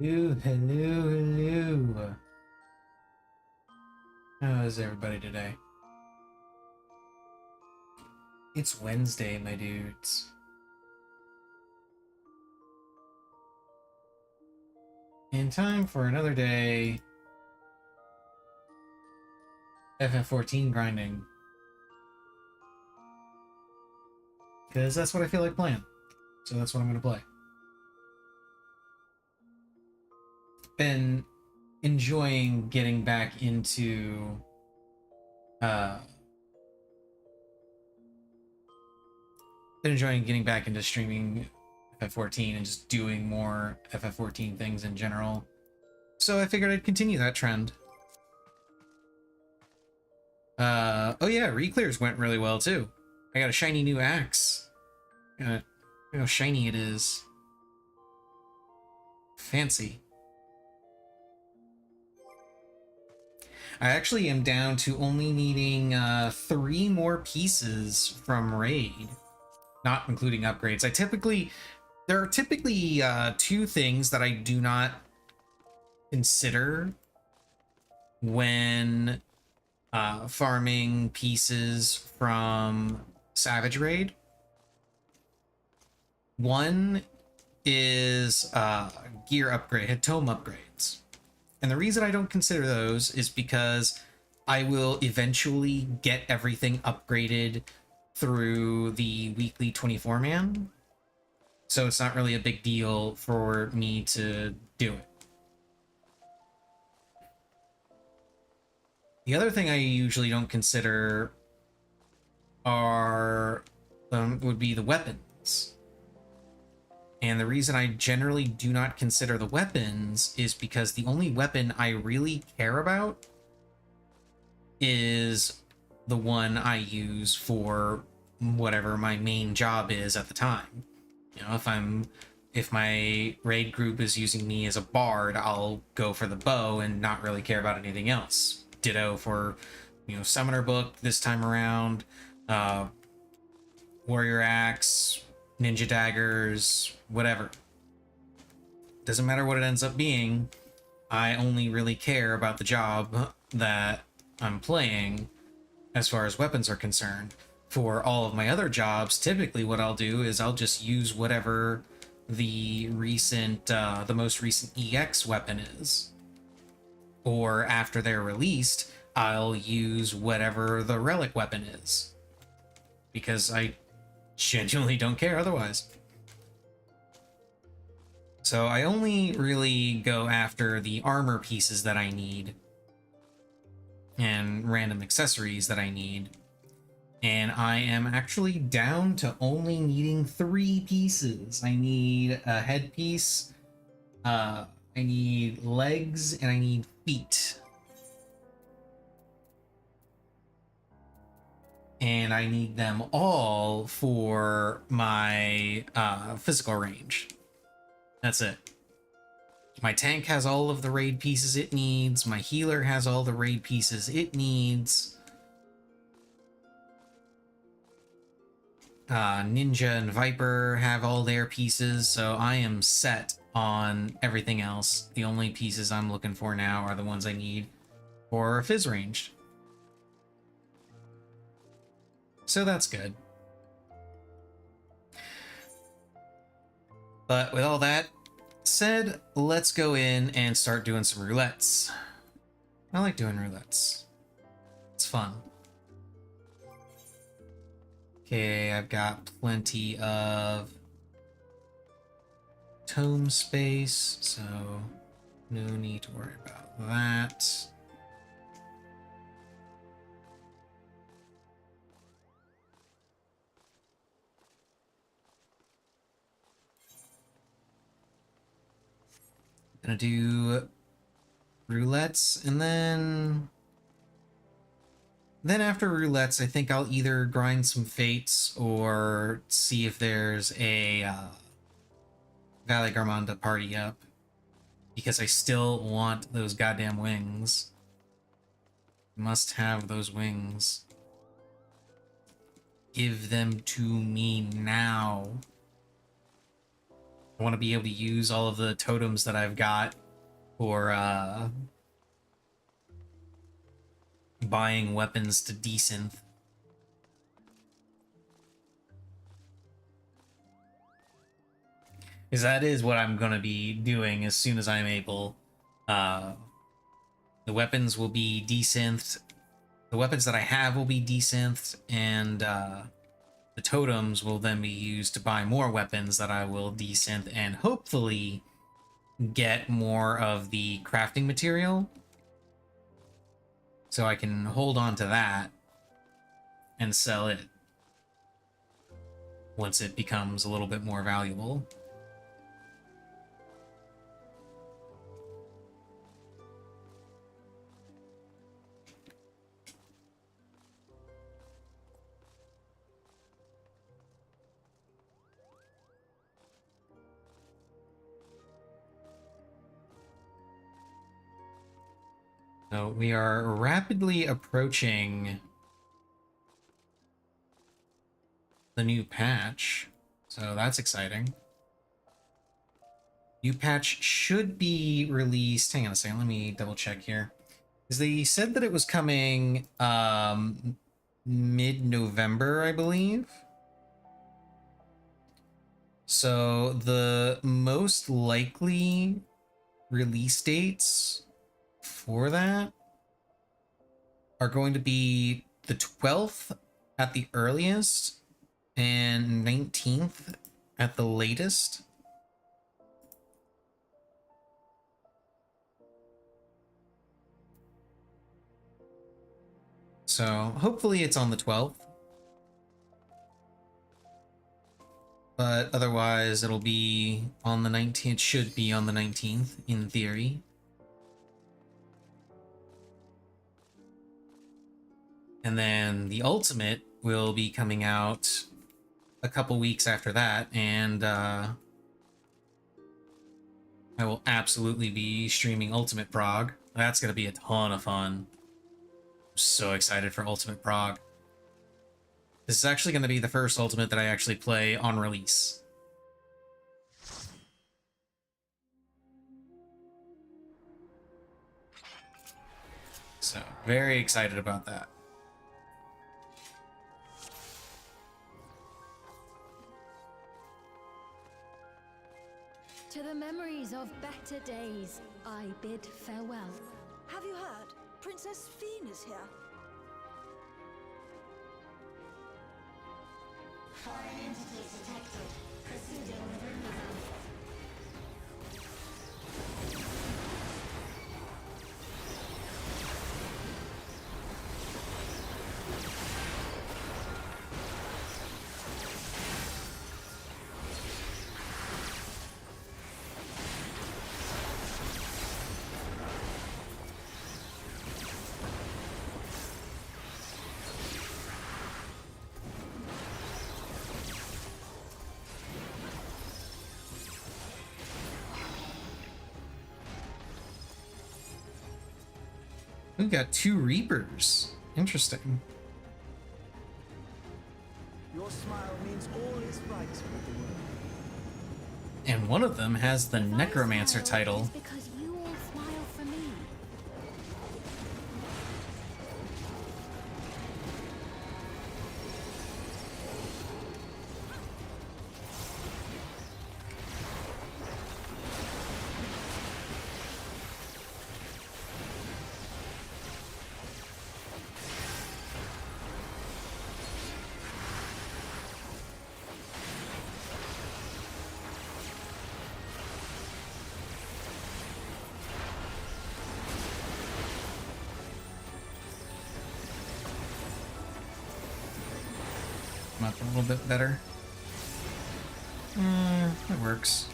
Ooh, hello, hello. How is everybody today? It's Wednesday, my dudes. And time for another day FF14 grinding. Because that's what I feel like playing. So that's what I'm going to play. Been enjoying getting back into uh streaming FF14 and just doing more FF14 things in general. So I figured I'd continue that trend. Oh yeah, re-clears went really well too. I got a shiny new axe. Look how shiny it is. Fancy. I actually am down to only needing 3 more pieces from Raid, not including upgrades. There are typically 2 things that I do not consider when farming pieces from Savage Raid. One is gear upgrade, tome upgrades. And the reason I don't consider those is because I will eventually get everything upgraded through the weekly 24-man. So it's not really a big deal for me to do it. The other thing I usually don't consider would be the weapons. And the reason I generally do not consider the weapons is because the only weapon I really care about is the one I use for whatever my main job is at the time. You know, if my raid group is using me as a bard, I'll go for the bow and not really care about anything else. Ditto for, Summoner Book this time around, Warrior Axe, Ninja Daggers, whatever. Doesn't matter what it ends up being. I only really care about the job that I'm playing as far as weapons are concerned. For all of my other jobs, typically what I'll do is I'll just use whatever the most recent EX weapon is. Or after they're released, I'll use whatever the relic weapon is. Because I genuinely don't care otherwise. So I only really go after the armor pieces that I need and random accessories that I need. And I am actually down to only needing 3 pieces. I need a headpiece, I need legs, and I need feet. And I need them all for my physical range. That's it. My tank has all of the raid pieces it needs. My healer has all the raid pieces it needs. Ninja and Viper have all their pieces, so I am set on everything else. The only pieces I'm looking for now are the ones I need for Fizz ranged. So that's good. But with all that said, let's go in and start doing some roulettes. I like doing roulettes. It's fun. Okay, I've got plenty of tome space, so no need to worry about that. Gonna do roulettes, and then after roulettes, I think I'll either grind some fates or see if there's a Valley Garmonda party up, because I still want those goddamn wings. Must have those wings. Give them to me now. I want to be able to use all of the totems that I've got for buying weapons to desynth. Because that is what I'm going to be doing as soon as I'm able. The weapons will be desynthed. The weapons that I have will be desynthed, and the totems will then be used to buy more weapons that I will desynth and hopefully get more of the crafting material. So I can hold on to that and sell it once it becomes a little bit more valuable. So we are rapidly approaching the new patch, so that's exciting. New patch should be released. Hang on a second, let me double check here. Because they said that it was coming mid-November, I believe. So the most likely release dates for that are going to be the 12th at the earliest and 19th at the latest. So hopefully it's on the 12th. But otherwise it'll be on the 19th. It should be on the 19th in theory. And then the Ultimate will be coming out a couple weeks after that, and I will absolutely be streaming Ultimate Prog. That's going to be a ton of fun. I'm so excited for Ultimate Prog. This is actually going to be the first Ultimate that I actually play on release. So, very excited about that. To the memories of better days, I bid farewell. Have you heard? Princess Fiend is here. Foreign entities detected. Proceeding with removal. We've got 2 Reapers. Interesting. Your smile means all is right with the world. And one of them has the If I Necromancer smile, title. it's because you all smile for me. Come up a little bit better. It works.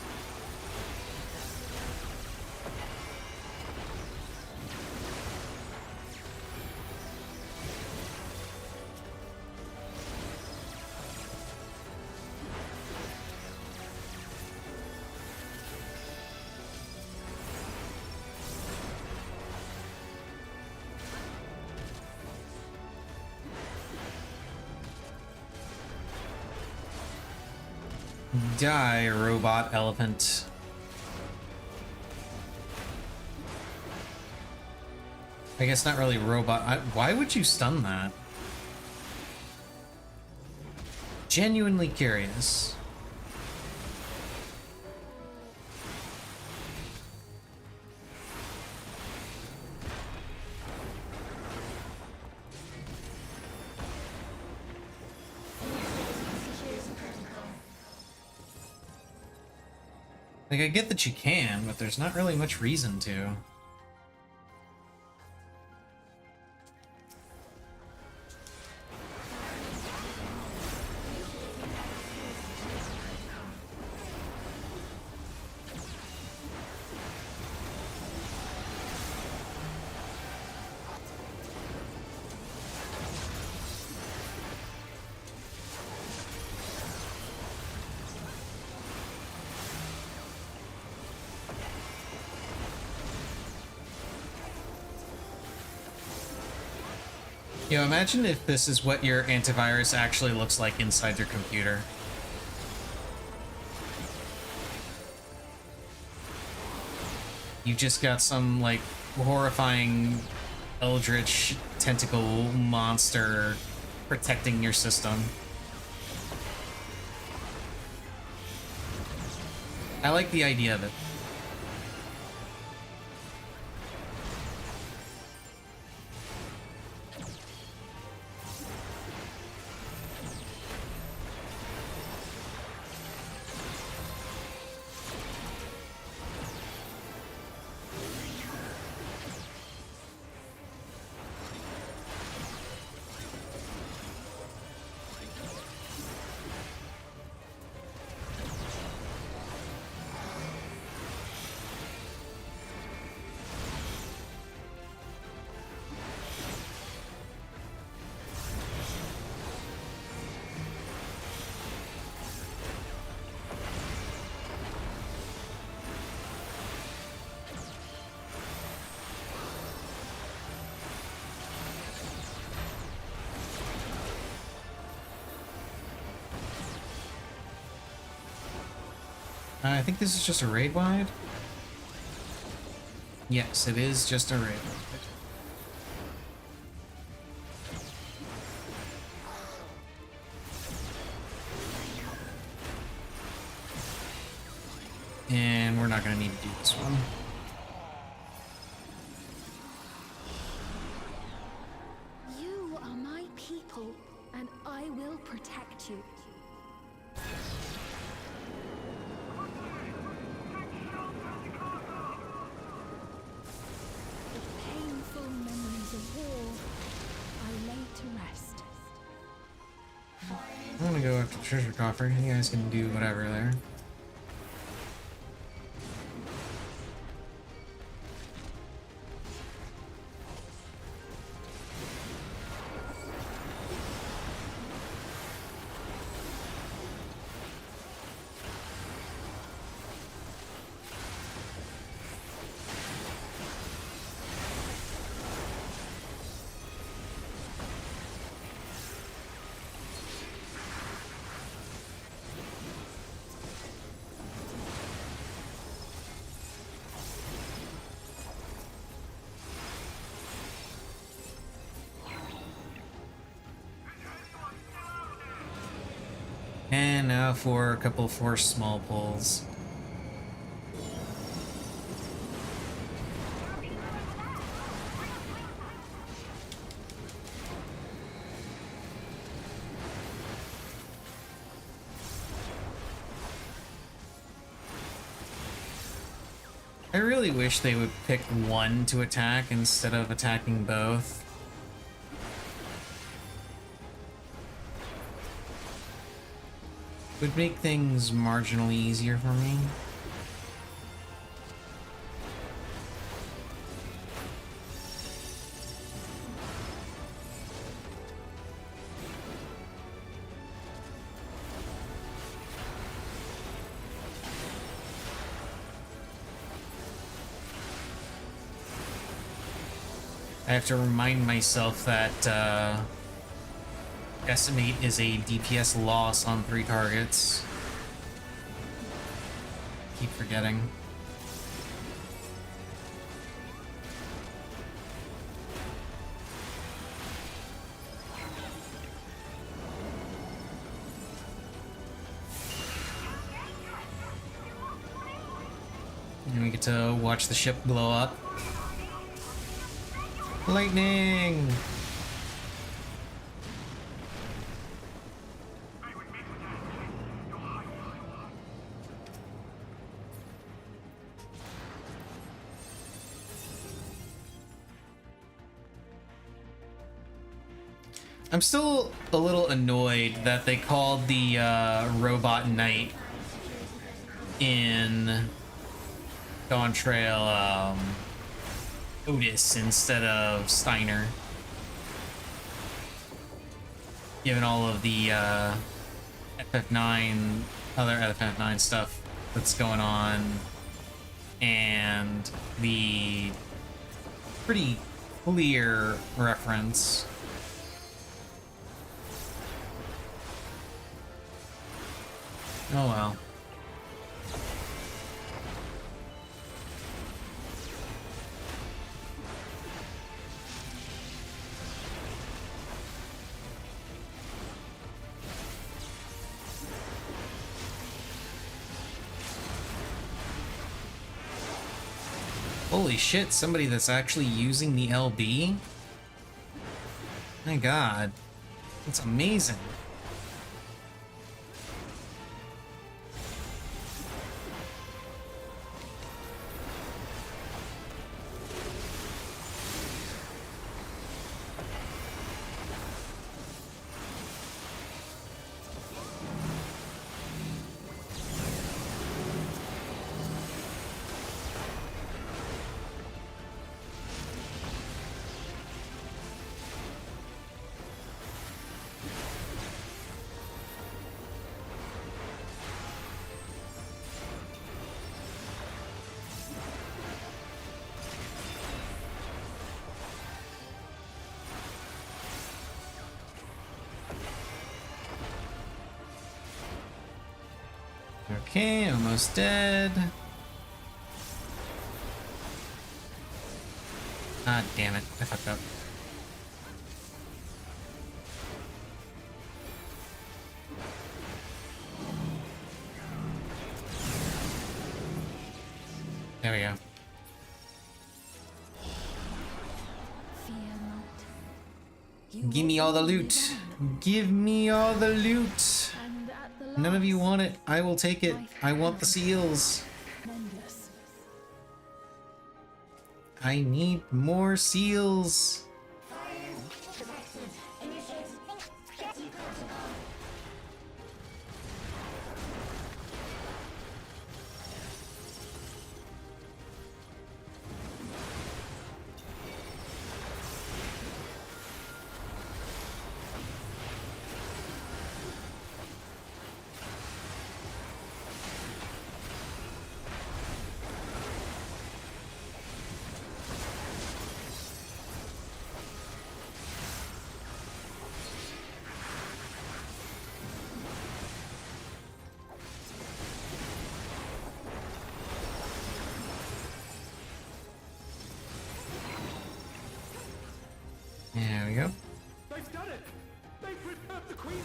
Die, robot elephant. I guess not really robot. Why would you stun that? Genuinely curious. Like, I get that you can, but there's not really much reason to. Yo, imagine if this is what your antivirus actually looks like inside your computer. You just got some, like, horrifying eldritch tentacle monster protecting your system. I like the idea of it. I think this is just a raid wide. Yes, it is just a raid wide. And we're not going to need to do this one. You are my people, and I will protect you. Painful memories of war, I lay to rest. I'm going to go after treasure coffer. You guys can do whatever there. And now for a couple of force small pulls. I really wish they would pick one to attack instead of attacking both. Would make things marginally easier for me. I have to remind myself that Decimate is a DPS loss on 3 targets. keep forgetting. And we get to watch the ship blow up. Lightning! I'm still a little annoyed that they called the robot knight in Dawn Trail Otis instead of Steiner. Given all of the FF9, other FF9 stuff that's going on, and the pretty clear reference. Oh well. Holy shit, somebody that's actually using the LB? My god. That's amazing. Okay, almost dead. Ah, damn it. I fucked up. There we go. Fear not. You Give me will all the only loot. die, Give me all the loot. and at the None of you last, want it. I will take it. I want the seals. tremendous. I need more seals. There we go. They've done it! They've prepared the Queen!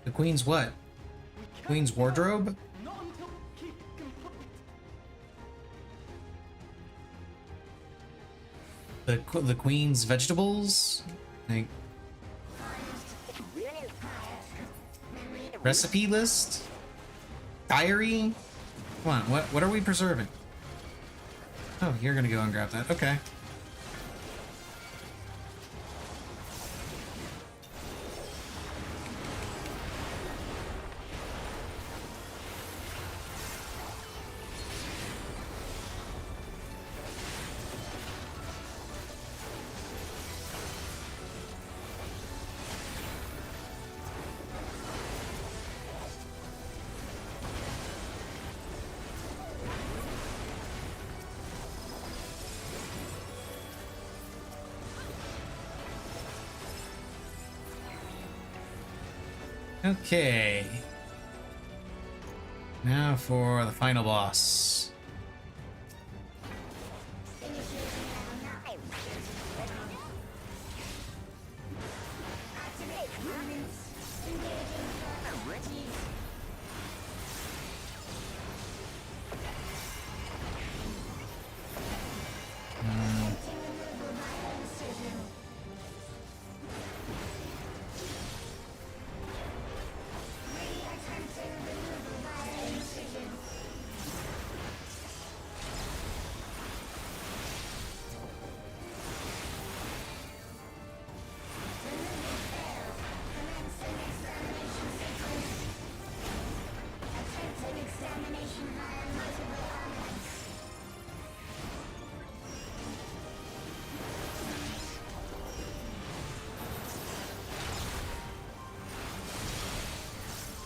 The Queen's what? We can't Queen's wardrobe? Not until keep complete. The Queen's vegetables? Like recipe list? Diary? Come on, what are we preserving? Oh, you're gonna go and grab that. Okay. Okay. Now for the final boss.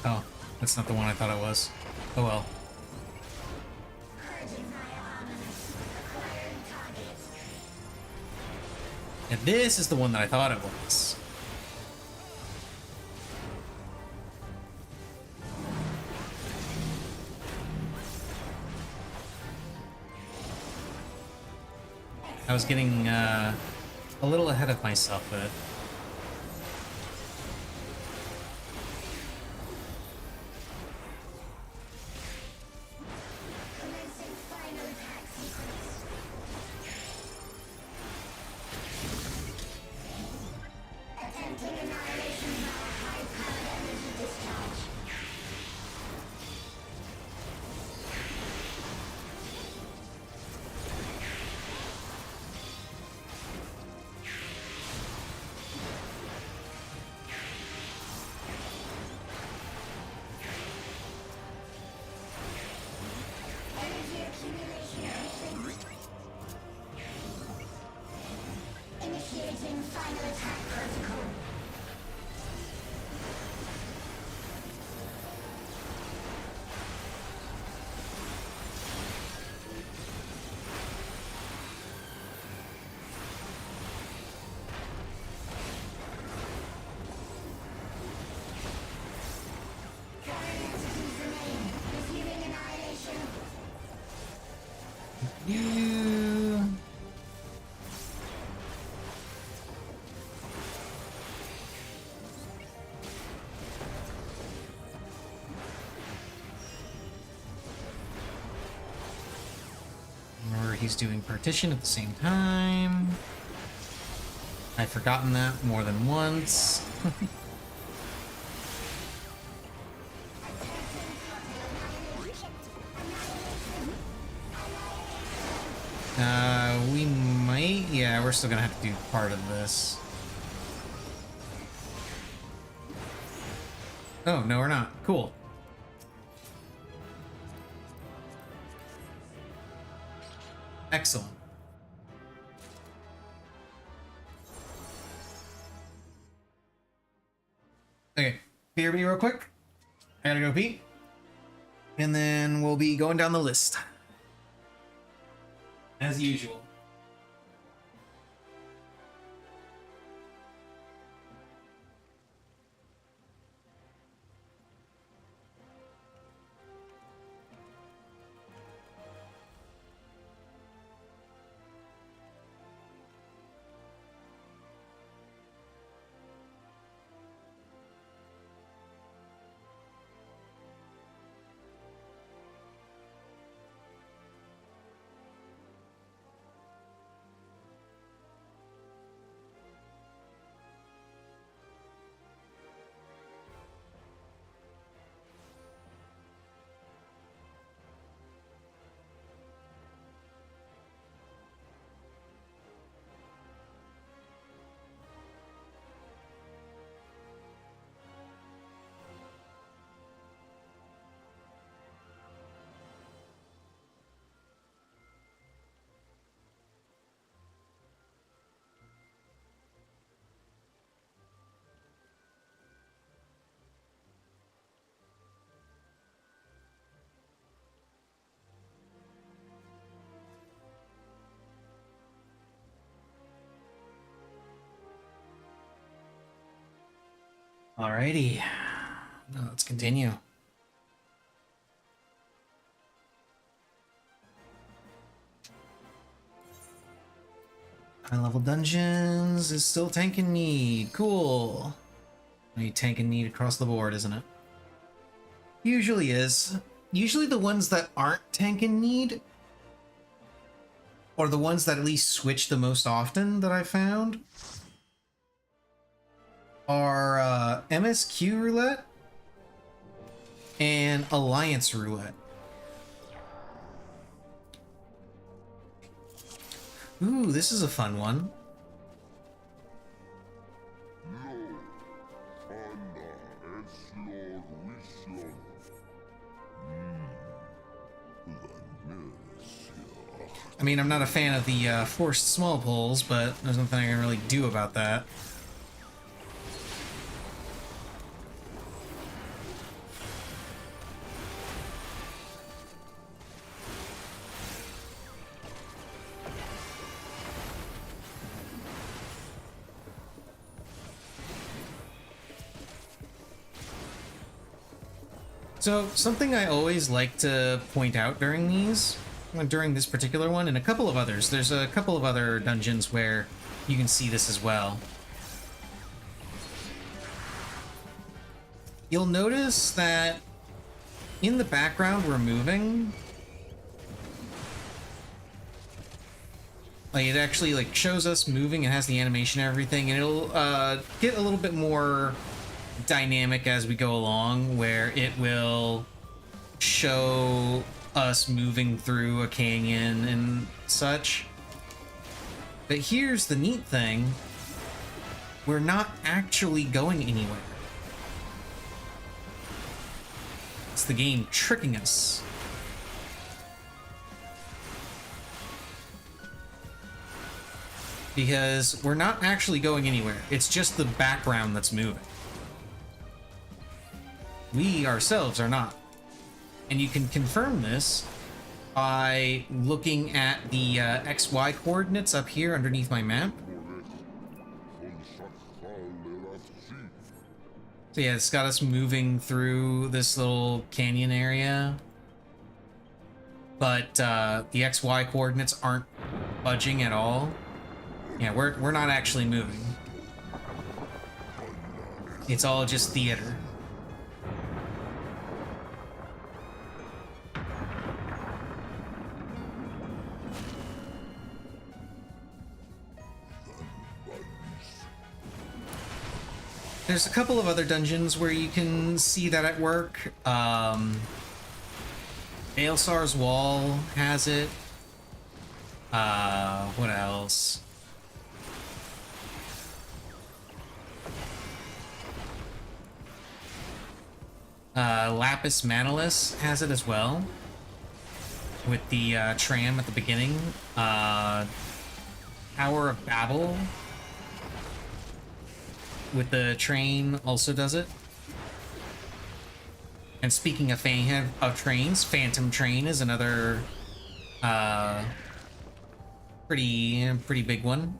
Oh, that's not the one I thought it was. Oh well. And this is the one that I thought it was. I was getting a little ahead of myself with it. Initiating final attack protocol. Current entities remain. Receiving annihilation. You. Or he's doing partition at the same time. I've forgotten that more than once. We might... Yeah, we're still gonna have to do part of this. Oh, no, we're not. Cool. Excellent. Okay, beer me real quick. I gotta go pee. And then we'll be going down the list. As usual. Alrighty. Now let's continue. High level dungeons is still tank and need. Cool. I need tank and need across the board, isn't it? Usually is. Usually the ones that aren't tank and need are the ones that at least switch the most often that I found are MSQ roulette and Alliance roulette. Ooh, this is a fun one. I mean, I'm not a fan of the forced small pulls, but there's nothing I can really do about that. So, something I always like to point out during this particular one, and a couple of others, there's a couple of other dungeons where you can see this as well. You'll notice that in the background we're moving. Like, it actually like shows us moving and has the animation and everything, and it'll get a little bit more dynamic as we go along, where it will show us moving through a canyon and such. But here's the neat thing: we're not actually going anywhere. It's the game tricking us. Because we're not actually going anywhere. It's just the background that's moving. We ourselves are not. And you can confirm this by looking at the XY coordinates up here underneath my map. So yeah, it's got us moving through this little canyon area. But the XY coordinates aren't budging at all. Yeah, we're not actually moving. It's all just theater. There's a couple of other dungeons where you can see that at work. Aelsar's Wall has it. What else? Lapis Manalus has it as well, with the tram at the beginning. Tower of Babel with the train also does it. And speaking of trains, Phantom Train is another pretty big one.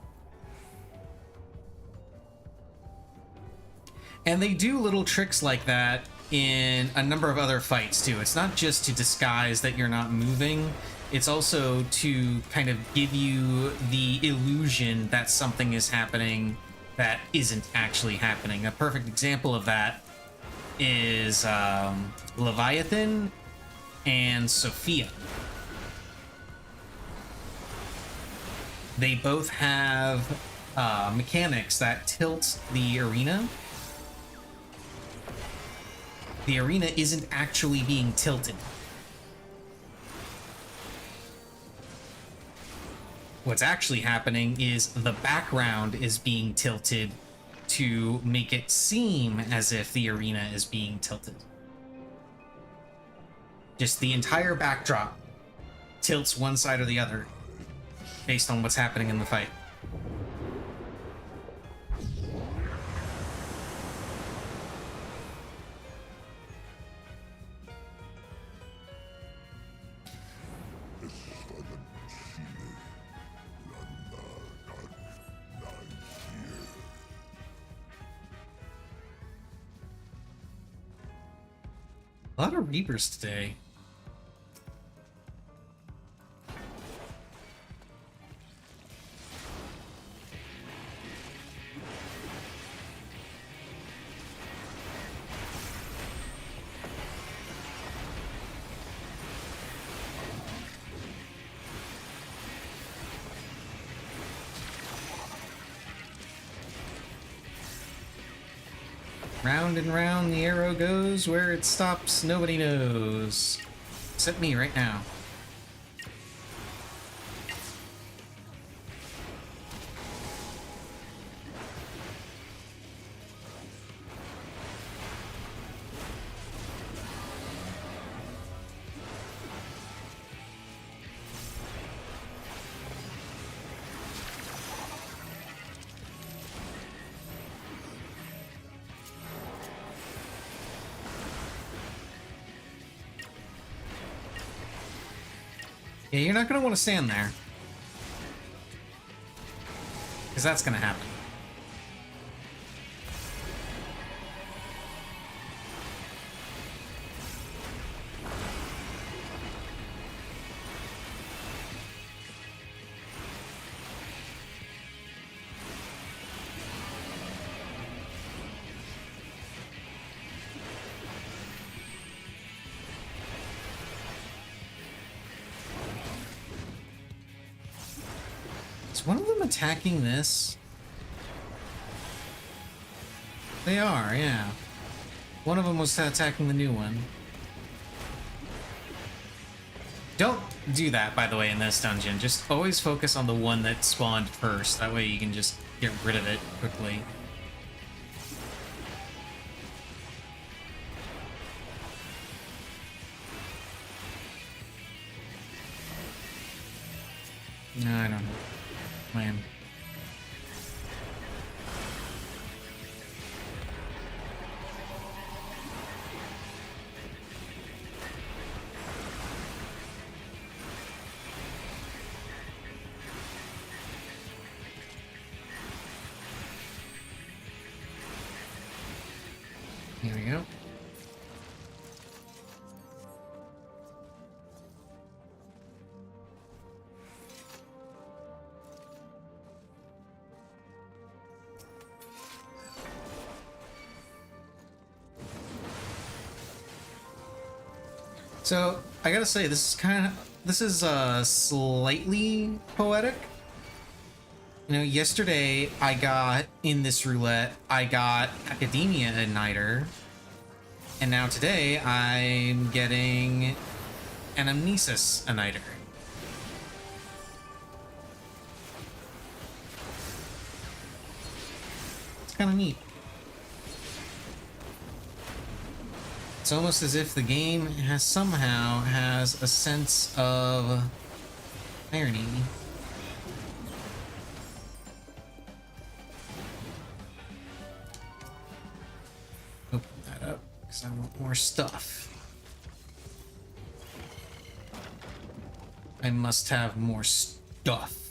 And they do little tricks like that in a number of other fights too. It's not just to disguise that you're not moving, it's also to kind of give you the illusion that something is happening that isn't actually happening. A perfect example of that is Leviathan and Sophia. They both have mechanics that tilt the arena. The arena isn't actually being tilted. What's actually happening is the background is being tilted to make it seem as if the arena is being tilted. Just the entire backdrop tilts one side or the other based on what's happening in the fight. A lot of Reapers today. Round and round the arrow goes, where it stops, nobody knows. Except me right now. Yeah, you're not going to want to stand there. Because that's going to happen. Is one of them attacking this? They are, yeah. One of them was attacking the new one. Don't do that, by the way, in this dungeon. Just always focus on the one that spawned first. That way you can just get rid of it quickly. No, I don't know. Lame. Here we go. So, I gotta say, this is slightly poetic. You know, yesterday I got, in this roulette, I got Academia Igniter, and now today I'm getting Anamnesis Igniter. It's kind of neat. It's almost as if the game somehow has a sense of irony. Open that up, because I want more stuff. I must have more stuff.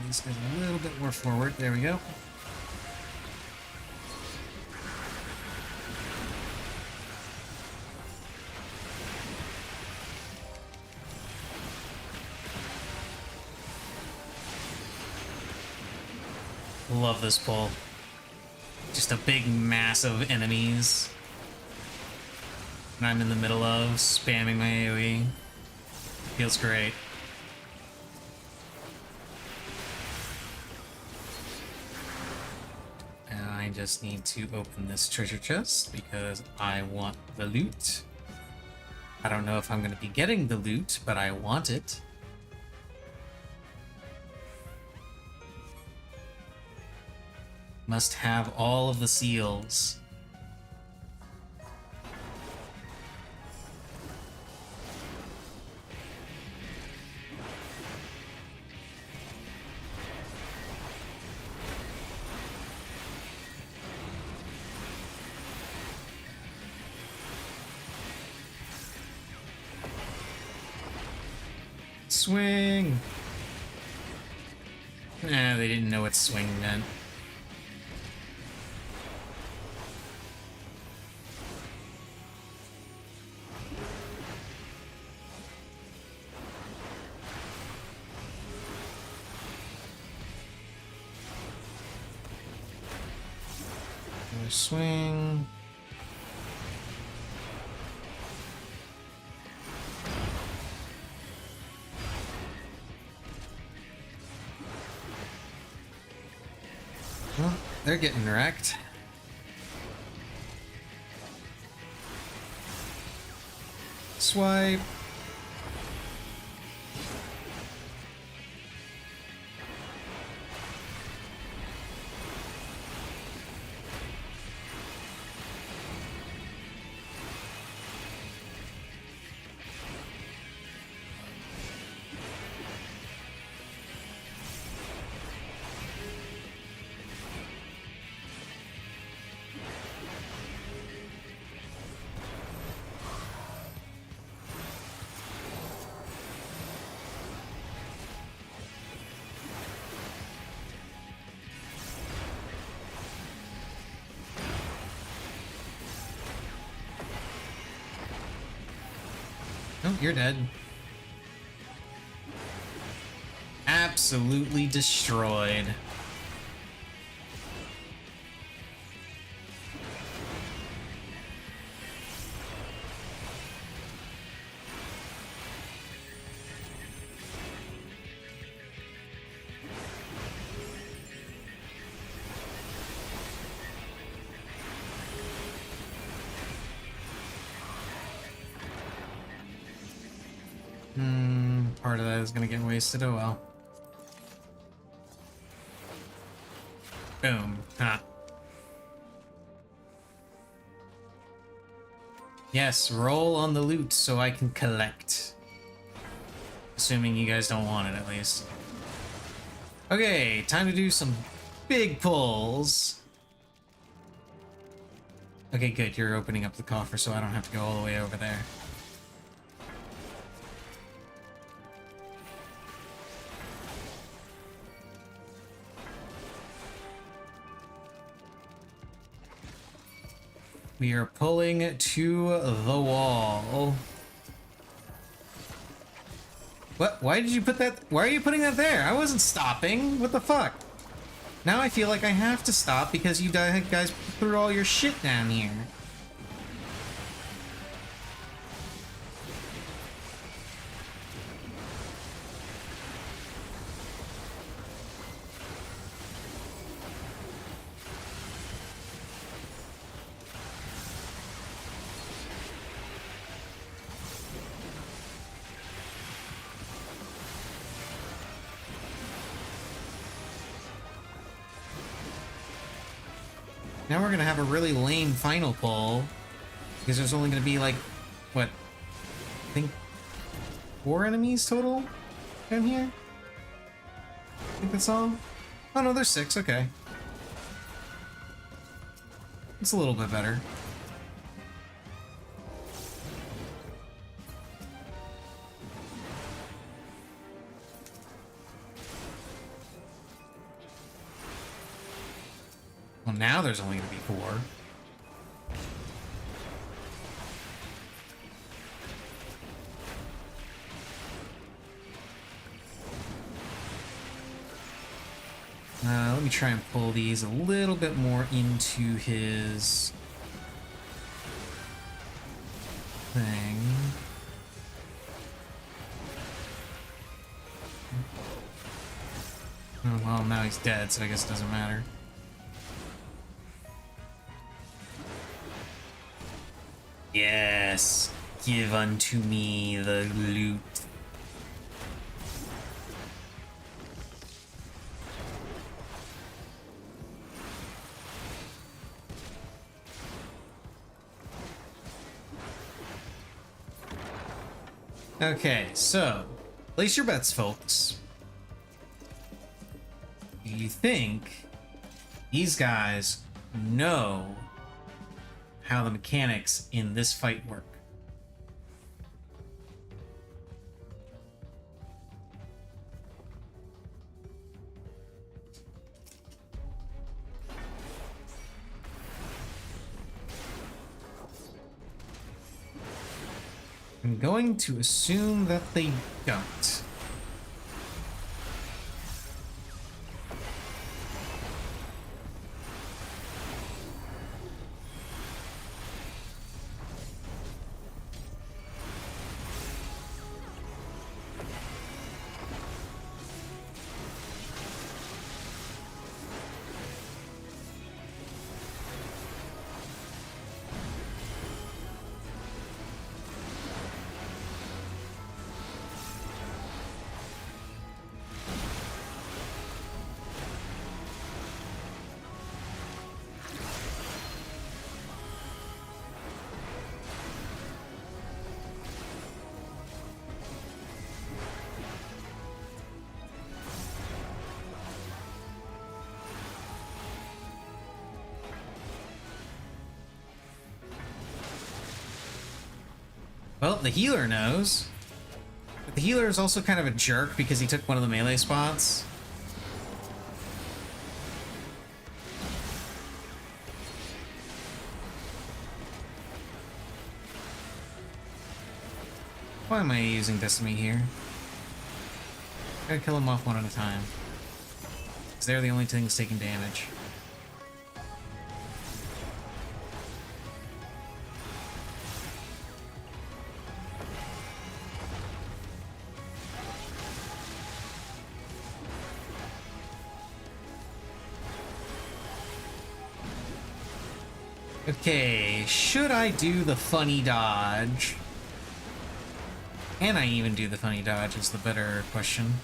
This goes a little bit more forward. There we go. Love this pull. Just a big mass of enemies. And I'm in the middle of spamming my AoE. Feels great. I just need to open this treasure chest because I want the loot. I don't know if I'm going to be getting the loot, but I want it. Must have all of the seals. Swing! Nah, they didn't know what swing meant. Another swing. Well, they're getting wrecked. Swipe. Oh, you're dead. Absolutely destroyed. Part of that is gonna get wasted. Oh well. Boom. Huh. Yes, roll on the loot so I can collect. Assuming you guys don't want it, at least. Okay, time to do some big pulls. Okay, good. You're opening up the coffer so I don't have to go all the way over there. We are pulling to the wall. What? Why did you put that? Why are you putting that there? I wasn't stopping. What the fuck? Now I feel like I have to stop because you guys threw all your shit down here. Now we're gonna have a really lame final pull because there's only gonna be like, what? I think 4 enemies total down here. I think that's all. Oh no, there's 6. Okay, it's a little bit better. Well, now there's only going to be 4. Let me try and pull these a little bit more into his thing. Oh, well, now he's dead, so I guess it doesn't matter. Yes, give unto me the loot. Okay, so place your bets, folks. Do you think these guys know how the mechanics in this fight work? I'm going to assume that they don't. Well, the healer knows. But the healer is also kind of a jerk because he took one of the melee spots. Why am I using Destiny here? Gotta kill them off one at a time. Because they're the only things taking damage. Okay, should I do the funny dodge? Can I even do the funny dodge is the better question.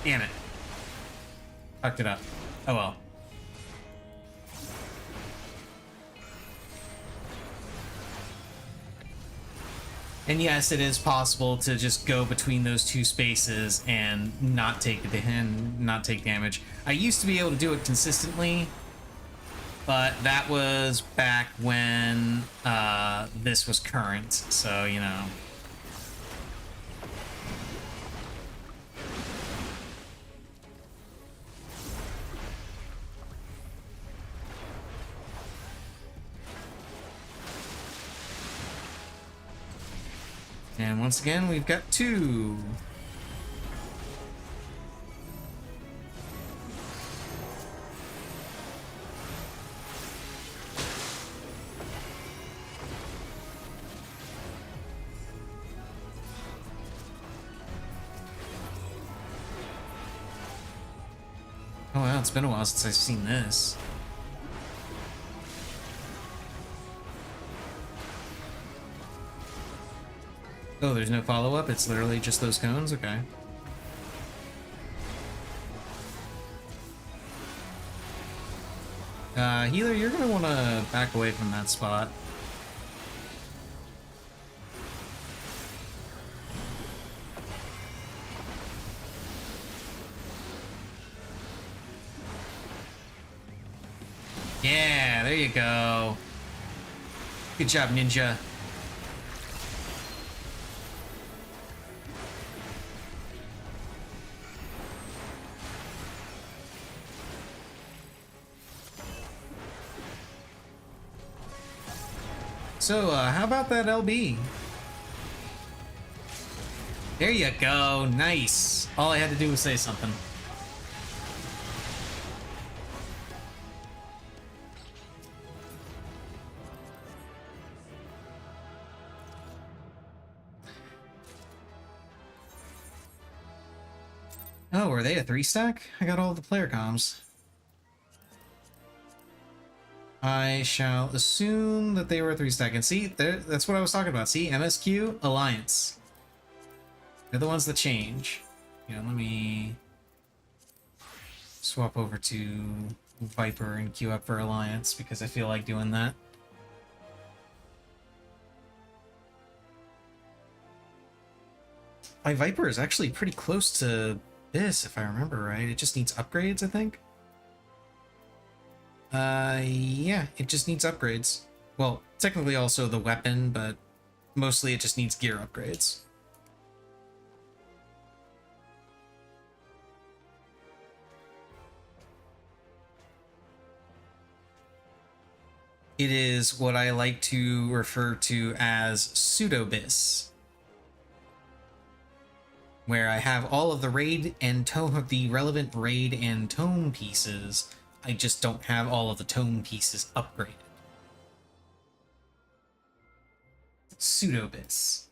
Damn it. Fucked it up. Oh well. And yes, it is possible to just go between those two spaces and not take damage. I used to be able to do it consistently, but that was back when this was current, so you know. And once again, we've got 2. Oh wow, it's been a while since I've seen this. Oh, there's no follow-up? It's literally just those cones? Okay. Healer, you're gonna want to back away from that spot. Yeah, there you go. Good job, ninja. So, how about that LB? There you go, nice. All I had to do was say something. Oh, are they a 3-stack? I got all the player comms. I shall assume that they were a 3-stack. And see, that's what I was talking about. See, MSQ, Alliance. They're the ones that change. You know, let me swap over to Viper and queue up for Alliance because I feel like doing that. My Viper is actually pretty close to this, if I remember right. It just needs upgrades, I think. Yeah, it just needs upgrades. Well, technically also the weapon, but mostly it just needs gear upgrades. It is what I like to refer to as pseudo-bis, where I have all of the raid and tome of the relevant raid and tome pieces. I just don't have all of the tome pieces upgraded. Pseudo-bis.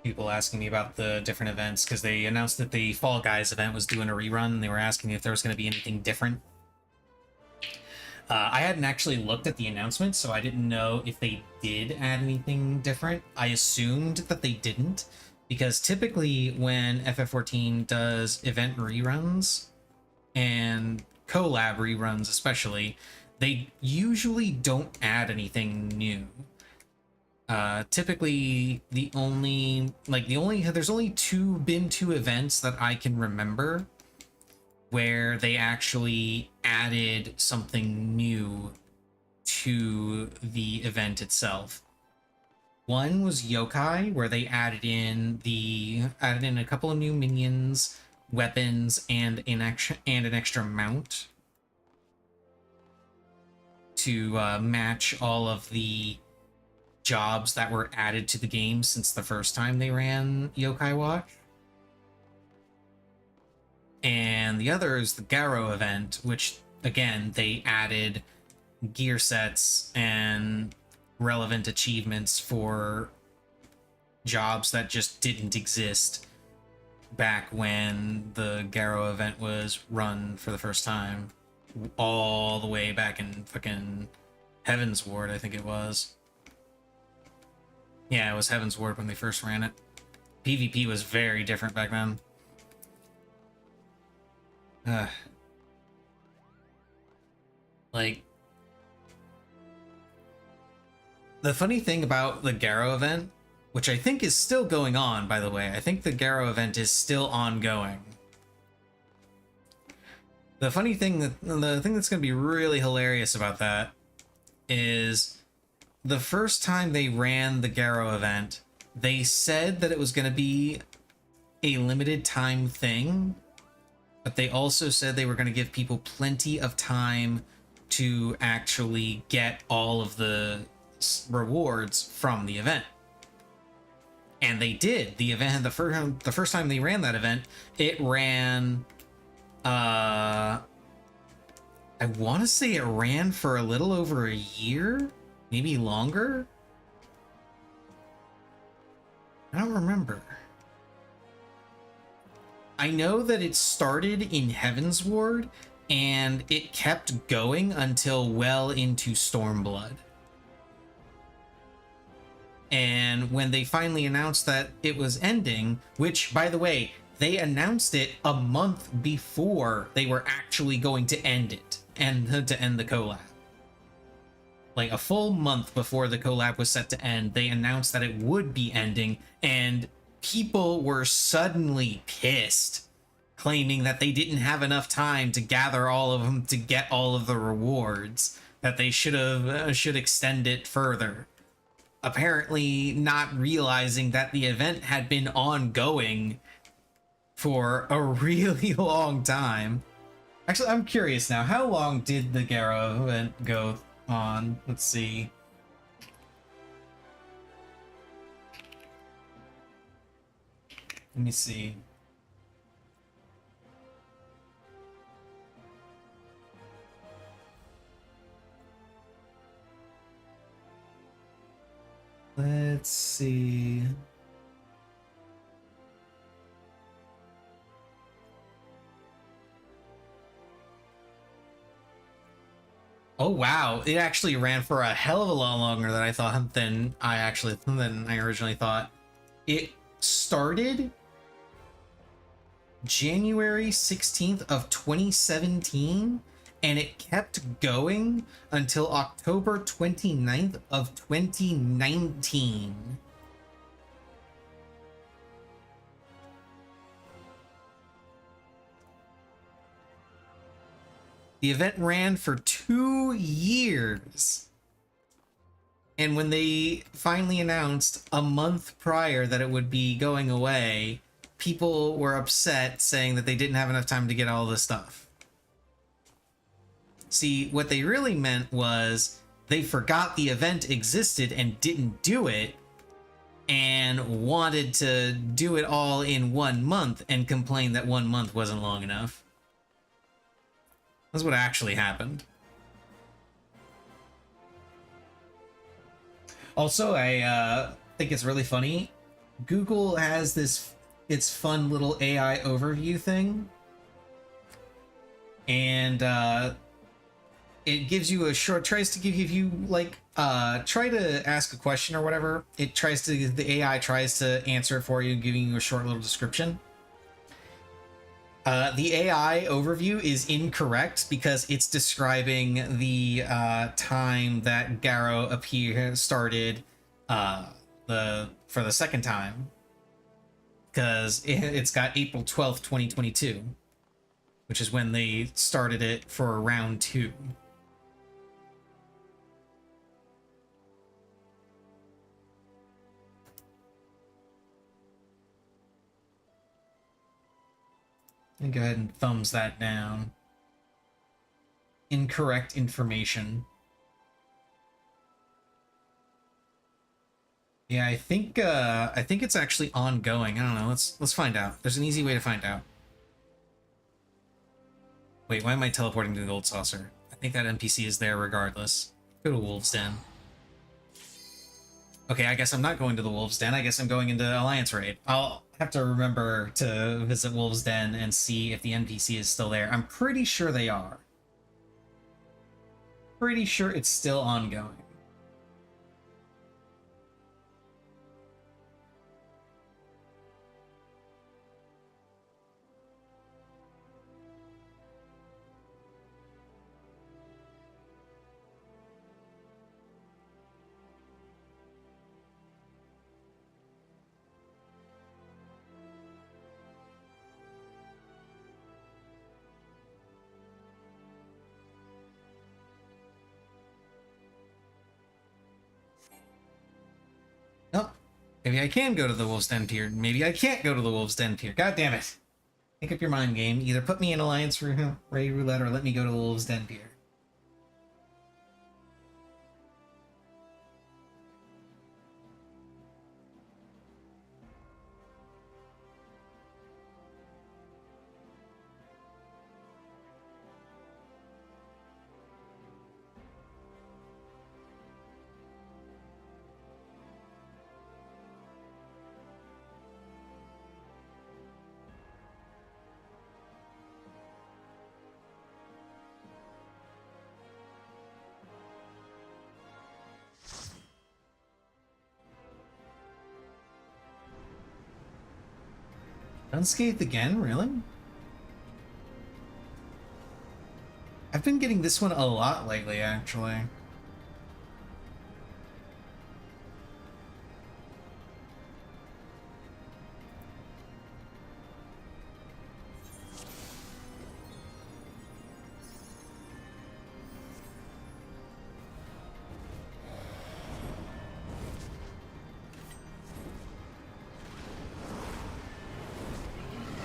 People asking me about the different events because they announced that the Fall Guys event was doing a rerun, and they were asking me if there was going to be anything different. I hadn't actually looked at the announcement, so I didn't know if they did add anything different. I assumed that they didn't, because typically when FF14 does event reruns, and collab reruns especially, they usually don't add anything new. Typically there's only been two events that I can remember where they actually added something new to the event itself. One was Yokai, where they added in a couple of new minions, weapons, and an extra mount to match all of the jobs that were added to the game since the first time they ran Yokai Watch. And the other is the Garo event, which, again, they added gear sets and relevant achievements for jobs that just didn't exist back when the Garo event was run for the first time. All the way back in fucking Heaven's Ward, I think it was. Yeah, it was Heaven's Ward when they first ran it. PvP was very different back then. Like, the funny thing about the Garo event, which I think is still going on, by the way, I think the Garo event is still ongoing. The thing that's going to be really hilarious about that is the first time they ran the Garo event, they said that it was going to be a limited time thing, but they also said they were going to give people plenty of time to actually get all of the rewards from the event. And they did. The event, the first time they ran that event, it ran, I want to say it ran for a little over a year, maybe longer. I don't remember. I know that it started in Heaven's Ward, and it kept going until well into Stormblood. And when they finally announced that it was ending, which, by the way, they announced it a month before they were actually going to end it, and to end the collab. Like a full month before the collab was set to end, they announced that it would be ending, and people were suddenly pissed, claiming that they didn't have enough time to gather all of them to get all of the rewards, that they should extend it further. Apparently not realizing that the event had been ongoing for a really long time. Actually, I'm curious now, how long did the Garo event go on? Let's see. Let me see. Let's see. Oh wow, it actually ran for a hell of a lot longer than I thought than I originally thought. It started January 16th of 2017, and it kept going until October 29th of 2019. The event ran for 2 years. And when they finally announced a month prior that it would be going away, people were upset, saying that they didn't have enough time to get all this stuff. See, what they really meant was they forgot the event existed and didn't do it, and wanted to do it all in 1 month and complained that 1 month wasn't long enough. That's what actually happened. Also, I think it's really funny. Google has its fun little AI overview thing, and it gives you tries to give you like try to ask a question or whatever. The AI tries to answer it for you, giving you a short little description. The AI overview is incorrect because it's describing the time that Garrow started for the second time, because it's got April 12th, 2022, which is when they started it for round 2. And go ahead and thumbs that down. Incorrect information. Yeah, I think it's actually ongoing. I don't know. Let's find out. There's an easy way to find out. Wait, why am I teleporting to the gold saucer? I think that NPC is there regardless. Go to Wolves Den. Okay, I guess I'm not going to the Wolves Den. I guess I'm going into Alliance Raid. I'll have to remember to visit Wolves Den and see if the NPC is still there. I'm pretty sure they are. Pretty sure it's still ongoing. Oh, maybe I can go to the Wolves Den Pier. Maybe I can't go to the Wolves Den Pier. God damn it. Make up your mind, game. Either put me in Alliance Raid Roulette or let me go to the Wolves Den Pier. Unscathed again? Really? I've been getting this one a lot lately, actually.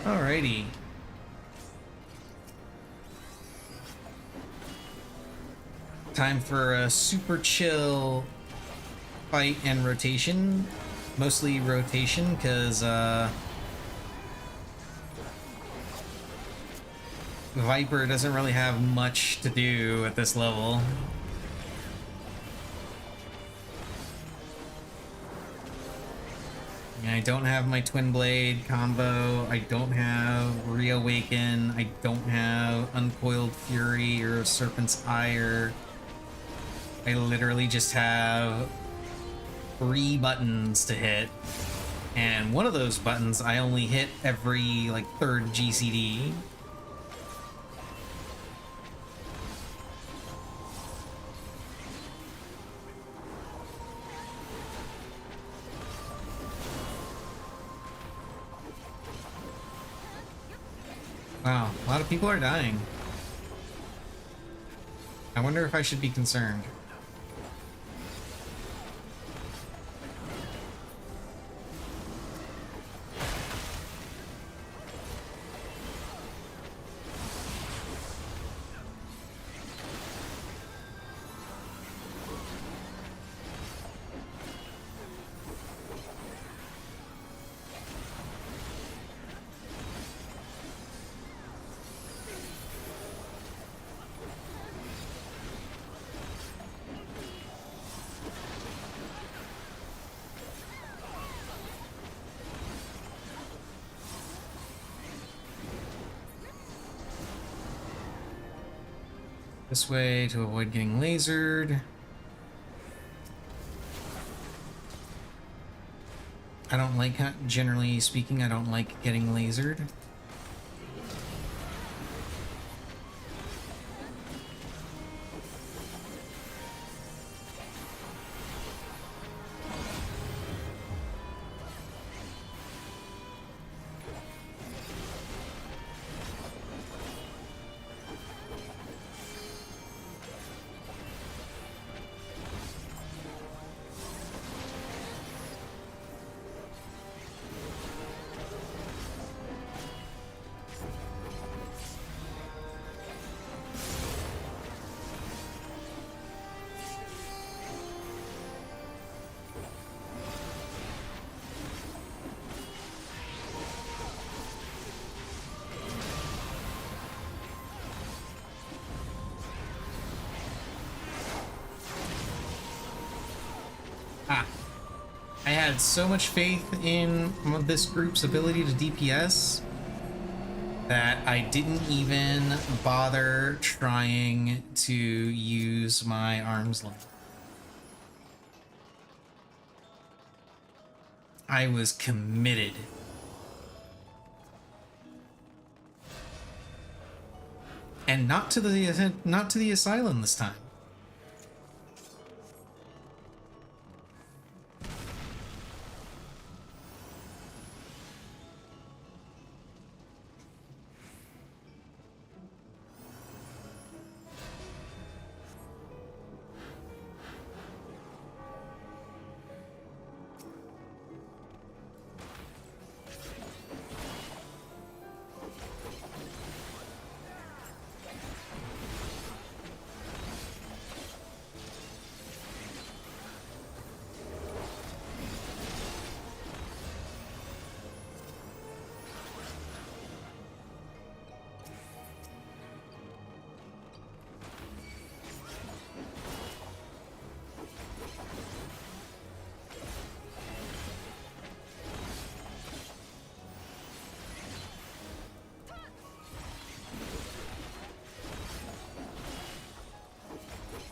Alrighty. Time for a super chill fight and rotation. Mostly rotation, because Viper doesn't really have much to do at this level. I don't have my Twin Blade combo, I don't have Reawaken, I don't have Uncoiled Fury or Serpent's Ire. I literally just have 3 buttons to hit, and one of those buttons I only hit every, like, 3rd GCD. Wow, a lot of people are dying. I wonder if I should be concerned. This way to avoid getting lasered. I don't like, generally speaking, I don't like getting lasered. I had so much faith in this group's ability to DPS that I didn't even bother trying to use my arm's length. I was committed. And not to the asylum this time.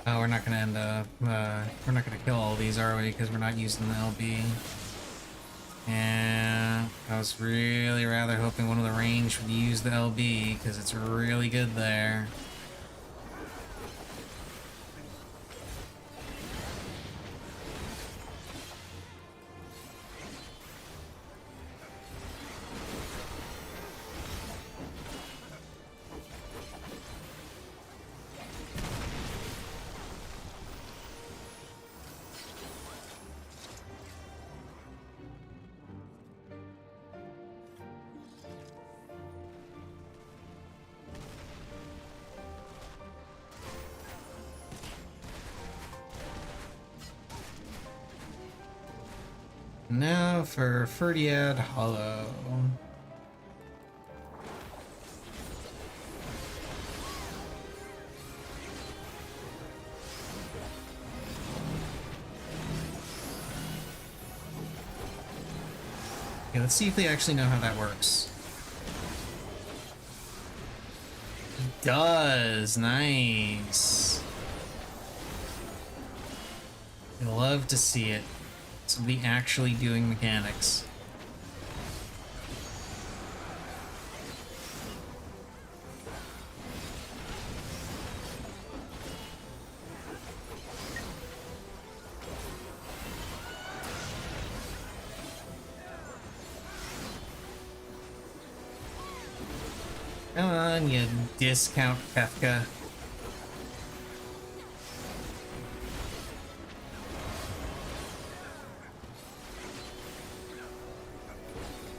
Oh, we're not gonna end up, we're not gonna kill all these, are we? Because we're not using the LB. And I was really rather hoping one of the range would use the LB, because it's really good there. Now for Ferdiad Hollow. Okay, let's see if they actually know how that works. It does. Nice. I love to see it. Somebody actually doing mechanics. Come on, you discount Kefka.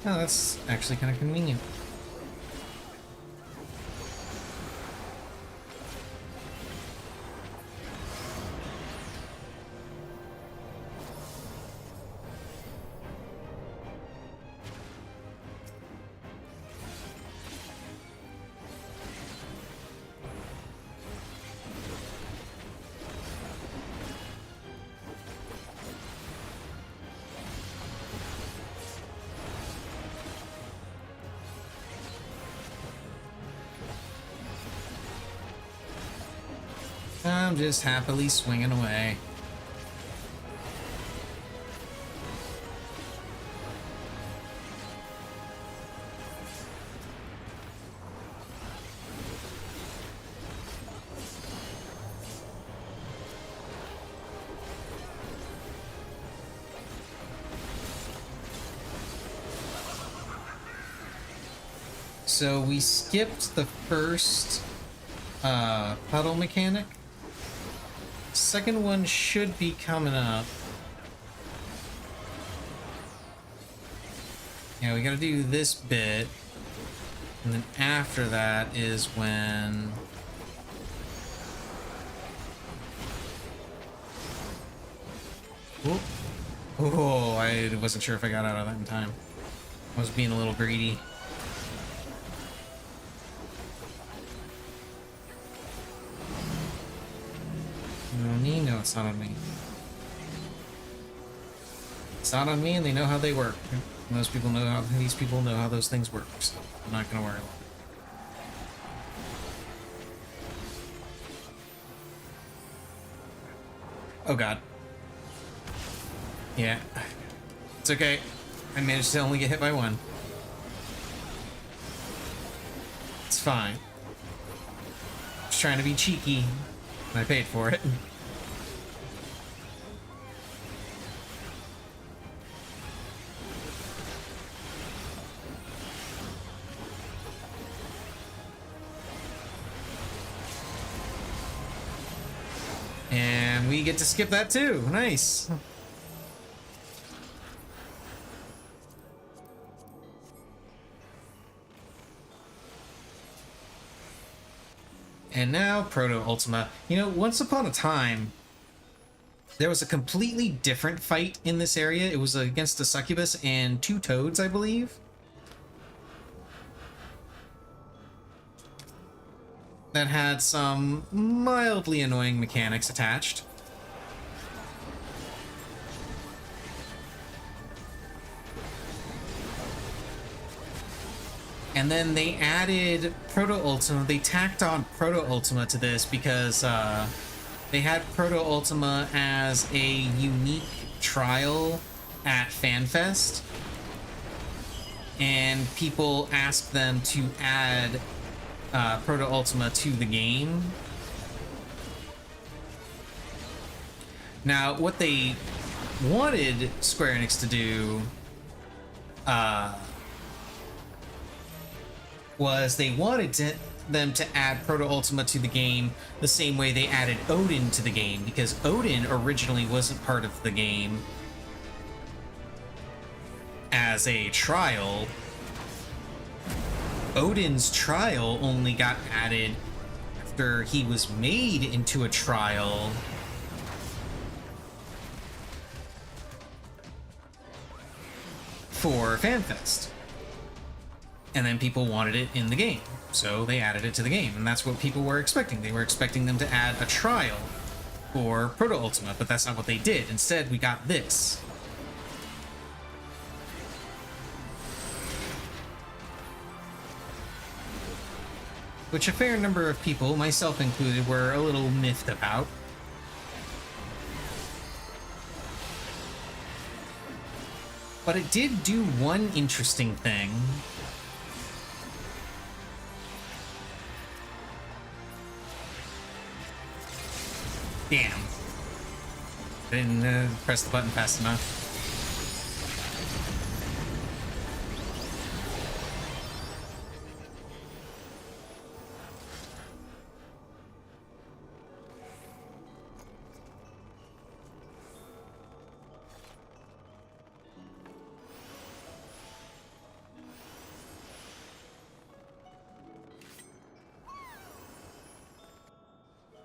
Oh, that's actually kind of convenient. I'm just happily swinging away. So we skipped the first puddle mechanic. Second one should be coming up. Yeah, we gotta do this bit. And then after that is when... Oh, oh, I wasn't sure if I got out of that in time. I was being a little greedy. On me? No, it's not on me. It's not on me, and they know how they work. Most people know how these people know how those things work, so I'm not gonna worry about it. Oh god. Yeah. It's okay. I managed to only get hit by one. It's fine. Just trying to be cheeky, and I paid for it. And we get to skip that too. Nice. And now Proto Ultima. You know, once upon a time, there was a completely different fight in this area. It was against a succubus and two toads, I believe. That had some mildly annoying mechanics attached. And then they added Proto Ultima. They tacked on Proto Ultima to this because they had Proto Ultima as a unique trial at FanFest. And people asked them to add Proto Ultima to the game. Now, what they wanted Square Enix to do was they wanted them to add Proto Ultima to the game the same way they added Odin to the game, because Odin originally wasn't part of the game as a trial. Odin's trial only got added after he was made into a trial for FanFest. And then people wanted it in the game, so they added it to the game, and that's what people were expecting. They were expecting them to add a trial for Proto Ultima, but that's not what they did. Instead, we got this. Which a fair number of people, myself included, were a little miffed about. But it did do one interesting thing. Damn. I didn't press the button fast enough.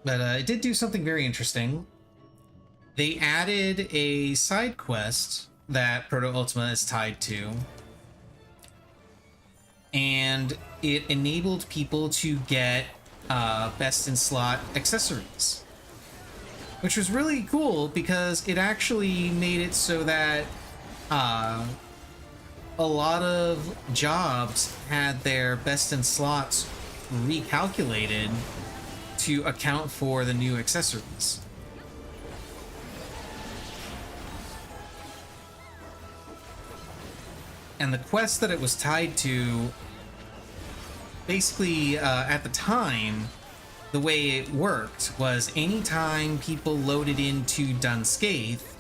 But it did do something very interesting. They added a side quest that Proto Ultima is tied to. And it enabled people to get best in slot accessories. Which was really cool because it actually made it so that a lot of jobs had their best in slots recalculated to account for the new accessories. And the quest that it was tied to, basically, at the time, the way it worked was anytime people loaded into Dunscaith,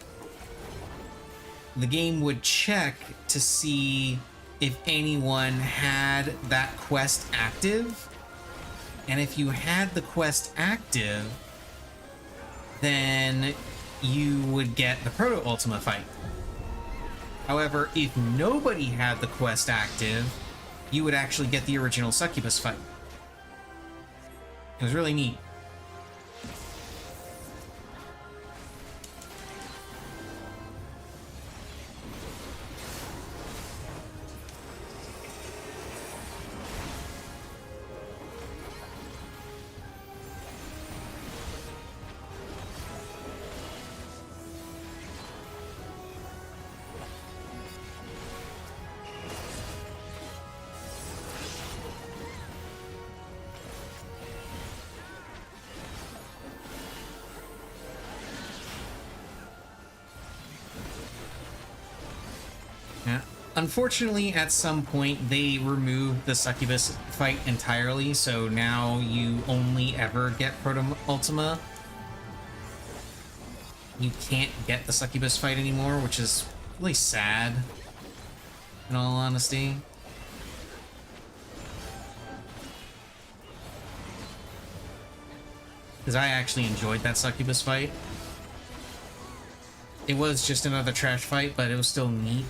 the game would check to see if anyone had that quest active. And if you had the quest active, then you would get the Proto Ultima fight. However, if nobody had the quest active, you would actually get the original Succubus fight. It was really neat. Unfortunately, at some point, they removed the Succubus fight entirely, so now you only ever get Proto Ultima. You can't get the Succubus fight anymore, which is really sad, in all honesty. Because I actually enjoyed that Succubus fight. It was just another trash fight, but it was still neat.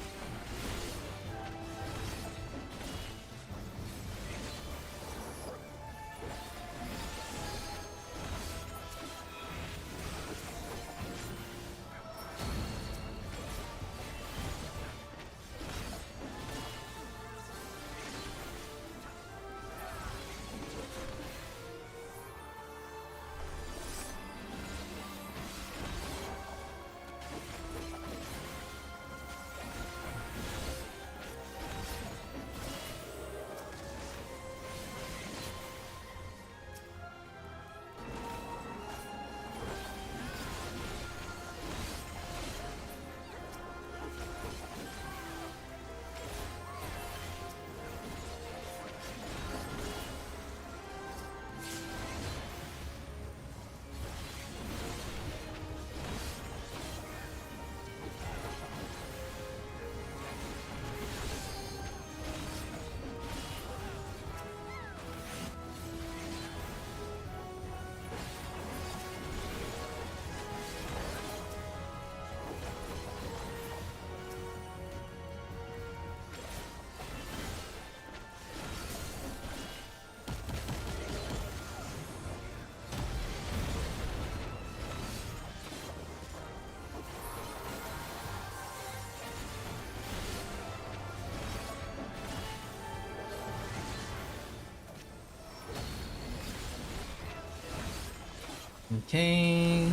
Okay.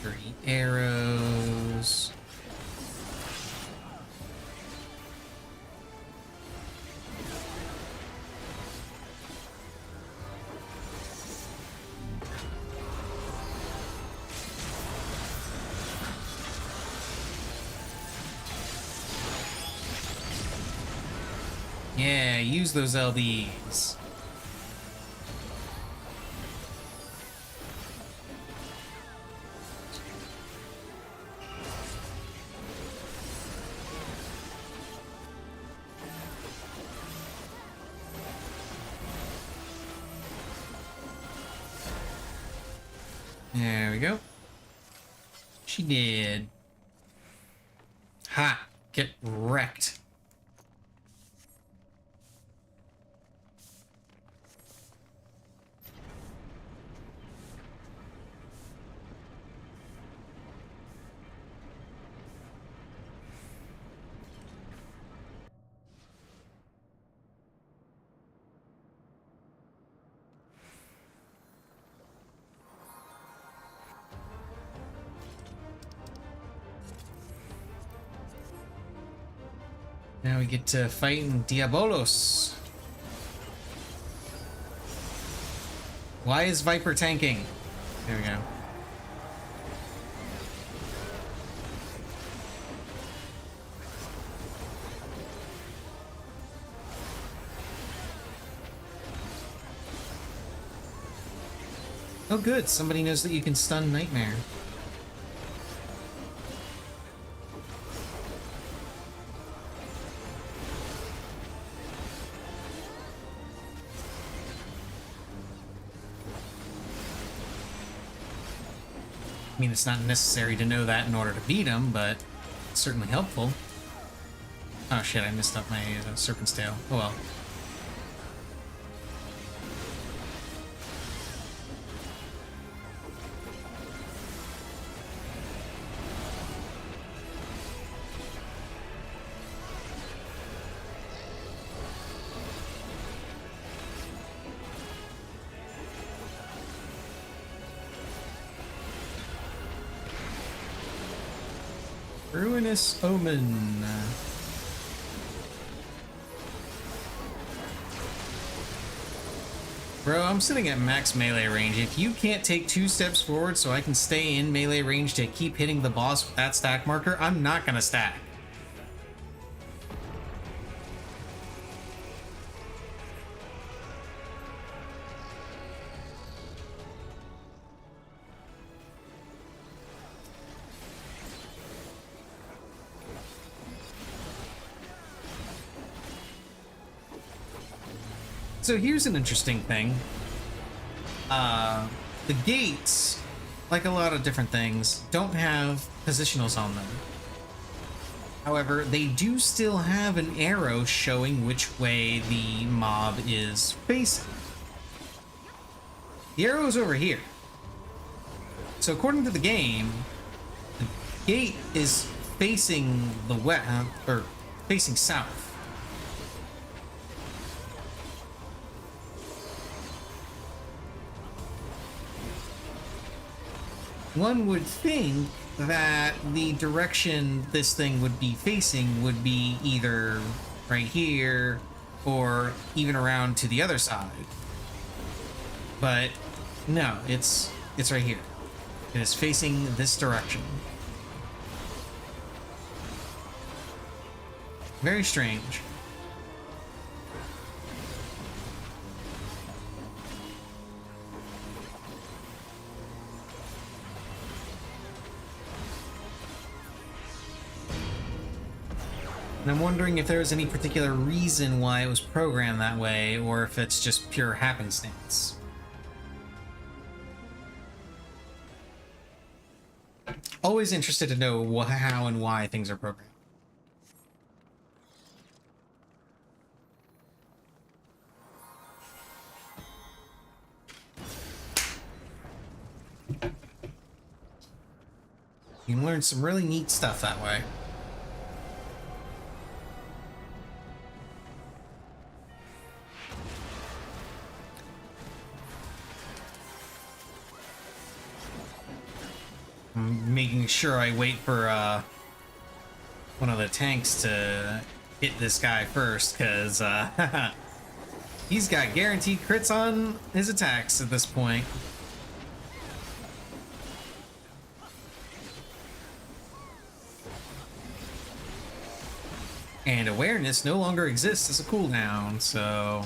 3 arrows. Yeah, use those LBs. There we go. She did. Ha! Get wrecked. Now we get to fighting Diabolos. Why is Viper tanking? There we go. Oh good, somebody knows that you can stun Nightmare. I mean, it's not necessary to know that in order to beat him, but it's certainly helpful. Oh shit, I messed up my Serpent's Tail. Oh well. Ruinous Omen. Bro, I'm sitting at max melee range. If you can't take 2 steps forward so I can stay in melee range to keep hitting the boss with that stack marker, I'm not gonna stack. So here's an interesting thing. The gates, like a lot of different things, don't have positionals on them. However, they do still have an arrow showing which way the mob is facing. The arrow is over here. So according to the game, the gate is facing the west, or facing south. One would think that the direction this thing would be facing would be either right here or even around to the other side. But no, it's right here. It is facing this direction. Very strange. And I'm wondering if there was any particular reason why it was programmed that way, or if it's just pure happenstance. Always interested to know how and why things are programmed. You can learn some really neat stuff that way. I'm making sure I wait for one of the tanks to hit this guy first, because he's got guaranteed crits on his attacks at this point. And awareness no longer exists as a cooldown, so...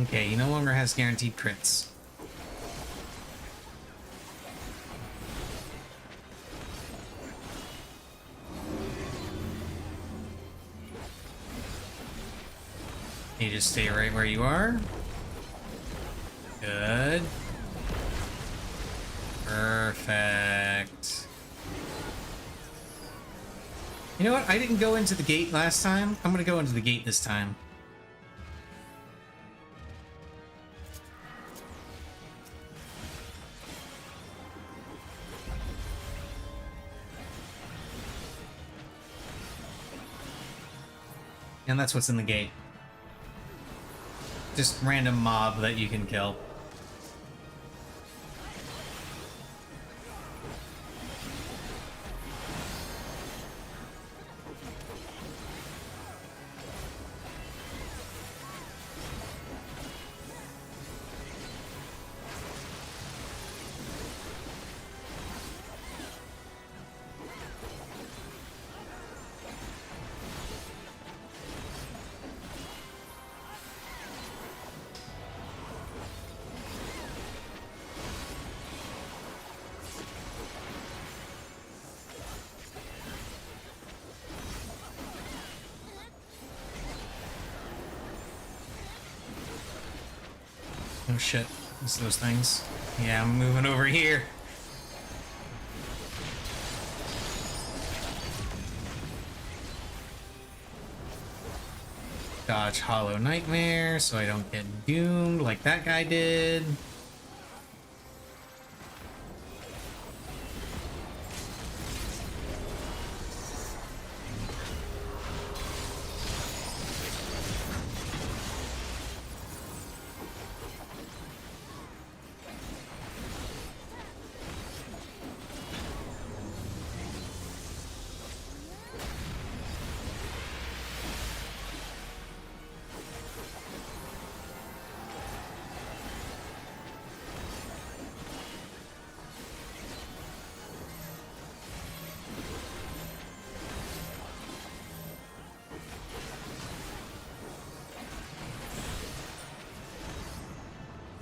Okay, he no longer has guaranteed crits. You just stay right where you are. Good. Perfect. You know what? I didn't go into the gate last time. I'm gonna go into the gate this time. And that's what's in the gate. Just random mob that you can kill. Oh shit, it's those things. Yeah, I'm moving over here. Dodge Hollow Nightmare so I don't get doomed like that guy did.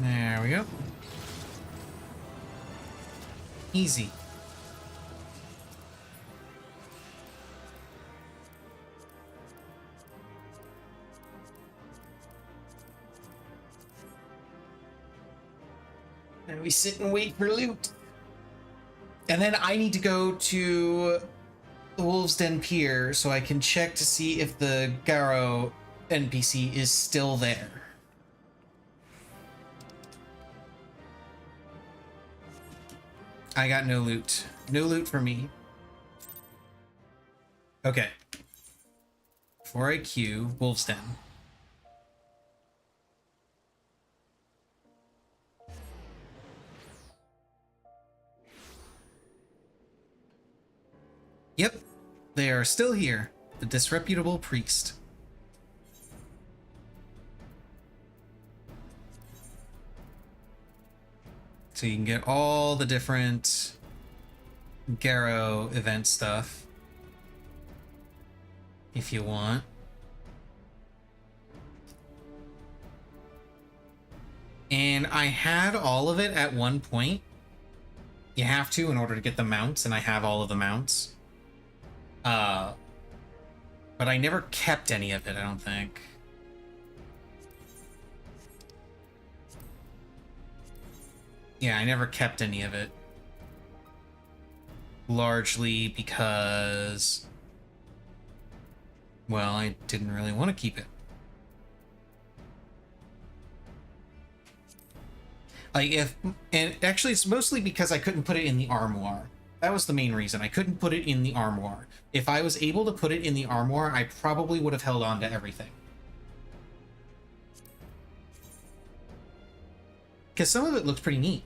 There we go. Easy. And we sit and wait for loot. And then I need to go to the Wolves Den Pier so I can check to see if the Garo NPC is still there. I got no loot. No loot for me. Okay. Before I queue, Wolves Den. Yep, they are still here. The disreputable priest. So you can get all the different Garo event stuff if you want. And I had all of it at one point. You have to in order to get the mounts, and I have all of the mounts. But I never kept any of it, I don't think. Yeah, I never kept any of it. Largely because, well, I didn't really want to keep it. And actually it's mostly because I couldn't put it in the armoire. That was the main reason. I couldn't put it in the armoire. If I was able to put it in the armoire, I probably would have held on to everything. Because some of it looks pretty neat.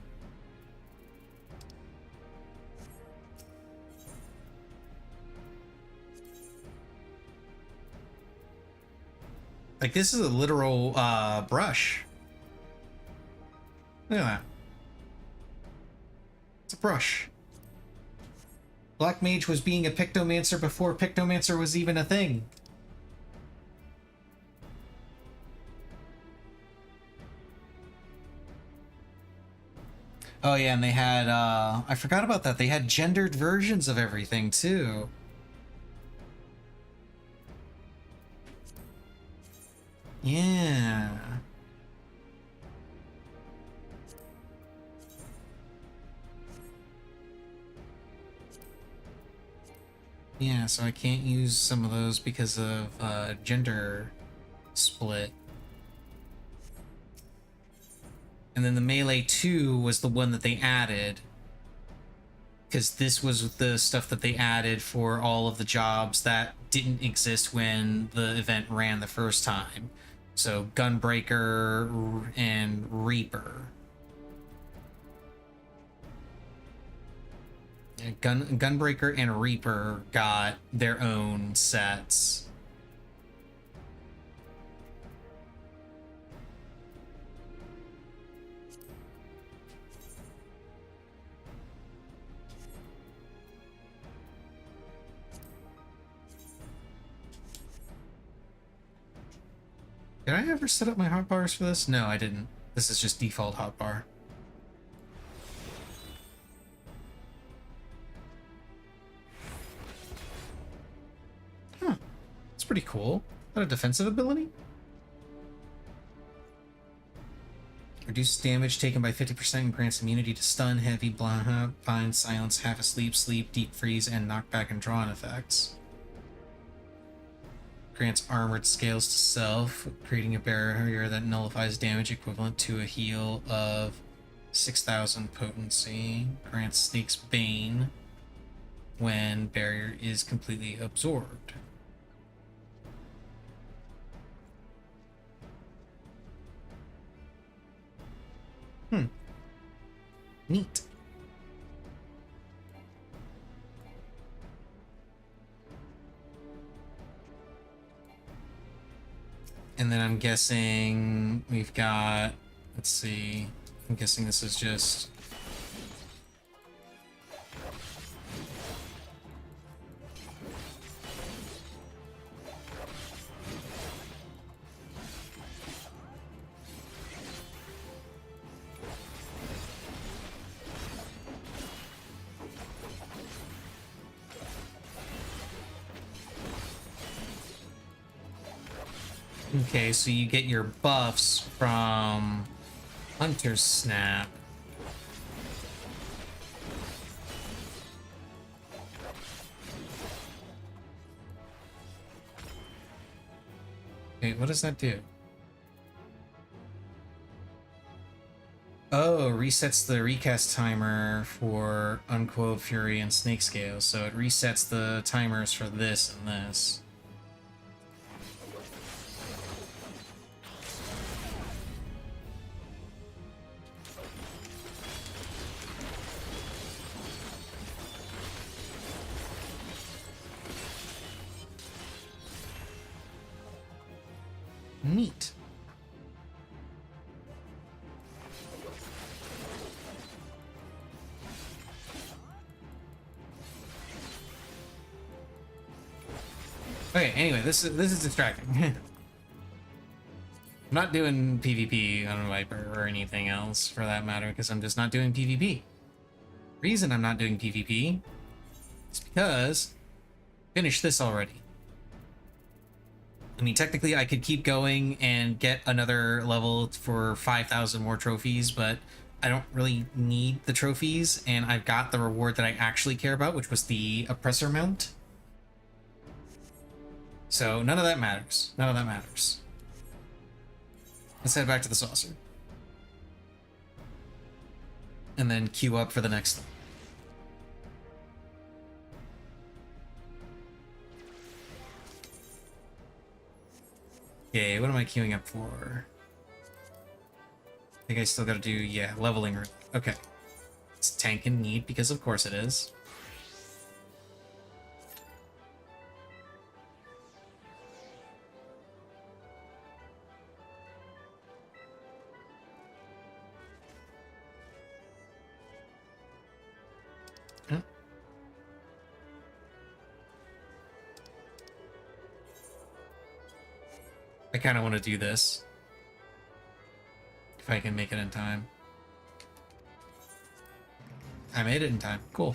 Like, this is a literal brush. Look at that. It's a brush. Black Mage was being a Pictomancer before Pictomancer was even a thing. Oh yeah, and they had, I forgot about that. They had gendered versions of everything, too. Yeah. Yeah, so I can't use some of those because of gender split. And then the Melee 2 was the one that they added. Because this was the stuff that they added for all of the jobs that didn't exist when the event ran the first time. So Gunbreaker and Reaper. Gunbreaker and Reaper got their own sets. Did I ever set up my hotbars for this? No, I didn't. This is just default hotbar. Huh. That's pretty cool. Is that a defensive ability? Reduces damage taken by 50% and grants immunity to stun, heavy, blind, silence, half asleep, sleep, deep freeze, and knockback and drawn effects. Grants armored scales to self, creating a barrier that nullifies damage equivalent to a heal of 6,000 potency. Grants Snake's Bane when barrier is completely absorbed. Neat. And then I'm guessing we've got, let's see, I'm guessing this is just okay, so you get your buffs from Hunter's Snap. Wait, what does that do? Oh, resets the recast timer for Uncoiled Fury and Snake Scale, so it resets the timers for this and this. Neat. Okay, anyway, this is distracting. I'm not doing PvP on Viper or anything else for that matter, because I'm just not doing PvP. Reason I'm not doing PvP is because I finished this already. I mean, technically I could keep going and get another level for 5,000 more trophies, but I don't really need the trophies, and I've got the reward that I actually care about, which was the Oppressor Mount. So none of that matters. None of that matters. Let's head back to the saucer. And then queue up for the next thing. Okay, what am I queuing up for? I think I still gotta do, yeah, leveling. Okay. It's tank and need, because of course it is. Huh? I kind of want to do this. If I can make it in time. I made it in time. Cool.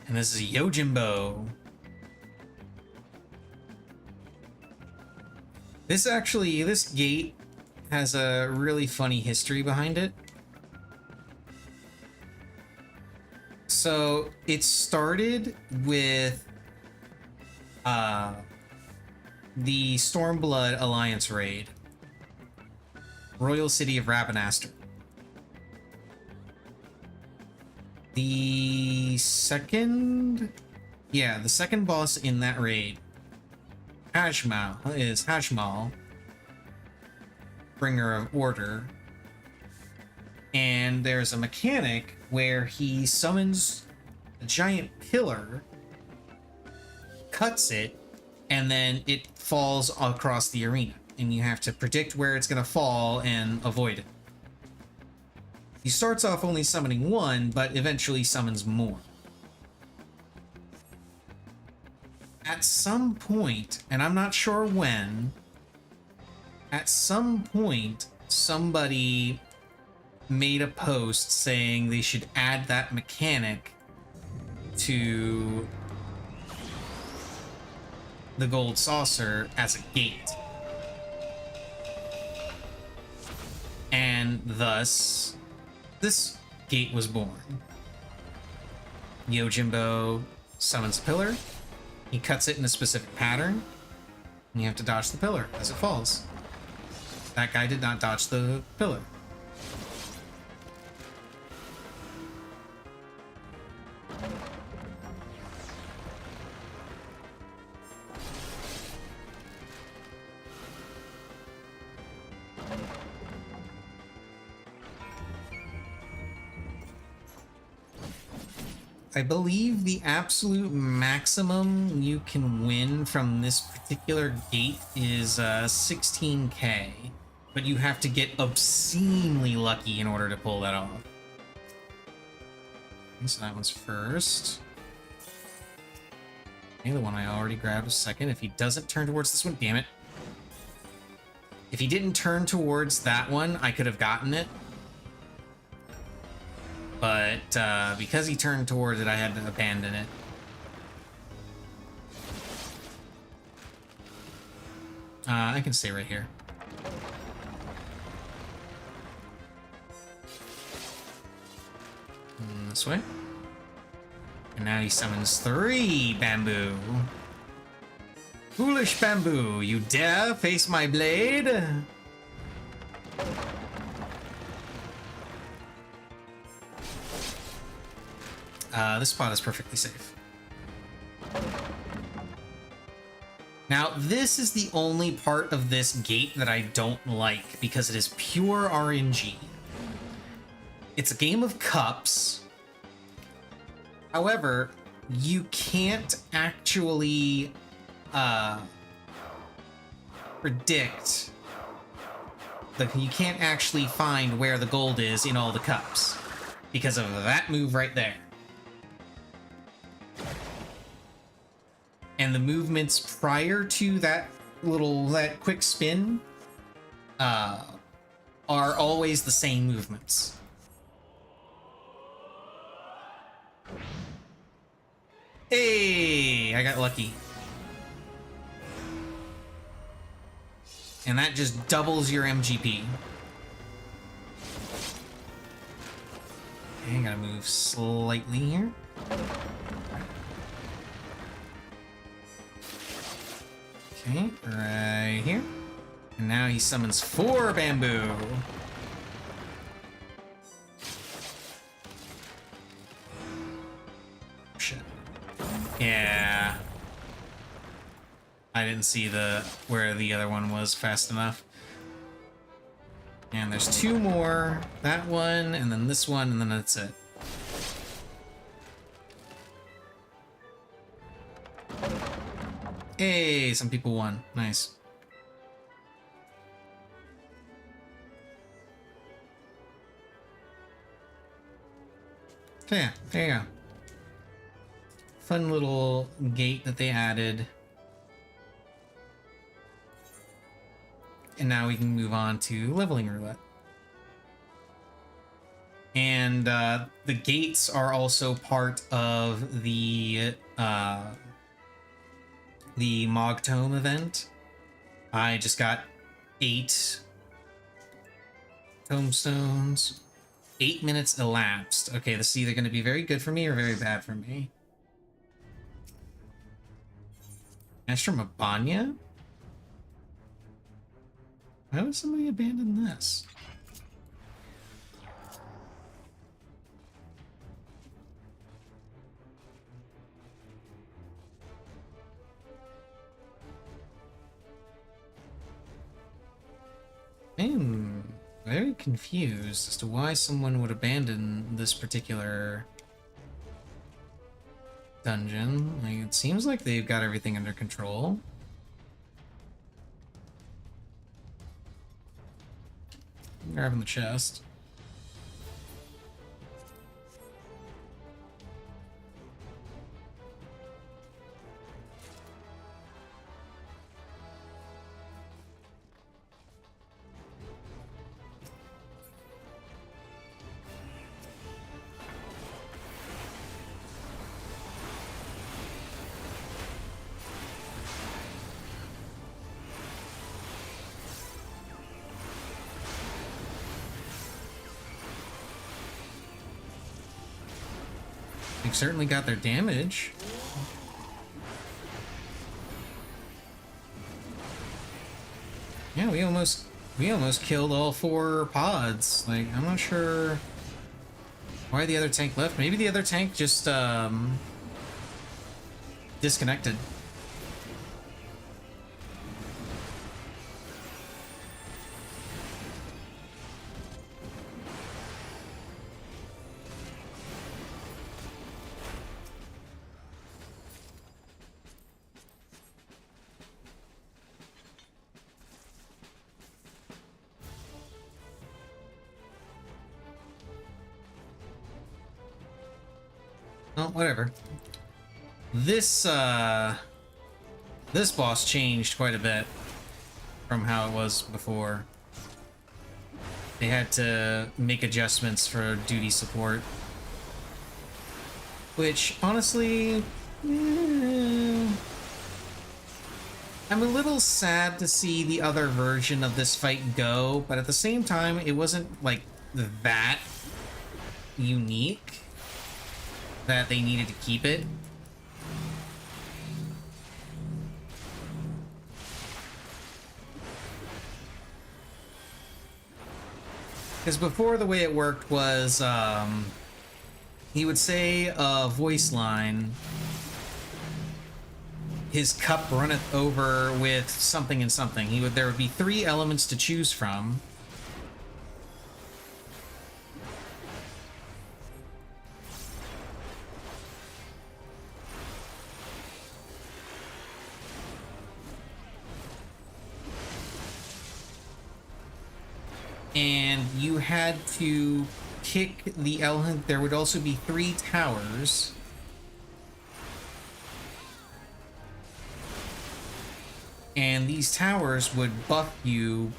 And this is Yojimbo. This gate has a really funny history behind it. So it started with the Stormblood Alliance raid, Royal City of Rabanastre. The second boss in that raid, Hashmal, Bringer of Order. And there's a mechanic where he summons a giant pillar, cuts it, and then it falls across the arena. And you have to predict where it's going to fall and avoid it. He starts off only summoning one, but eventually summons more. At some point, and I'm not sure when, at some point, somebody made a post saying they should add that mechanic to the gold saucer as a gate. And thus, this gate was born. Yojimbo summons a pillar. He cuts it in a specific pattern. And you have to dodge the pillar as it falls. That guy did not dodge the pillar. I believe the absolute maximum you can win from this particular gate is 16k, but you have to get obscenely lucky in order to pull that off. Okay, so that one's first. Okay, the one I already grabbed was second. If he doesn't turn towards this one, damn it. If he didn't turn towards that one, I could have gotten it. But because he turned towards it, I had to abandon it. I can stay right here. This way. And now he summons 3 bamboo. Foolish bamboo, you dare face my blade? This spot is perfectly safe. Now, this is the only part of this gate that I don't like because it is pure RNG. It's a game of cups. However, you can't actually predict. You can't actually find where the gold is in all the cups because of that move right there. And the movements prior to that quick spin are always the same movements. Hey, I got lucky. And that just doubles your MGP. Okay, gotta move slightly here. Okay, right here. And now he summons 4 bamboo. Shit. Yeah. I didn't see where the other one was fast enough. And there's 2 more. That one, and then this one, and then that's it. Hey, some people won. Nice. So yeah, there you go. Fun little gate that they added. And now we can move on to leveling roulette. And the gates are also part of the Mogtome event. I just got 8 tombstones. 8 minutes elapsed. Okay, this is either going to be very good for me or very bad for me. Ashram Abanya? Why would somebody abandon this? I'm very confused as to why someone would abandon this particular dungeon. Like, it seems like they've got everything under control. I'm grabbing the chest. They've certainly got their damage. Yeah, we almost killed all 4 pods. Like, I'm not sure why the other tank left. Maybe the other tank just disconnected. Oh, whatever. This this boss changed quite a bit from how it was before. They had to make adjustments for duty support, which honestly, I'm a little sad to see the other version of this fight go, but at the same time, it wasn't like that unique that they needed to keep it. Because before, the way it worked was he would say a voice line, his cup runneth over with something and something. There would be 3 elements to choose from. And you had to pick the element. There would also be 3 towers. And these towers would buff you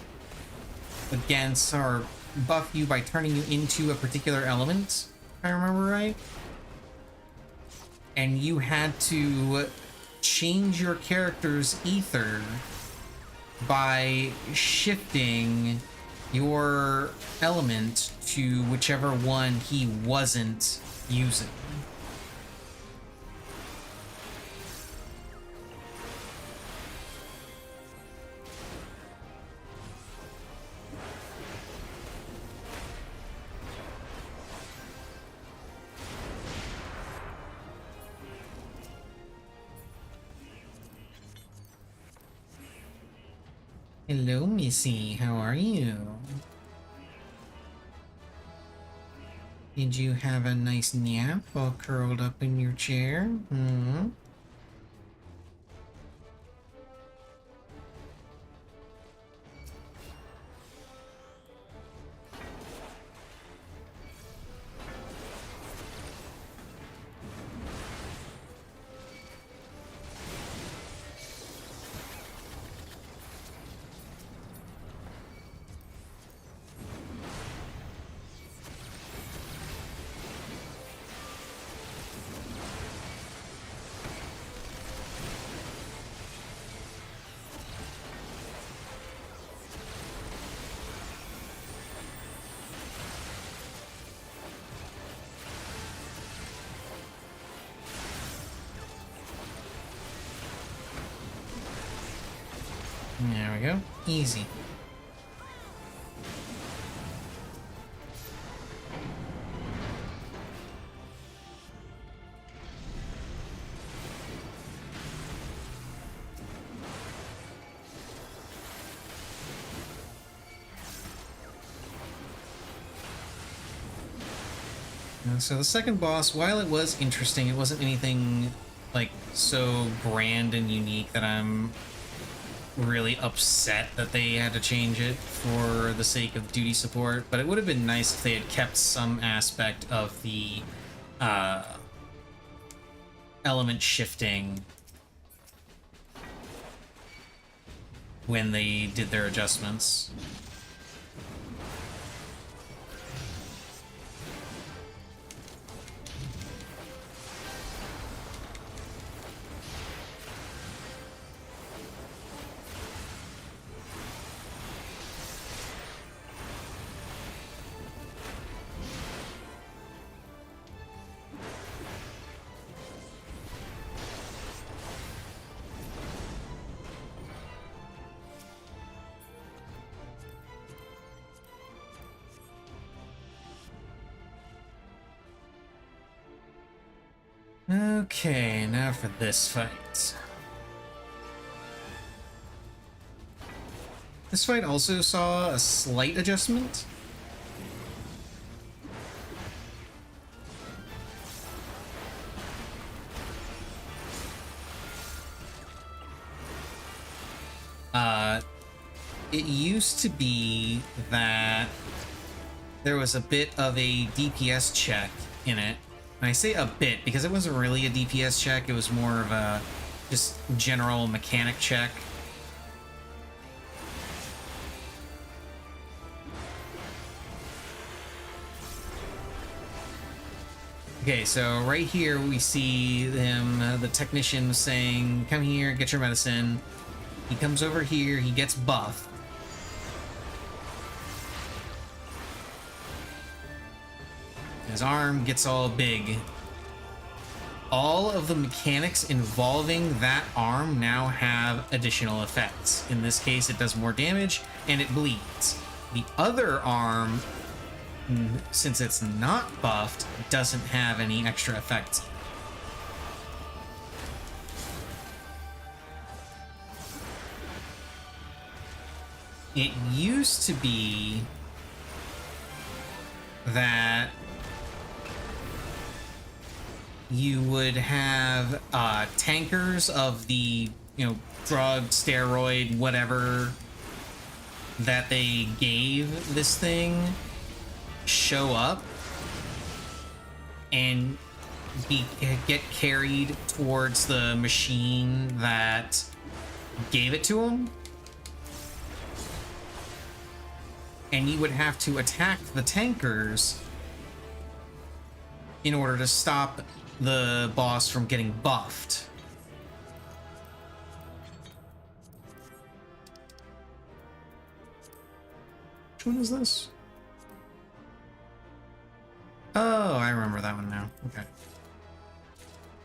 against, or buff you by turning you into a particular element, if I remember right. And you had to change your character's ether by shifting your element to whichever one he wasn't using. Hello, Missy. How are you? Did you have a nice nap while curled up in your chair? Hmm? There we go. Easy. So the second boss, while it was interesting, it wasn't anything like so grand and unique that I'm really upset that they had to change it for the sake of duty support, but it would have been nice if they had kept some aspect of the element shifting when they did their adjustments. Okay, now for this fight. This fight also saw a slight adjustment. It used to be that there was a bit of a DPS check in it. And I say a bit because it wasn't really a DPS check, it was more of a just general mechanic check. Okay, so right here we see him, the technician saying, come here, get your medicine. He comes over here, he gets buffed. His arm gets all big. All of the mechanics involving that arm now have additional effects. In this case, it does more damage and it bleeds. The other arm, since it's not buffed, doesn't have any extra effects. It used to be that you would have tankers of the, drug, steroid, whatever that they gave this thing show up and get carried towards the machine that gave it to them. And you would have to attack the tankers in order to stop the boss from getting buffed. Which one is this? Oh, I remember that one now. Okay.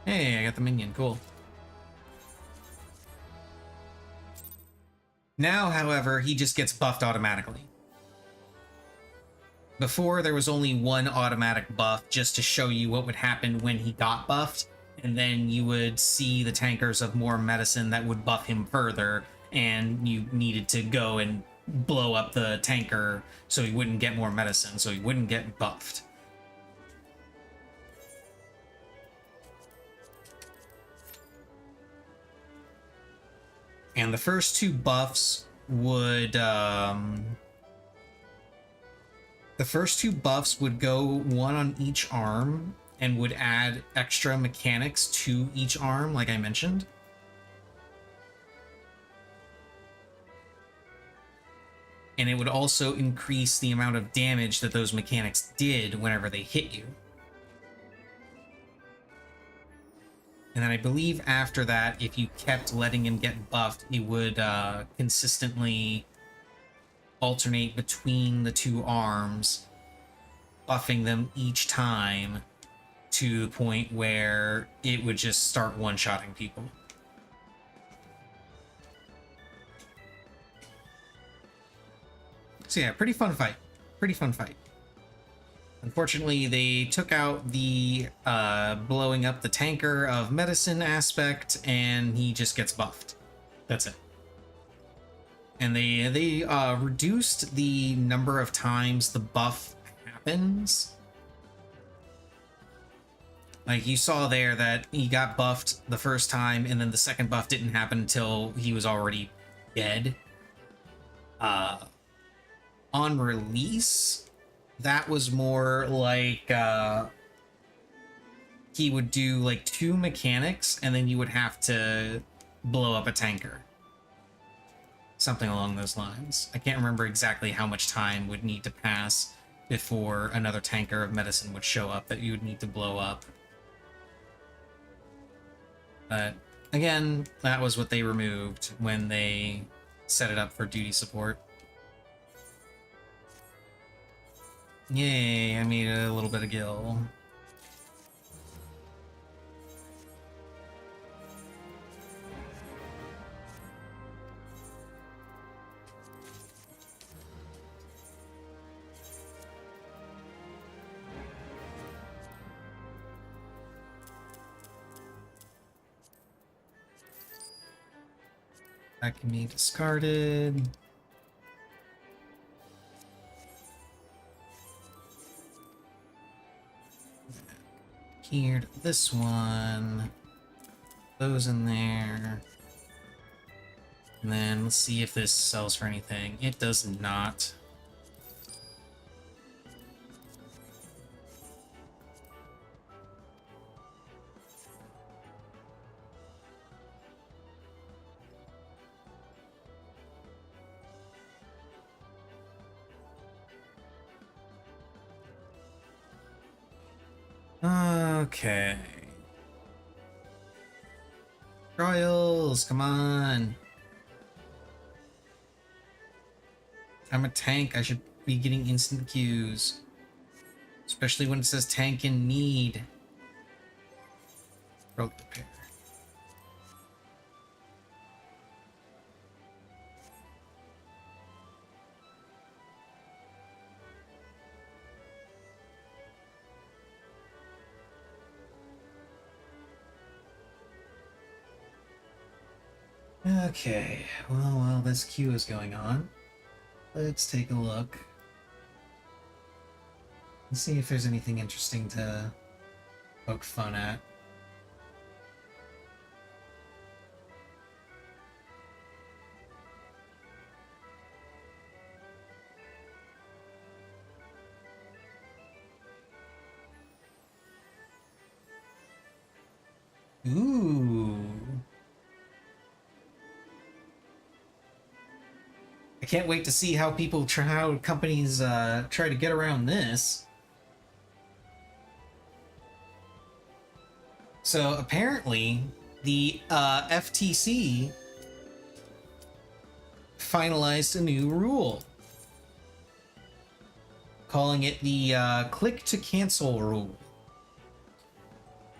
Hey, I got the minion. Cool. Now, however, he just gets buffed automatically. Before, there was only one automatic buff just to show you what would happen when he got buffed, and then you would see the tankers of more medicine that would buff him further, and you needed to go and blow up the tanker so he wouldn't get more medicine, so he wouldn't get buffed. And the first two buffs would go one on each arm and would add extra mechanics to each arm, like I mentioned. And it would also increase the amount of damage that those mechanics did whenever they hit you. And then I believe after that, if you kept letting him get buffed, it would consistently alternate between the two arms, buffing them each time to the point where it would just start one-shotting people. So yeah, pretty fun fight. Pretty fun fight. Unfortunately, they took out the blowing up the tanker of medicine aspect, and he just gets buffed. That's it. And they reduced the number of times the buff happens. Like, you saw there that he got buffed the first time, and then the second buff didn't happen until he was already dead. On release, that was more like he would do like 2 mechanics, and then you would have to blow up a tanker. Something along those lines. I can't remember exactly how much time would need to pass before another tanker of medicine would show up that you would need to blow up. But again, that was what they removed when they set it up for duty support. Yay, I made a little bit of gil. That can be discarded. Here to this one. Those in there. And then let's see if this sells for anything. It does not. Okay. Royals, come on. I'm a tank. I should be getting instant queues. Especially when it says tank in need. Rogue repair. Okay, well, while this queue is going on, let's take a look and see if there's anything interesting to poke fun at. Ooh. I can't wait to see how how companies try to get around this. So apparently, the FTC finalized a new rule, calling it the click to cancel rule.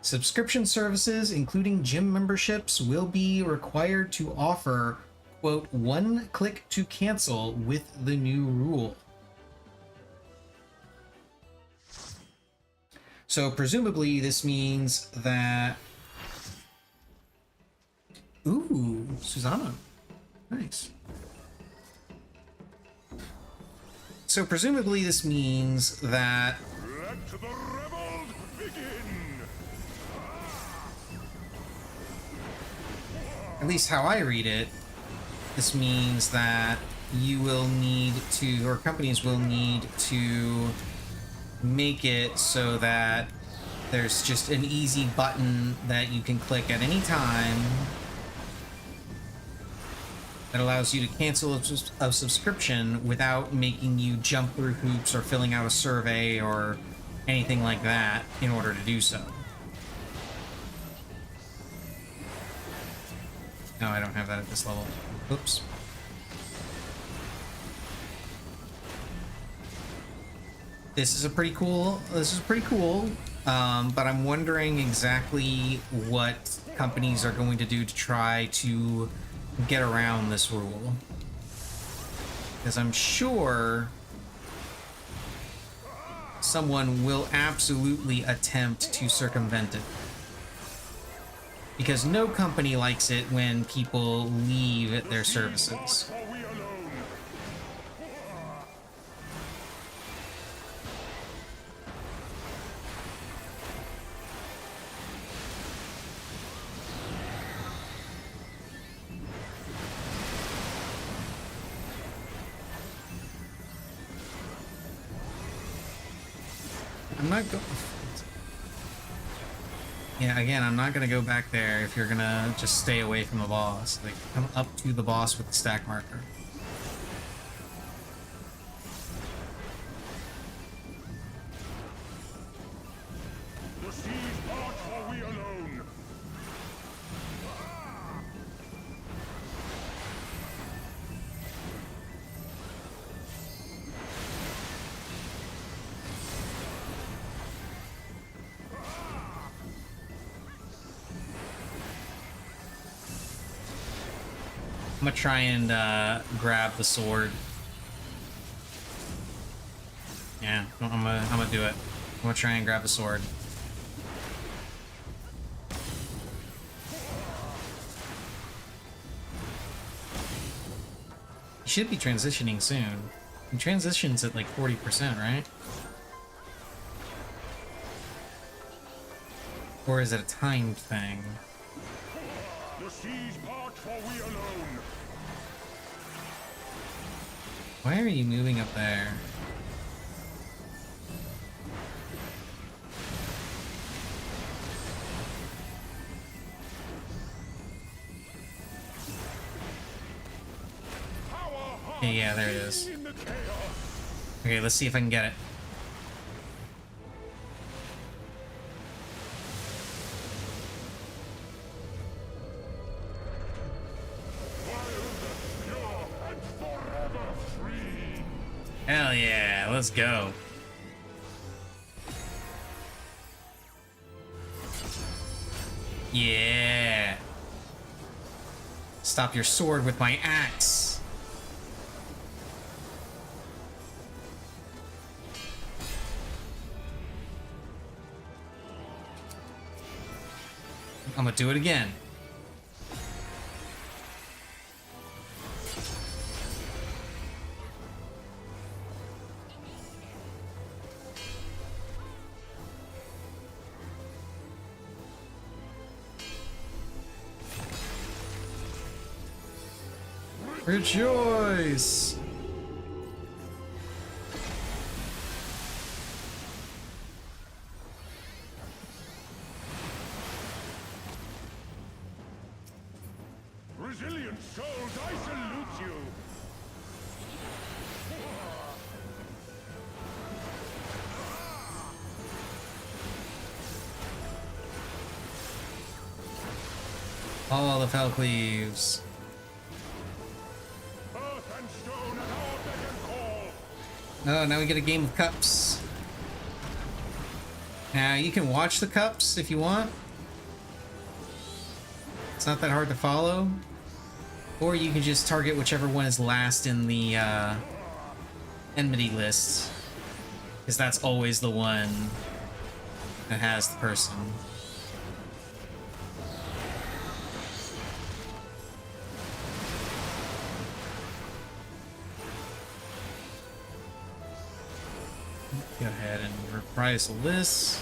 Subscription services, including gym memberships, will be required to offer, quote, one click to cancel with the new rule. So presumably this means that... Ooh, Susanna. Nice. So presumably this means that... Let the rebels begin! At least how I read it, this means that you will need to, or companies will need to make it so that there's just an easy button that you can click at any time that allows you to cancel a subscription without making you jump through hoops or filling out a survey or anything like that in order to do so. No, I don't have that at this level. Oops. This is pretty cool, but I'm wondering exactly what companies are going to do to try to get around this rule. Because I'm sure someone will absolutely attempt to circumvent it. Because no company likes it when people leave their services. Are we alone? I'm not going... Yeah, again, I'm not going to go back there if you're going to just stay away from the boss. Like, come up to the boss with the stack marker. The seas part, are we alone? I'm gonna try and grab the sword. Yeah, I'm gonna do it. I'm gonna try and grab the sword. should be transitioning soon. He transitions at like 40%, right? Or is it a timed thing? The seas part, for we alone. Why are you moving up there? Okay, yeah, there it is. In the chaos. Okay, let's see if I can get it. Pure and forever free. Hell yeah, let's go. Yeah. Stop your sword with my axe. I'm gonna do it again. Rejoice! Resilient souls, I salute you. All the Felcleaves. Earth and stone at our beck and call. Oh, now we get a game of cups. Now, you can watch the cups if you want. It's not that hard to follow. Or you can just target whichever one is last in the enmity list. Because that's always the one that has the person. Go ahead and reprisal this.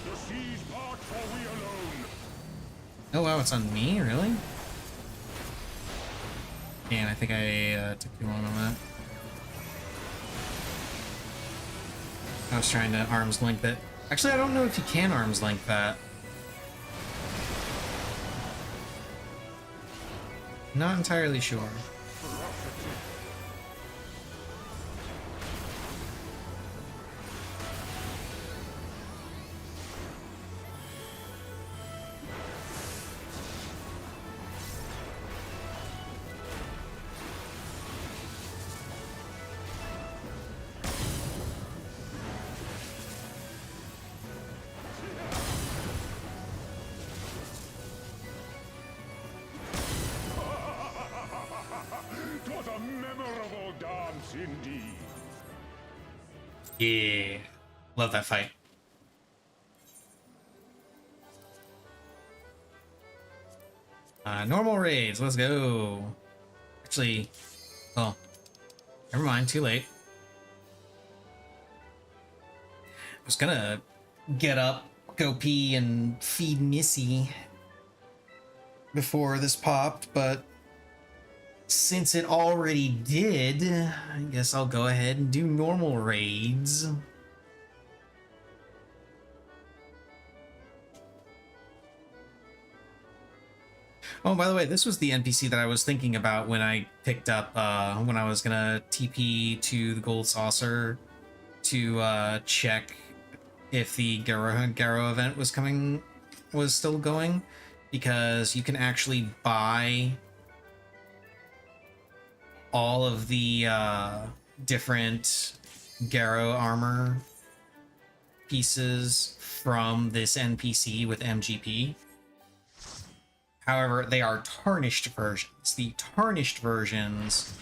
The seas part, for we alone. Oh wow, it's on me? Really? Man, I think I took too long on that. I was trying to arm's length it. Actually, I don't know if you can arm's length that. Not entirely sure. Twas a memorable dance indeed. Yeah. Love that fight. Normal raids, let's go. Actually, oh, never mind, too late. I was gonna get up, go pee, and feed Missy before this popped, but since it already did, I guess I'll go ahead and do normal raids. Oh, by the way, this was the NPC that I was thinking about when I picked up, when I was gonna TP to the Gold Saucer to check if the Garo event was still going, because you can actually buy all of the different Garo armor pieces from this NPC with MGP. However, they are tarnished versions. The tarnished versions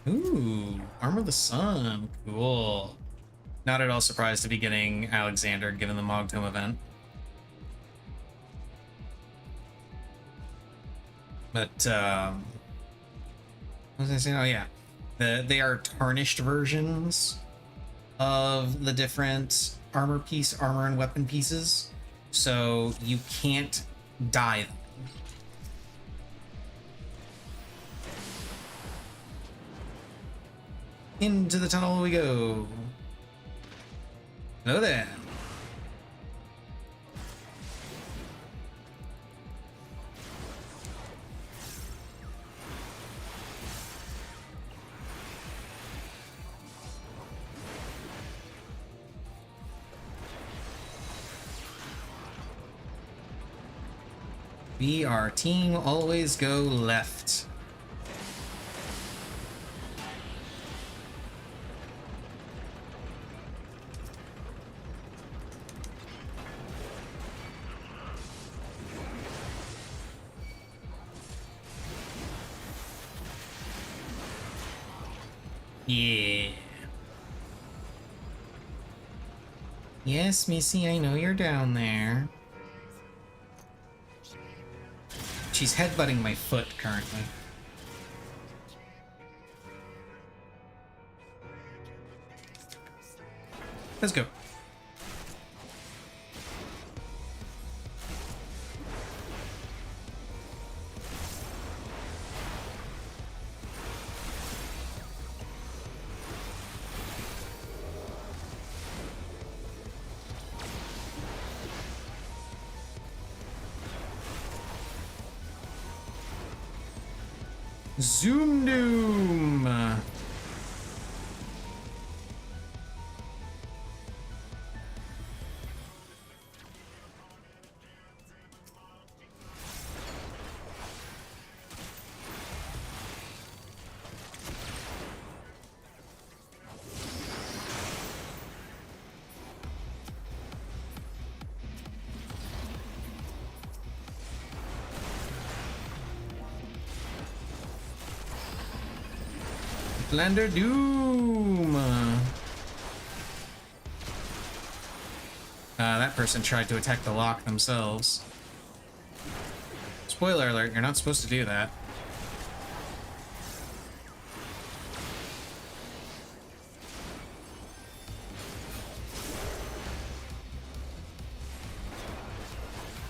Ooh, Armor of the Sun. Cool. Not at all surprised to be getting Alexander given the Mogtome event. But, what was I saying? Oh, yeah. They are tarnished versions of the different armor and weapon pieces. So you can't dye them. Into the tunnel we go. Hello there. We are team always go left. Yeah. Yes, Missy, I know you're down there. She's headbutting my foot currently. Let's go. Zoom Doom! Blender Doom! That person tried to attack the lock themselves. Spoiler alert, you're not supposed to do that.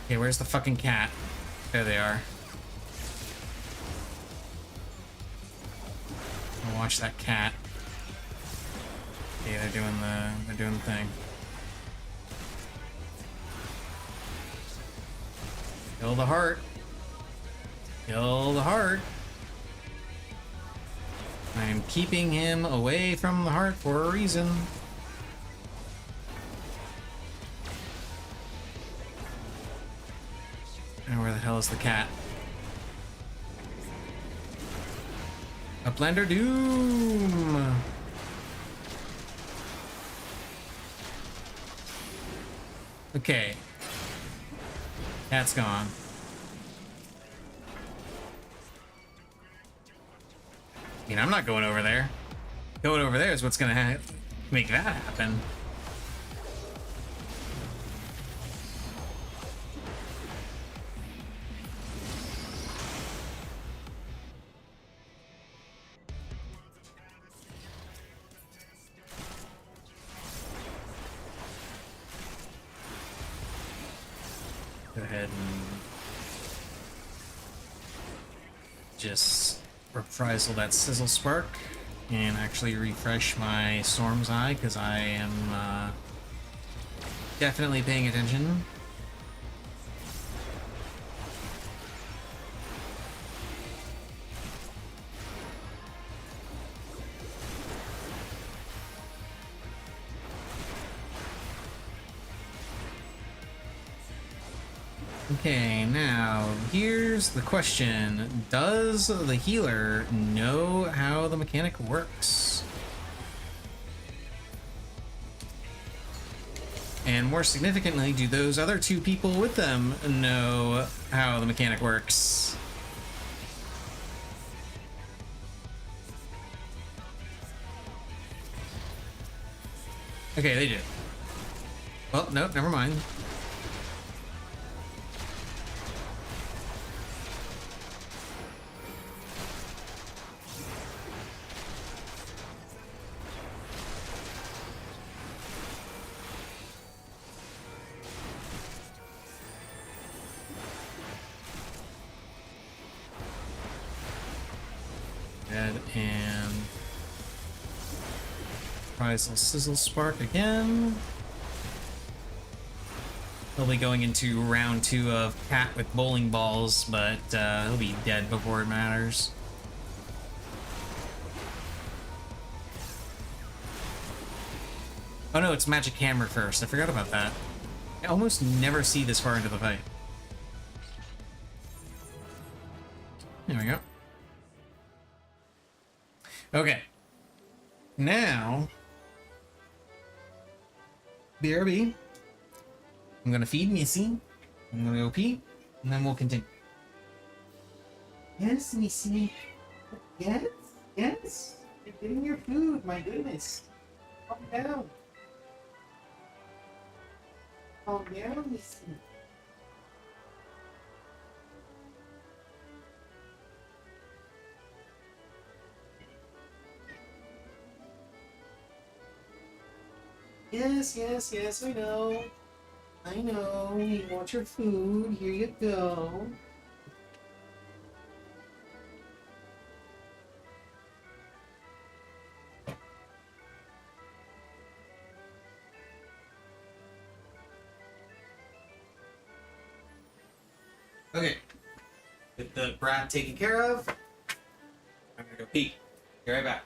Okay, where's the fucking cat? There they are. Watch that cat. Okay, they're doing the thing. Kill the heart. Kill the heart. I am keeping him away from the heart for a reason. And where the hell is the cat? A Blender Doom! Okay. Cat's gone. I mean, I'm not going over there. Going over there is what's gonna make that happen. Go ahead and just reprisal that Sizzle Spark and actually refresh my Storm's Eye because I am definitely paying attention. Okay, now here's the question. Does the healer know how the mechanic works? And more significantly, do those other two people with them know how the mechanic works? Okay, they did. Well, nope, never mind. Red and Prizel Sizzle Spark again. He'll be going into round 2 of Cat with bowling balls, but he'll be dead before it matters. Oh no, it's Magic Hammer first. I forgot about that. I almost never see this far into the fight. There we go. Okay. Now, BRB. I'm gonna feed Missy. I'm gonna go pee, and then we'll continue. Yes, Missy. Yes, yes. You're getting your food. My goodness. Calm down. Calm down, Missy. Yes, yes, yes, I know. I know. You want your food. Here you go. Okay. With the brat taken care of, I'm gonna go pee. Be right back.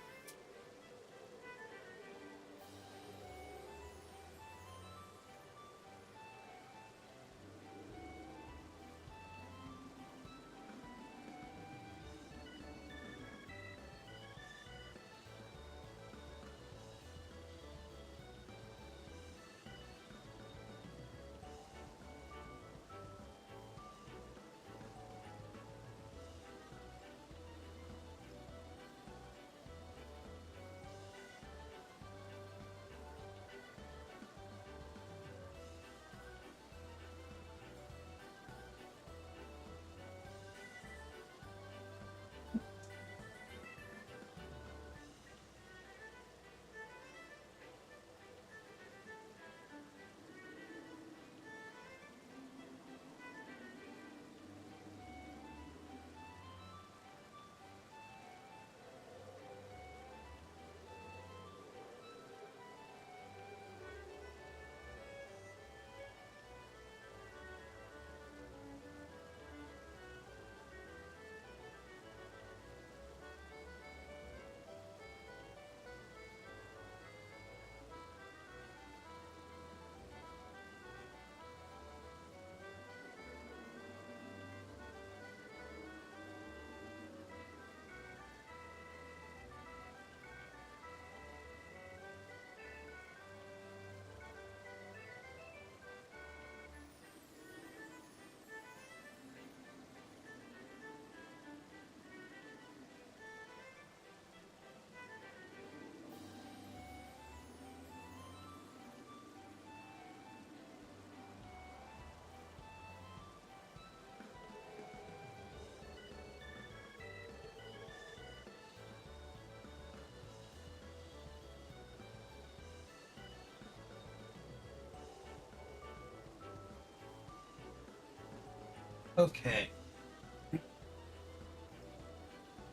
Okay.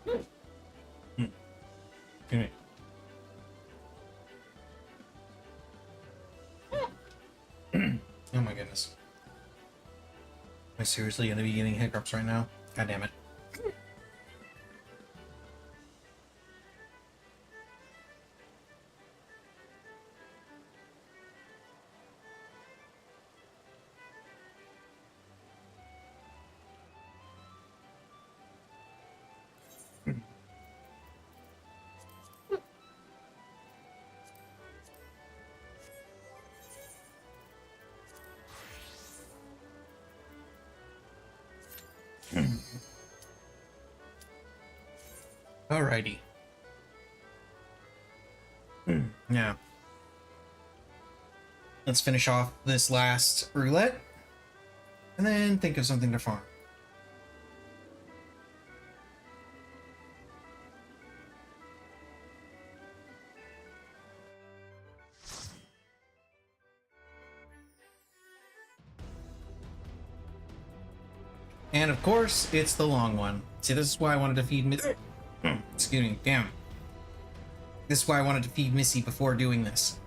Come here. Oh my goodness. Am I seriously gonna be getting hiccups right now? God damn it. Alrighty. Yeah. Let's finish off this last roulette, and then think of something to farm. And of course, it's the long one. See, this is why I wanted to feed Missy. Excuse me, damn. This is why I wanted to feed Missy before doing this.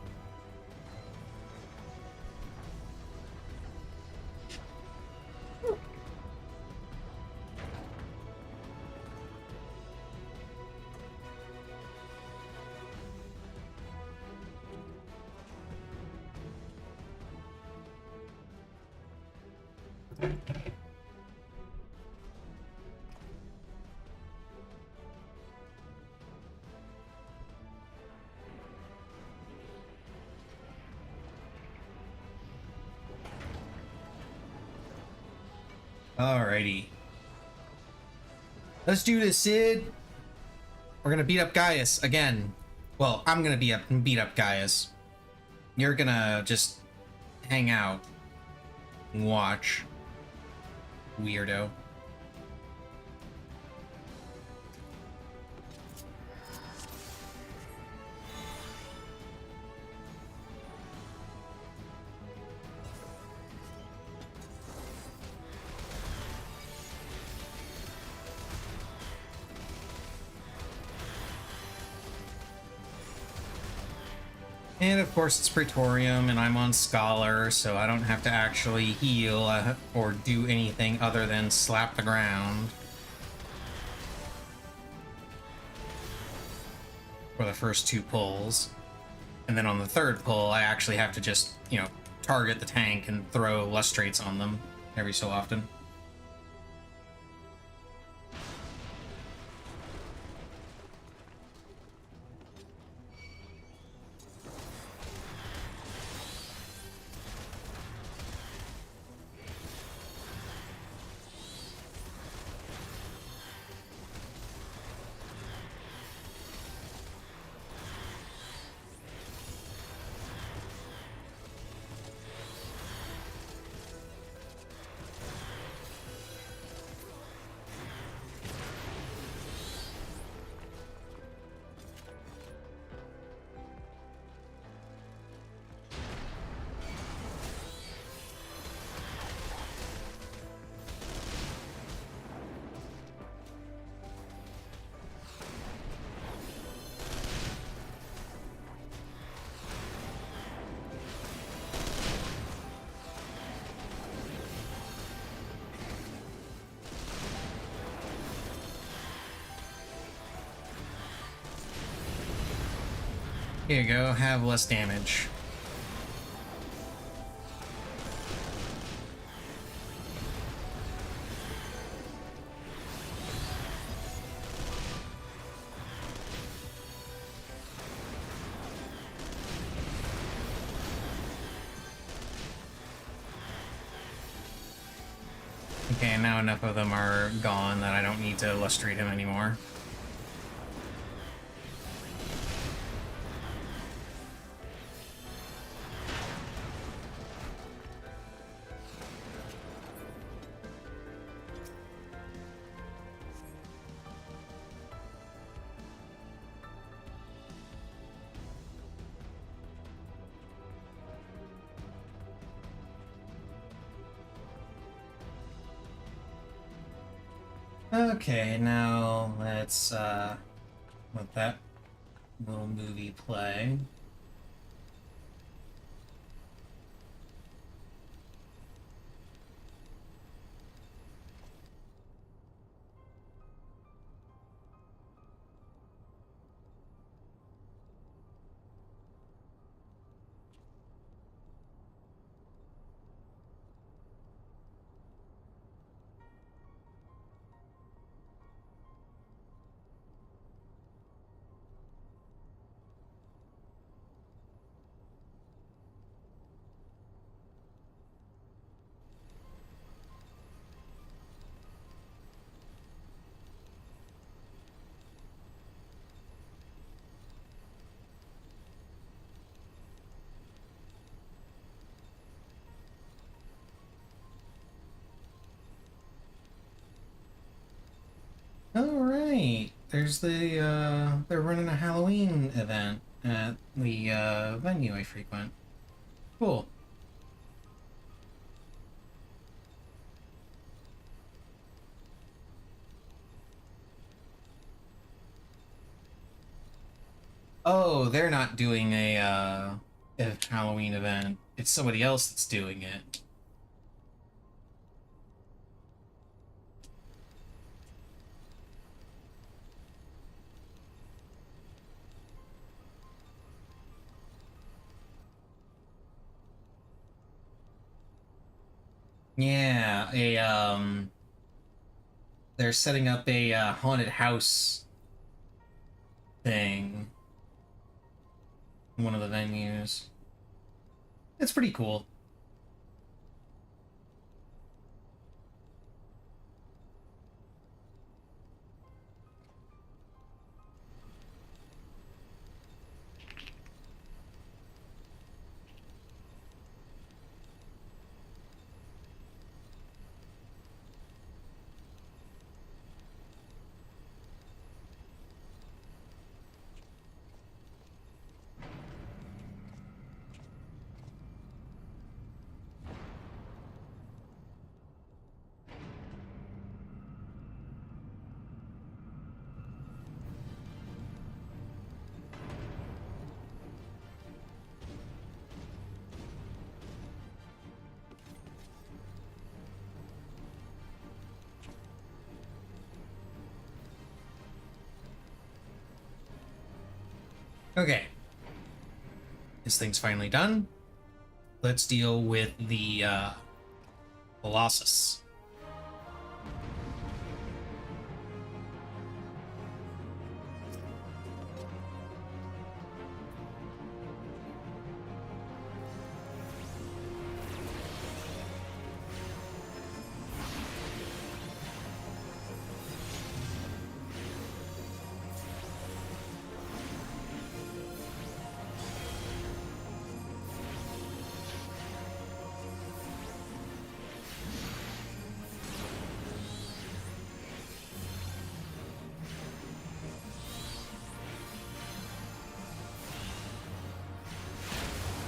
Alrighty. Let's do this, Sid. We're gonna beat up Gaius again. Well, I'm gonna beat up Gaius. You're gonna just hang out and watch. Weirdo. And of course it's Praetorium, and I'm on Scholar, so I don't have to actually heal or do anything other than slap the ground. For the first two pulls. And then on the third pull, I actually have to just, you know, target the tank and throw lustrates on them every so often. Here you go, have less damage. Okay, now enough of them are gone that I don't need to lustrate him anymore. Okay, now let's let that little movie play. Oh, right. There's they're running a Halloween event at the venue I frequent. Cool. Oh, they're not doing a Halloween event. It's somebody else that's doing it. Yeah, they're setting up a haunted house thing in one of the venues. It's pretty cool. Okay. This thing's finally done. Let's deal with the Colossus.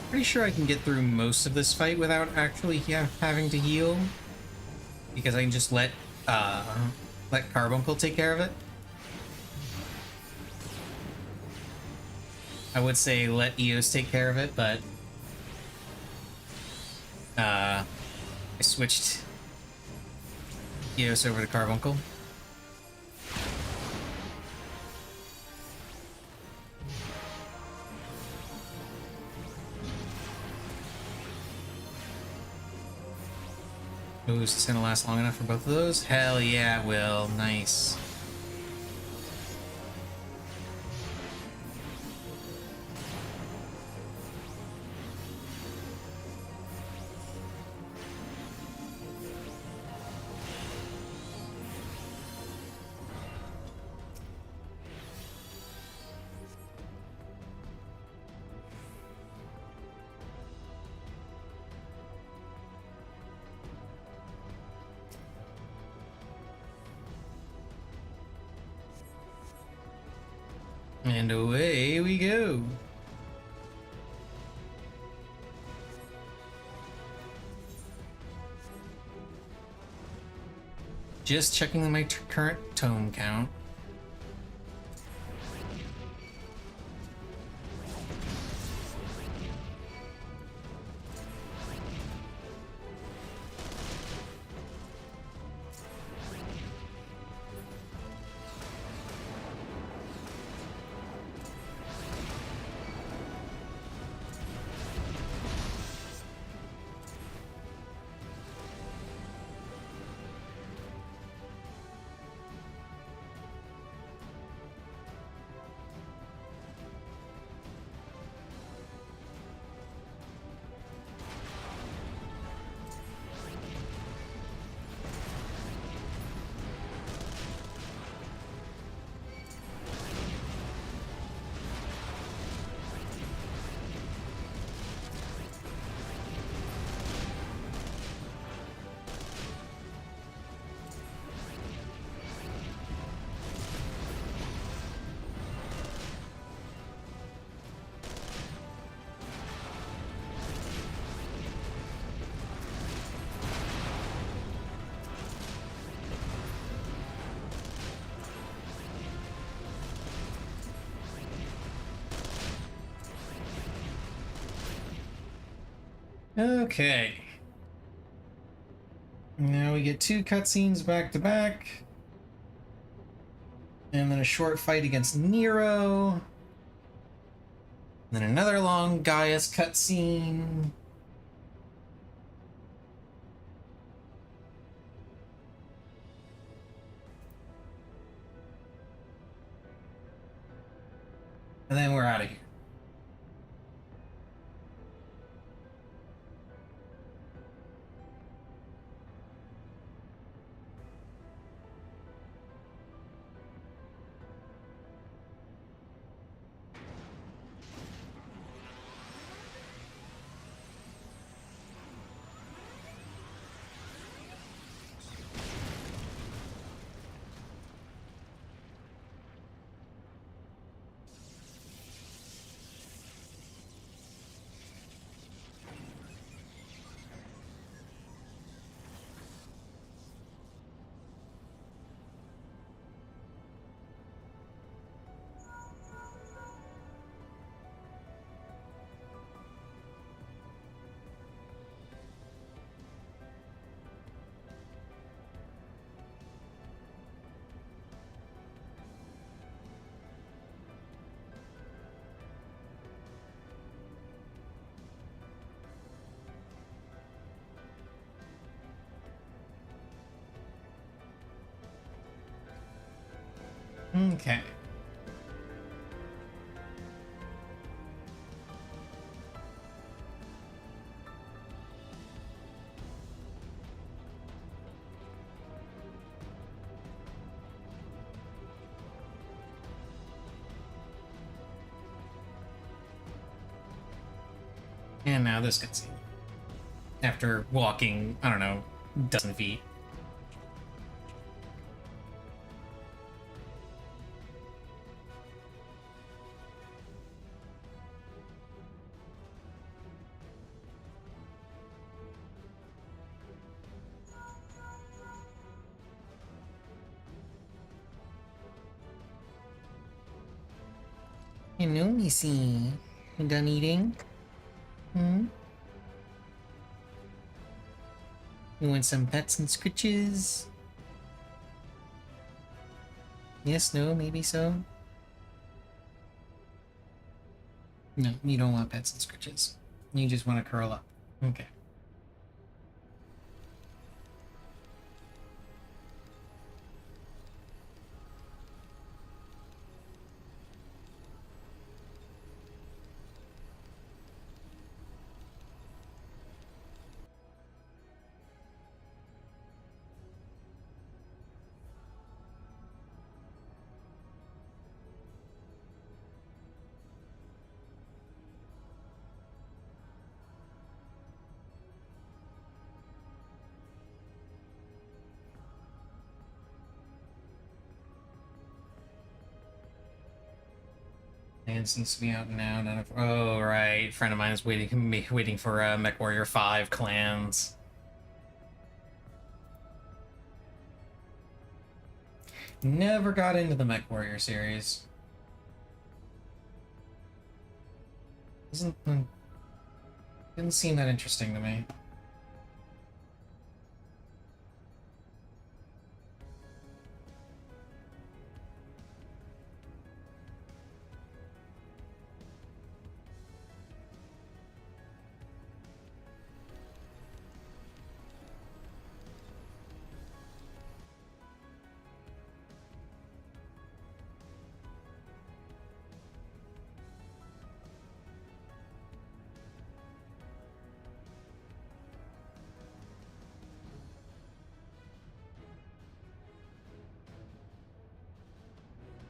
Pretty sure I can get through most of this fight without actually having to heal, because I can just let Carbuncle take care of it. I would say let Eos take care of it, but I switched Eos over to Carbuncle. Ooh, is this gonna last long enough for both of those? Hell yeah, it will. Nice. And away we go. Just checking my current tome count. Okay. Now we get 2 cutscenes back to back. And then a short fight against Nero. Then another long Gaius cutscene. And then we're out of here. Okay. And now this cutscene. After walking, I don't know, dozen feet. Hello, Missy. You done eating? Hmm? You want some pets and scritches? Yes, no, maybe so? No, you don't want pets and scritches. You just want to curl up. Okay. Man seems to be out now. None of oh right, friend of mine is waiting for MechWarrior 5 clans. Never got into the MechWarrior series. Didn't seem that interesting to me.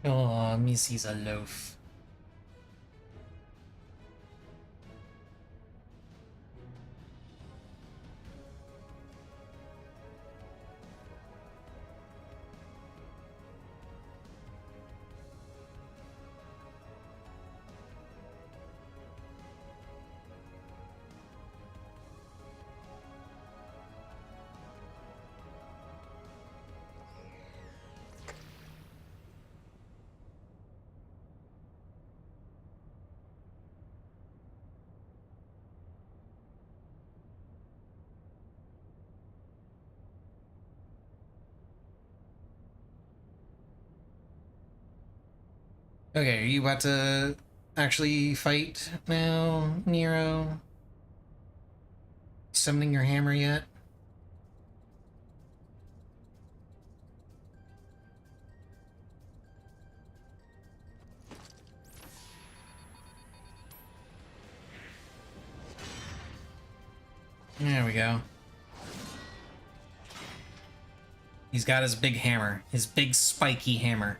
Oh, Missy's a loaf. Okay, are you about to actually fight now, Nero? Summoning your hammer yet? There we go. He's got his big hammer, his big spiky hammer.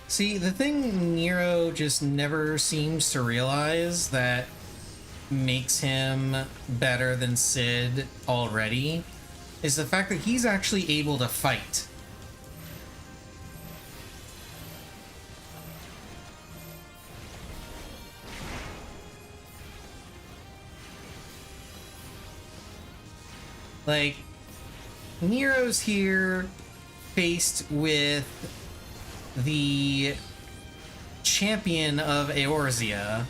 See, the thing Nero just never seems to realize that makes him better than Sid already is the fact that he's actually able to fight. Like, Nero's here faced with the champion of Eorzea.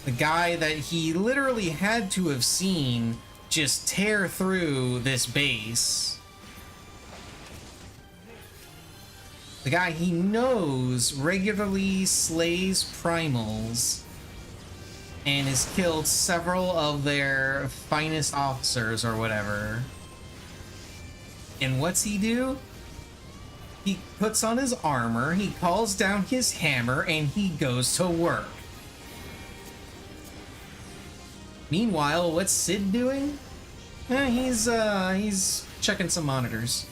The guy that he literally had to have seen just tear through this base. The guy he knows regularly slays primals and has killed several of their finest officers or whatever. And what's he do? He puts on his armor, he calls down his hammer, and he goes to work. Meanwhile, what's Sid doing? He's checking some monitors.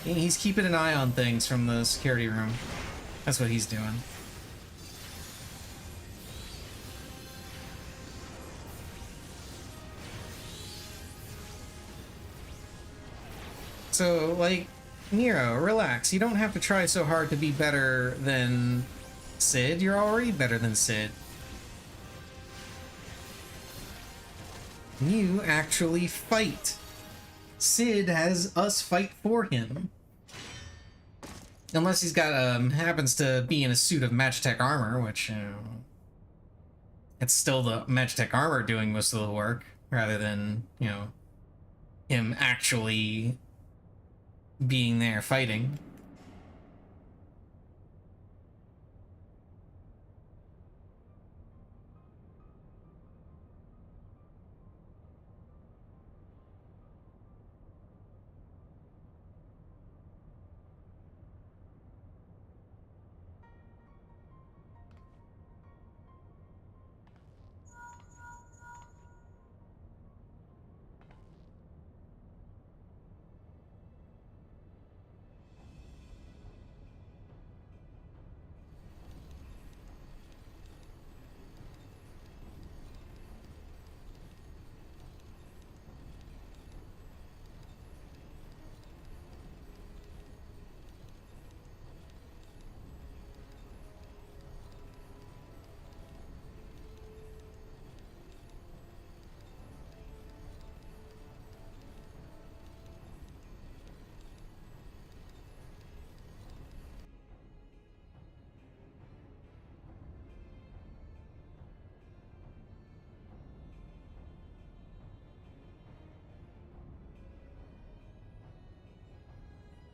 He's keeping an eye on things from the security room. That's what he's doing. So, like, Nero, relax. You don't have to try so hard to be better than Sid. You're already better than Sid. You actually fight. Sid has us fight for him. Unless he's got, happens to be in a suit of Magitech armor, which, it's still the Magitech armor doing most of the work, rather than, him actually being there fighting.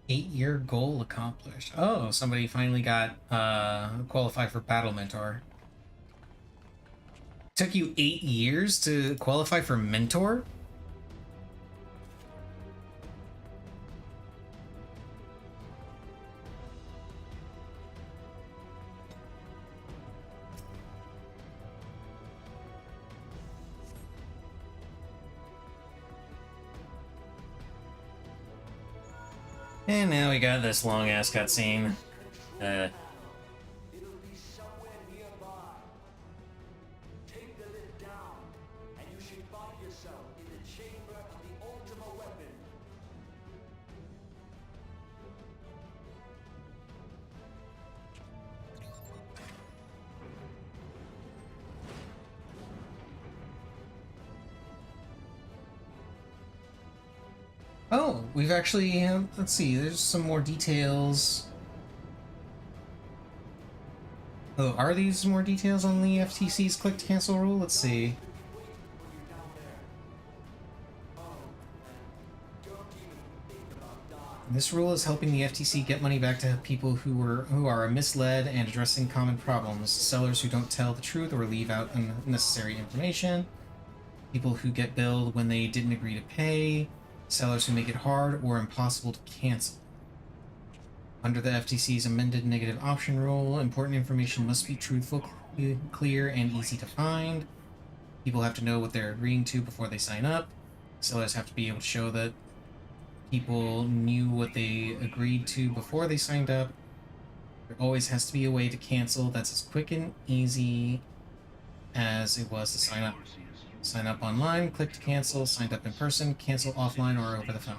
Eight-year goal accomplished. Oh, somebody finally got qualified for Battle Mentor. Took you 8 years to qualify for Mentor? And now we got this long-ass cutscene. It'll be somewhere nearby. Take the lid down, and you should find yourself in the chamber of the ultimate weapon. Oh, we've actually, let's see, there's some more details. Oh, are these more details on the FTC's click to cancel rule? Let's see. This rule is helping the FTC get money back to people who are misled and addressing common problems. Sellers who don't tell the truth or leave out unnecessary information. People who get billed when they didn't agree to pay. Sellers who make it hard or impossible to cancel. Under the FTC's amended negative option rule, important information must be truthful, clear, and easy to find. People have to know what they're agreeing to before they sign up. Sellers have to be able to show that people knew what they agreed to before they signed up. There always has to be a way to cancel that's as quick and easy as it was to sign up. Sign up online, click to cancel, signed up in person, cancel offline or over the phone.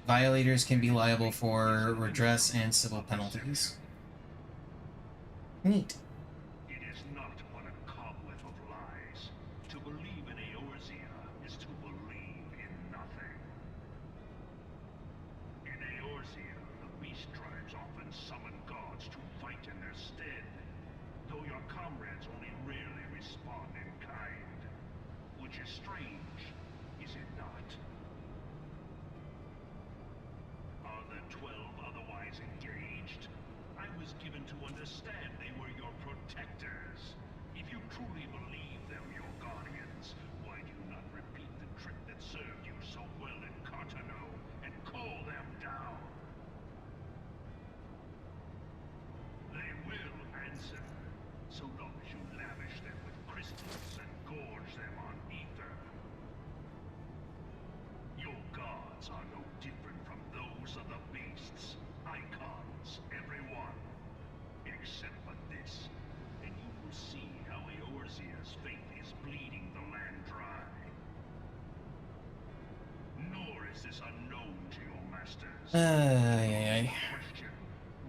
Violators can be liable for redress and civil penalties. Neat. It is not but a cobweb of lies. To believe in Eorzea is to believe in nothing. In Eorzea, the beast tribes often summon gods to fight in their stead, though your comrades only rarely respond in kind. Which is strange, is it not? Are the 12 otherwise engaged? I was given to understand they were your protectors. If you truly believe them your guardians, why do you not repeat the trick that served you so well in Cartano and call them down? They will answer, so long as you lavish them with crystals and gorge them on ether. Your gods are no different from those of the beasts. Icons, everyone. Except for this, and you will see how Eorzea's faith is bleeding the land dry. Nor is this unknown to your masters. Question,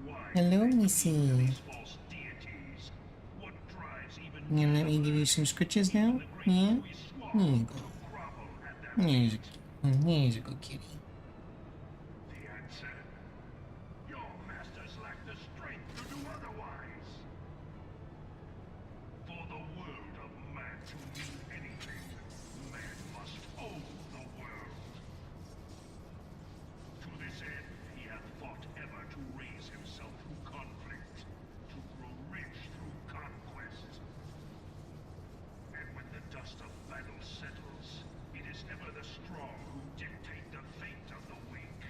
why Hello, do they Missy. believe in these false deities? What drives even You let me give you some scritches now? Yeah? Here you go. grovel at their Here's a good kitty. The answer? Your masters lack the strength to do otherwise. For the world of man to mean anything, man must own the world. To this end, he hath fought ever to raise himself through conflict, to grow rich through conquest. And when the dust of battle settles, it is ever the strong who dictate the fate of the weak.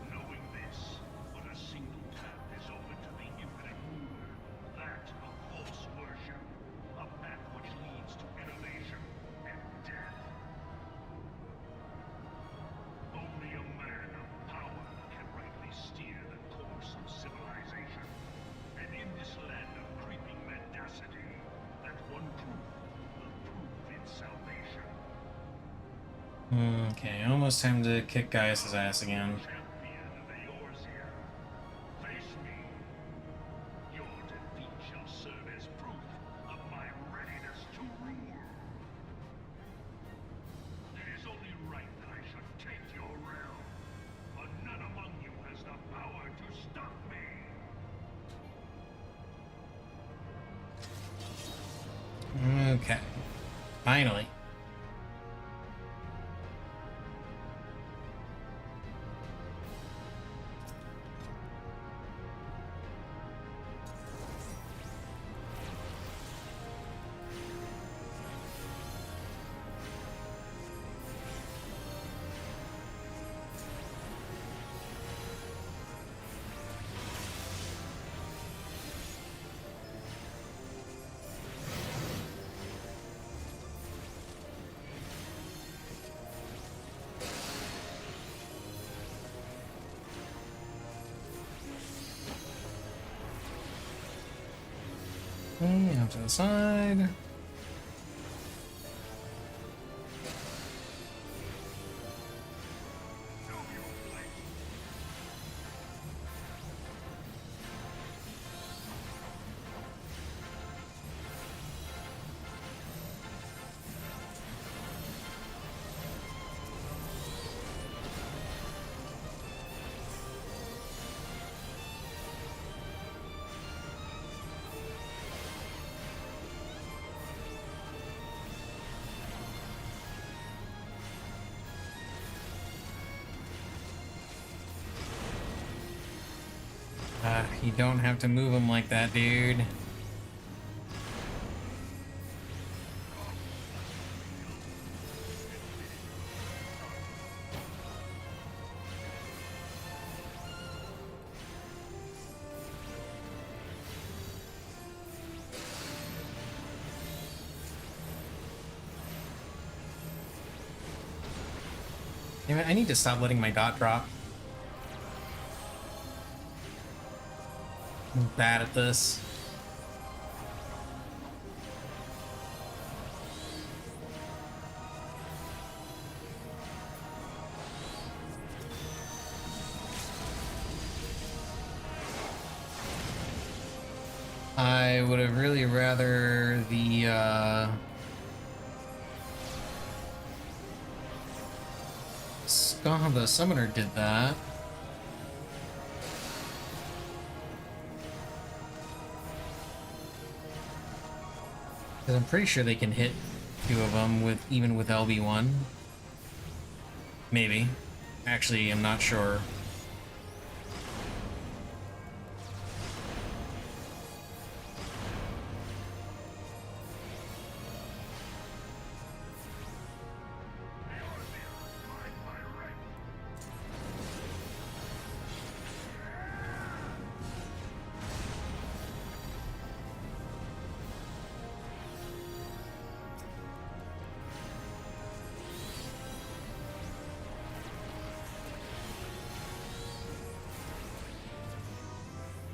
Knowing this, but a single path is open to the infinite ruler, that of false worship, a path which leads to innovation and death. Only a man of power can rightly steer the course of civilization. And in this land of creeping mendacity, that one truth will prove its salvation. Okay, almost time to kick Gaius' ass again. Champion of Eorzea, face me. Your defeat shall serve as proof of my readiness to rule. It is only right that I should take your realm, but none among you has the power to stop me. Okay. Finally. Okay, out to the side. You don't have to move them like that, dude. Damn it, I need to stop letting my dot drop. I'm bad at this. I would have really rather the summoner did that. Because I'm pretty sure they can hit two of them with even with LB1. Maybe. Actually, I'm not sure.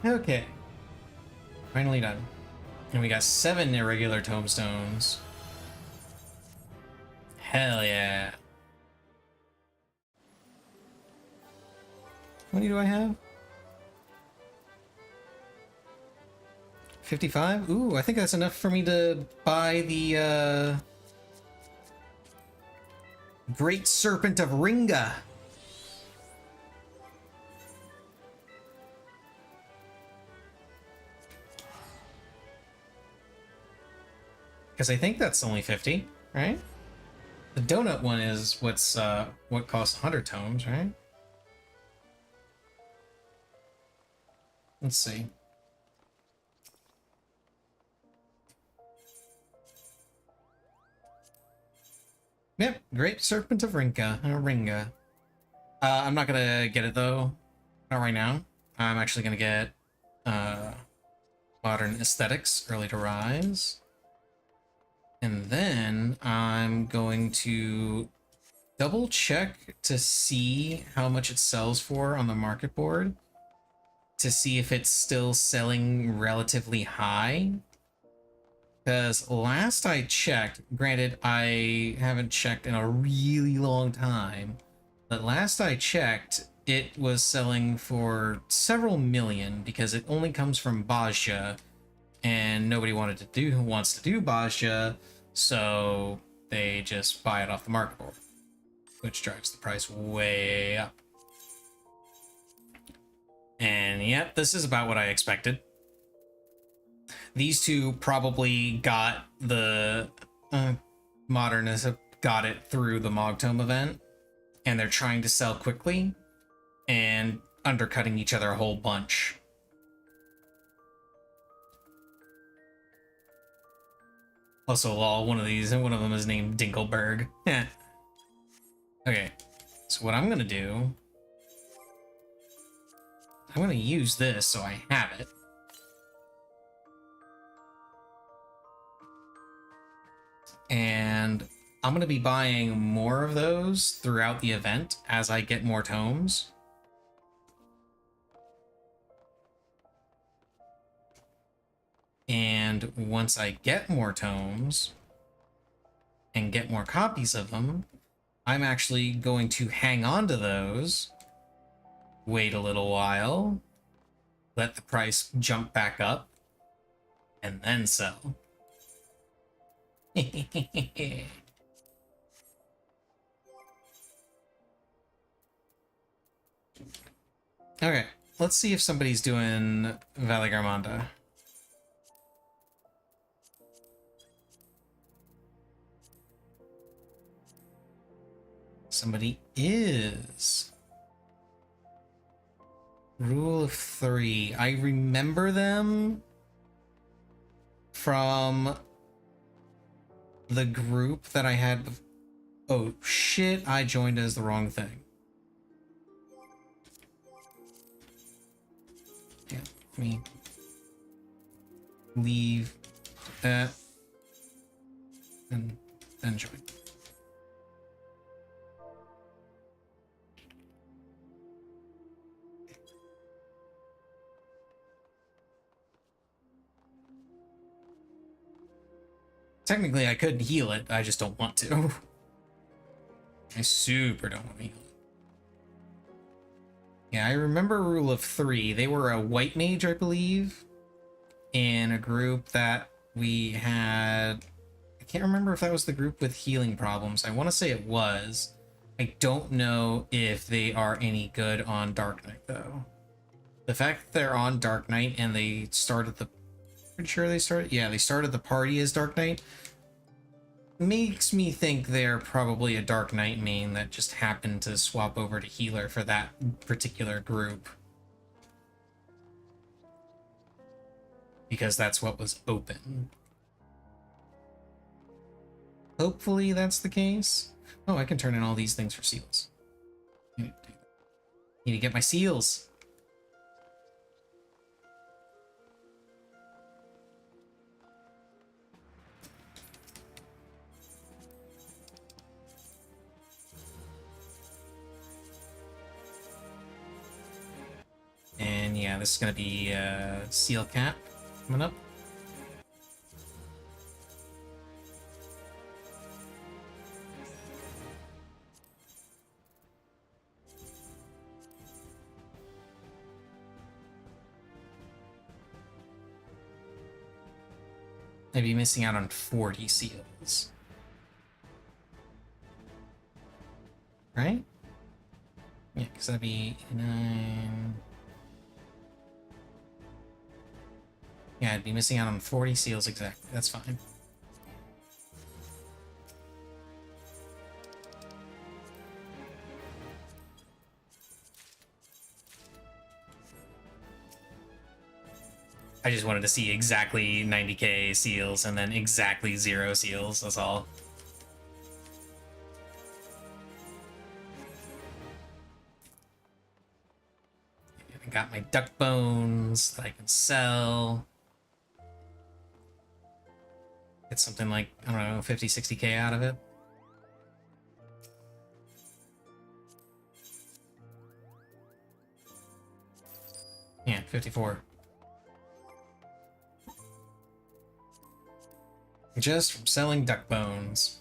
Okay. Finally done. And we got 7 irregular tombstones. Hell yeah. How many do I have? 55? Ooh, I think that's enough for me to buy the Great Serpent of Ringa. Because I think that's only 50, right? The donut one is what costs 100 tomes, right? Let's see. Yep, Great Serpent of Ringa. I'm not gonna get it though. Not right now. I'm actually gonna get Modern Aesthetics, Early to Rise. And then I'm going to double check to see how much it sells for on the market board to see if it's still selling relatively high. Because last I checked, granted I haven't checked in a really long time, but last I checked it was selling for several million because it only comes from Bajja and nobody wants to do Bajja, so they just buy it off the market board, which drives the price way up. And yep, this is about what I expected. These two probably got the Modernists got it through the Mogtome event, and they're trying to sell quickly and undercutting each other a whole bunch. Also, lol, one of them is named Dinkelberg. Okay, so what I'm gonna do, I'm gonna use this so I have it. And I'm gonna be buying more of those throughout the event as I get more tomes. And once I get more tomes and get more copies of them, I'm actually going to hang on to those, wait a little while, let the price jump back up, and then sell. Okay, let's see if somebody's doing Valle Garmonda. Somebody is. Rule of three. I remember them from the group that I had. Oh shit, I joined as the wrong thing. Yeah, let me leave that and then join. Technically, I could heal it. I just don't want to. I super don't want to heal it. Yeah, I remember Rule of Three. They were a white mage, I believe, in a group that we had. I can't remember if that was the group with healing problems. I want to say it was. I don't know if they are any good on Dark Knight, though. The fact that they're on Dark Knight and they started the... Pretty sure they started... Yeah, they started the party as Dark Knight. Makes me think they're probably a Dark Knight main that just happened to swap over to healer for that particular group. Because that's what was open. Hopefully that's the case. Oh, I can turn in all these things for seals. Need to get my seals. And yeah, this is gonna be seal cap coming up. I'd be missing out on 40 seals. Right? Yeah, because that'd be 9. Yeah, I'd be missing out on 40 seals exactly. That's fine. I just wanted to see exactly 90k seals and then exactly 0 seals, that's all. I got my duck bones that I can sell. Get something like, I don't know, 50, 60k out of it. Yeah, 54. Just from selling duck bones.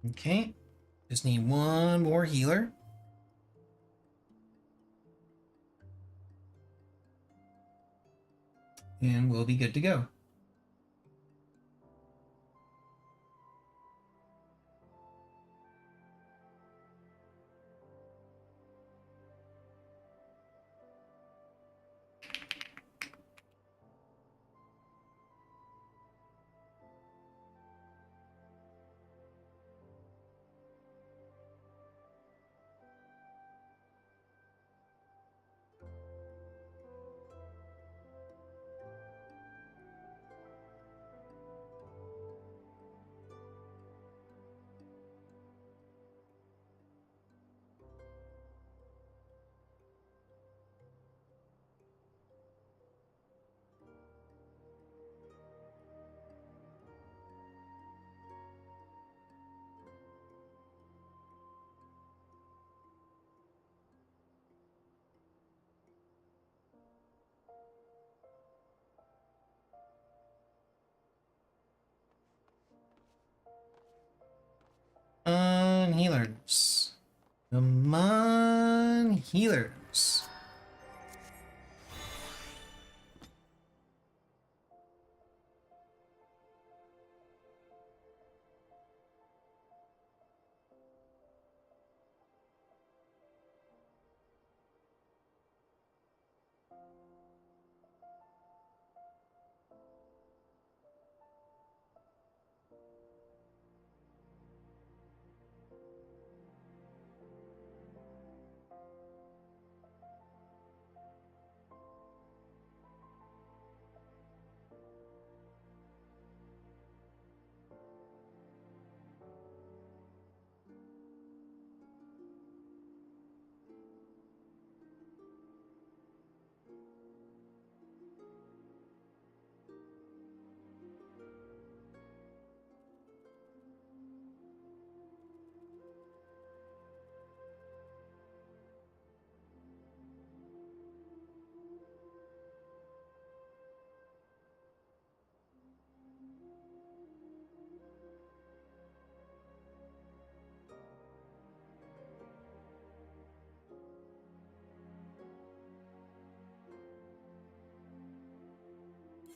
Okay, just need one more healer. And we'll be good to go. healers. Come on, healers.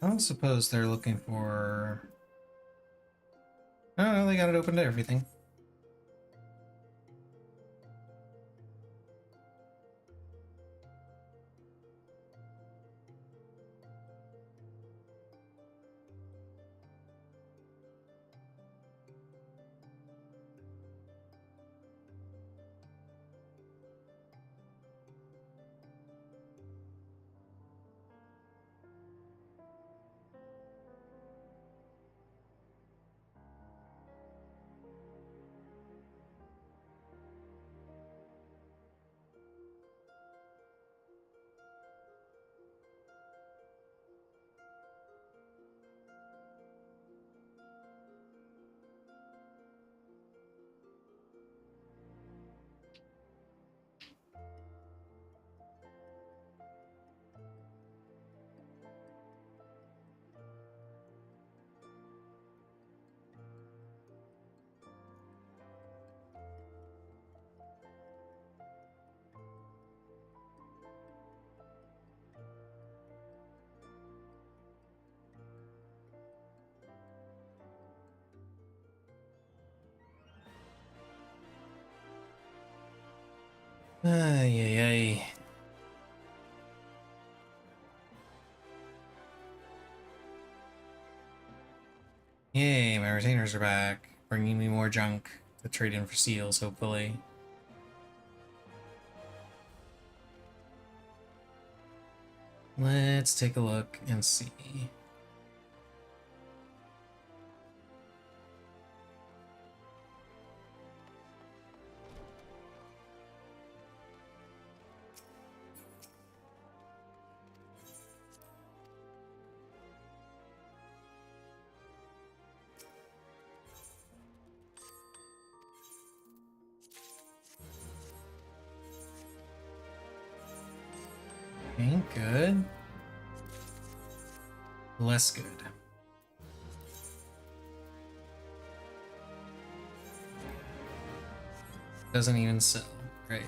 I don't suppose they're looking for... Oh, no, they got it open to everything. Ay, ay, ay. Yay, my retainers are back, bringing me more junk to trade in for seals, hopefully. Let's take a look and see. Okay, good. Less good. Doesn't even sell. Great.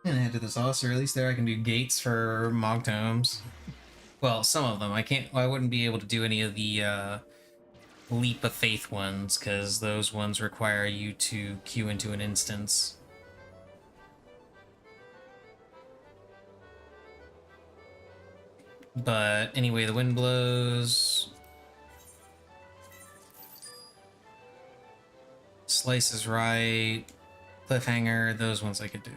And head to the saucer. At least there I can do gates for Mog Tomes. Well, some of them. I wouldn't be able to do any of the Leap of Faith ones, because those ones require you to queue into an instance. But anyway, the wind blows. Slice is right. Cliffhanger, those ones I could do.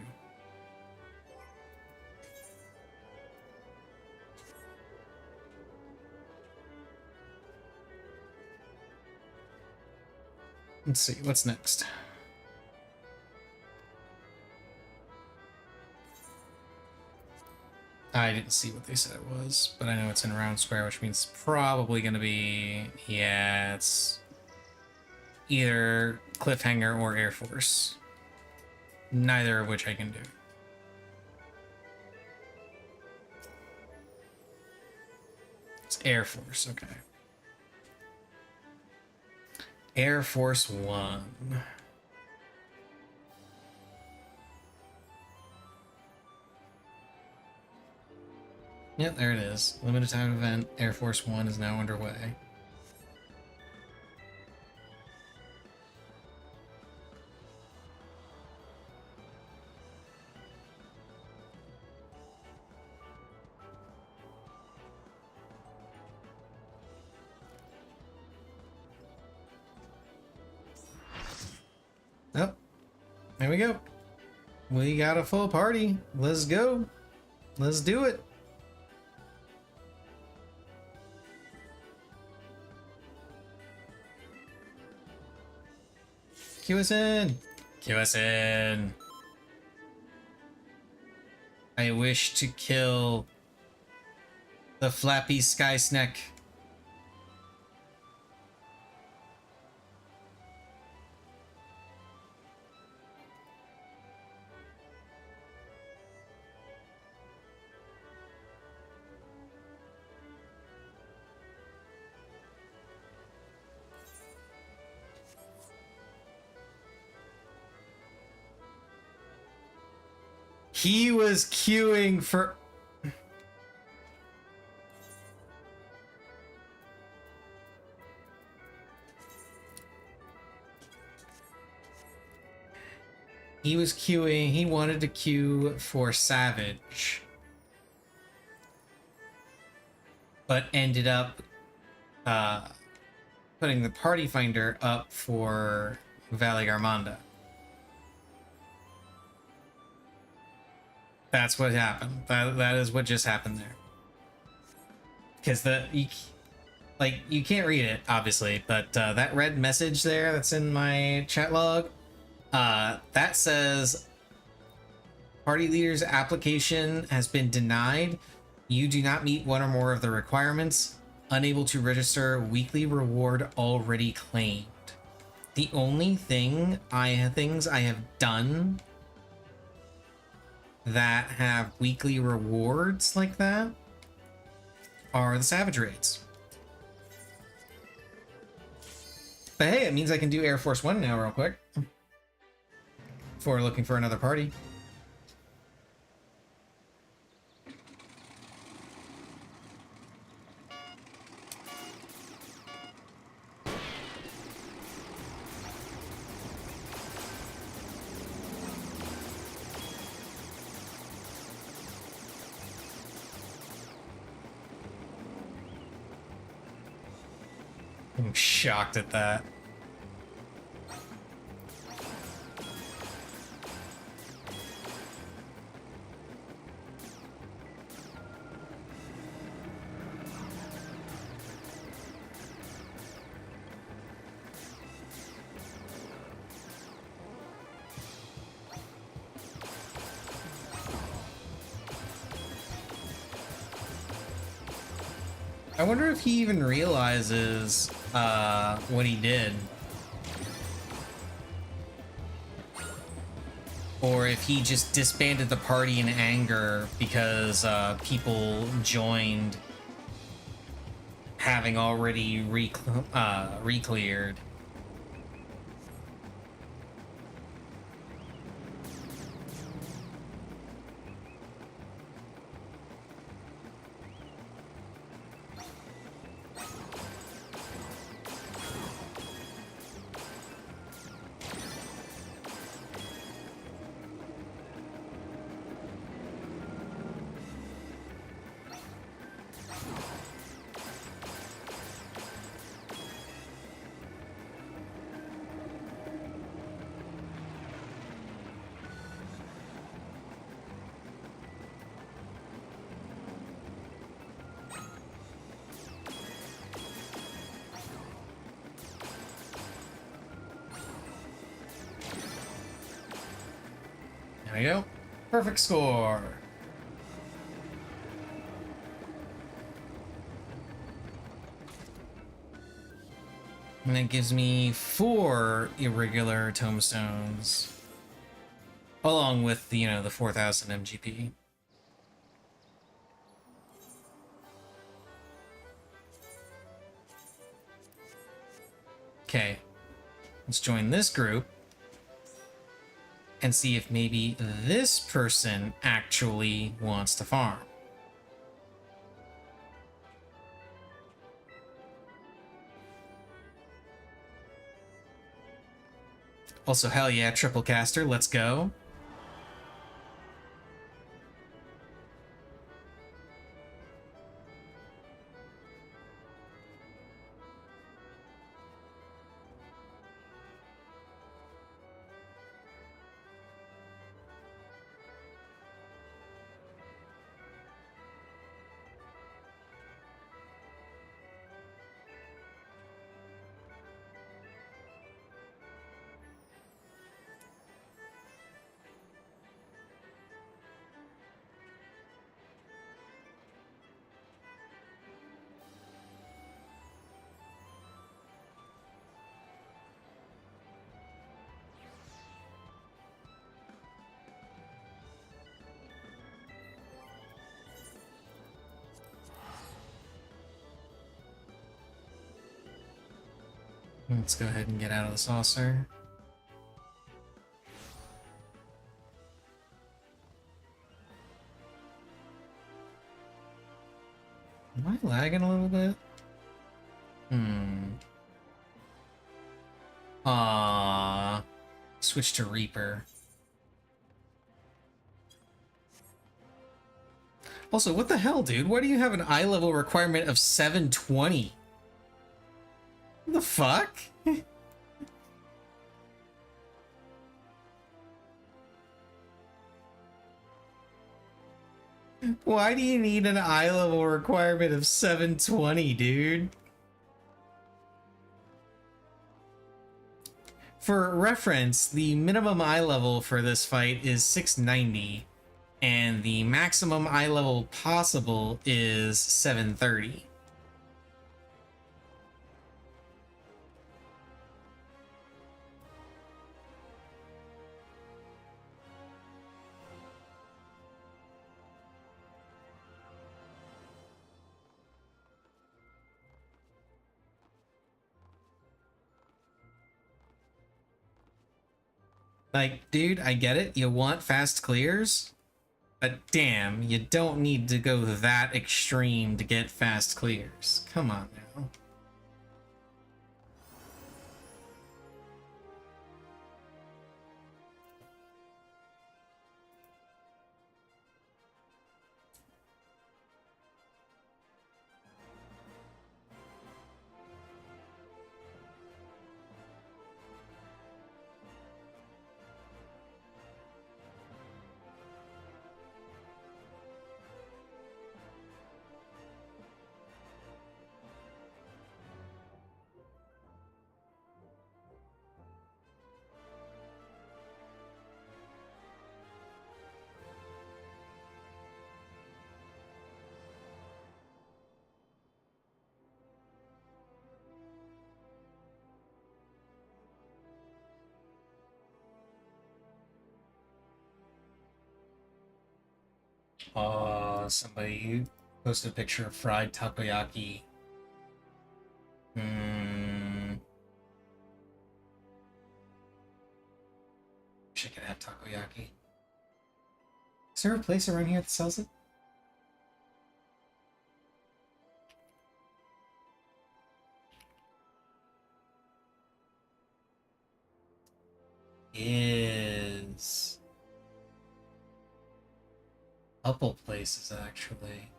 Let's see, what's next? I didn't see what they said it was, but I know it's in Round Square, which means it's probably going to be... Yeah, it's either Cliffhanger or Air Force. Neither of which I can do. It's Air Force, okay. Air Force One. Yep, there it is. Limited time event. Air Force One is now underway. Oh, there we go. We got a full party. Let's go. Let's do it. Cue us in. Cue us in. I wish to kill the flappy sky snack. He was queuing for... He was queuing, he wanted to queue for Savage. But ended up putting the party finder up for Valley Garmonda. That's what happened. That is what just happened there. Because you can't read it, obviously, but that red message there that's in my chat log, that says party leader's application has been denied. You do not meet one or more of the requirements. Unable to register weekly reward already claimed. The only things I have done that have weekly rewards like that are the Savage raids. But hey, it means I can do Air Force One now real quick. Before looking for another party. I'm shocked at that. I wonder if he even realizes what he did. Or if he just disbanded the party in anger because people joined having already re-cleared. There we go. Perfect score. And it gives me 4 irregular tombstones. Along with, the 4,000 MGP. Okay, let's join this group and see if maybe this person actually wants to farm. Also, hell yeah, triple caster, let's go. Let's go ahead and get out of the saucer. Am I lagging a little bit? Switch to Reaper. Also, what the hell, dude? Why do you have an eye level requirement of 720? What the fuck? Why do you need an eye level requirement of 720, dude? For reference, the minimum eye level for this fight is 690, and the maximum eye level possible is 730. Like, dude, I get it. You want fast clears, but damn, you don't need to go that extreme to get fast clears. Come on now. Somebody posted a picture of fried takoyaki. Wish I could have takoyaki. Is there a place around here that sells it? Is couple places actually.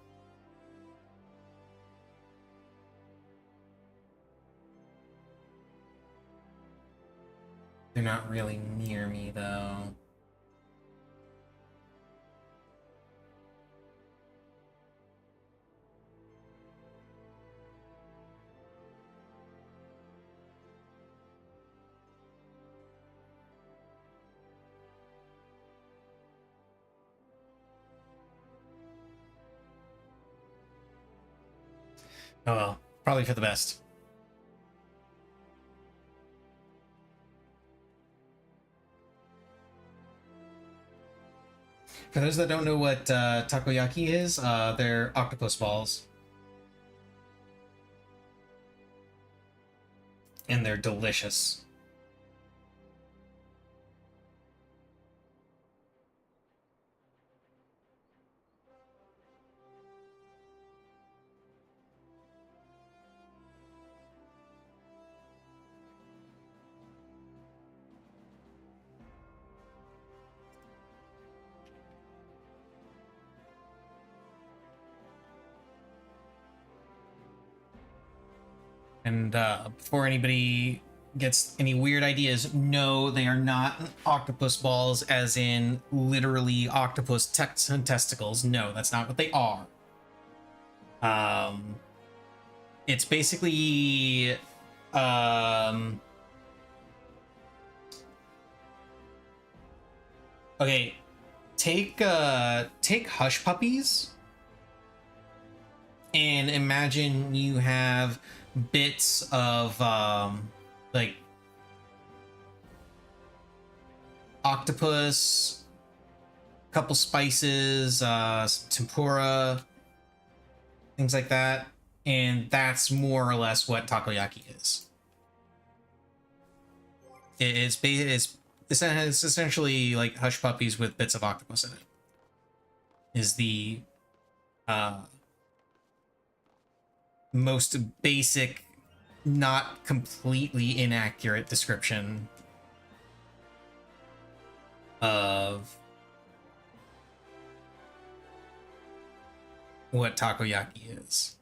They're not really near me though. Oh well, probably for the best. For those that don't know what takoyaki is, they're octopus balls. and they're delicious. And before anybody gets any weird ideas, no, they are not octopus balls, as in literally octopus testicles. No, that's not what they are. It's basically okay. Take hush puppies and imagine you have bits of like octopus, couple spices, tempura, things like that, and that's more or less what takoyaki is. It's essentially like hush puppies with bits of octopus in it. Is the most basic, not completely inaccurate description of what takoyaki is.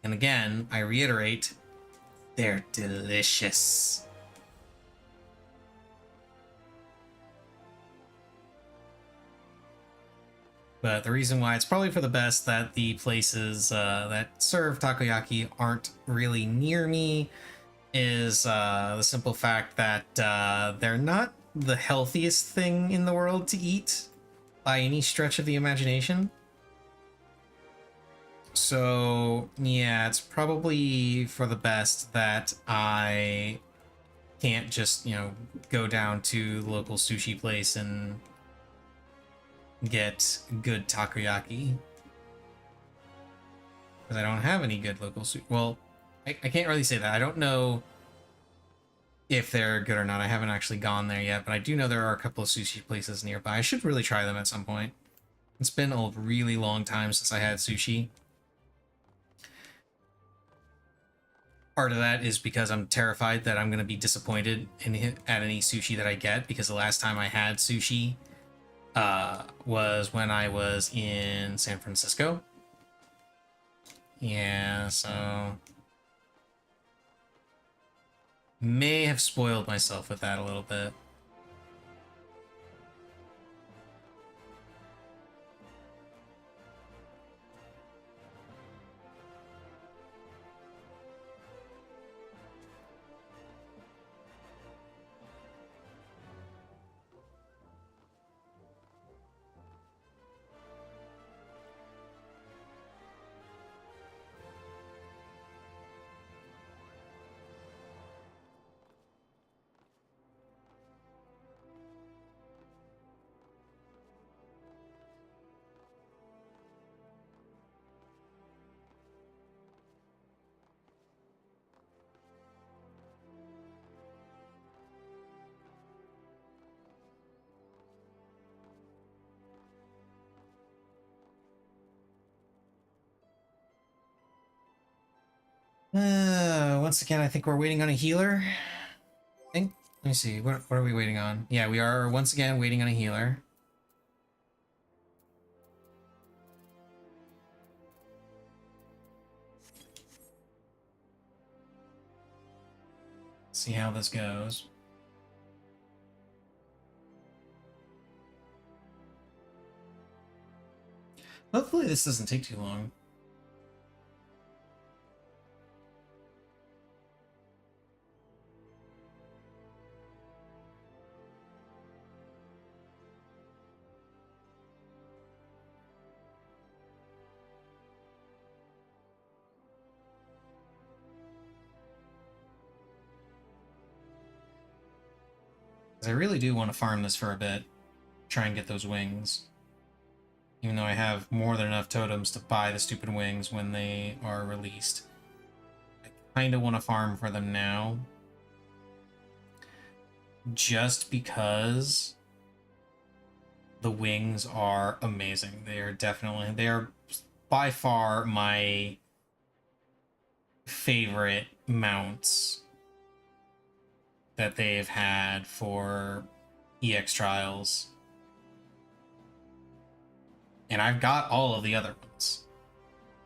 And again, I reiterate, they're delicious. But the reason why it's probably for the best that the places that serve takoyaki aren't really near me is the simple fact that they're not the healthiest thing in the world to eat by any stretch of the imagination. So yeah, it's probably for the best that I can't just, you know, go down to the local sushi place and get good takoyaki, because I don't have any good local sushi. Well, I can't really say that. I don't know if they're good or not. I haven't actually gone there yet, but I do know there are a couple of sushi places nearby. I should really try them at some point. It's been a really long time since I had sushi. Part of that is because I'm terrified that I'm going to be disappointed at any sushi that I get, because the last time I had sushi was when I was in San Francisco. Yeah, so may have spoiled myself with that a little bit. Once again, I think we're waiting on a healer. I think. Let me see. What are we waiting on? Yeah, we are once again waiting on a healer. See how this goes. Hopefully this doesn't take too long. I really do want to farm this for a bit. Try and get those wings. Even though I have more than enough totems to buy the stupid wings when they are released. kind of want to farm for them now. Just because the wings are amazing. They are by far my favorite mounts that they've had for EX trials. And I've got all of the other ones.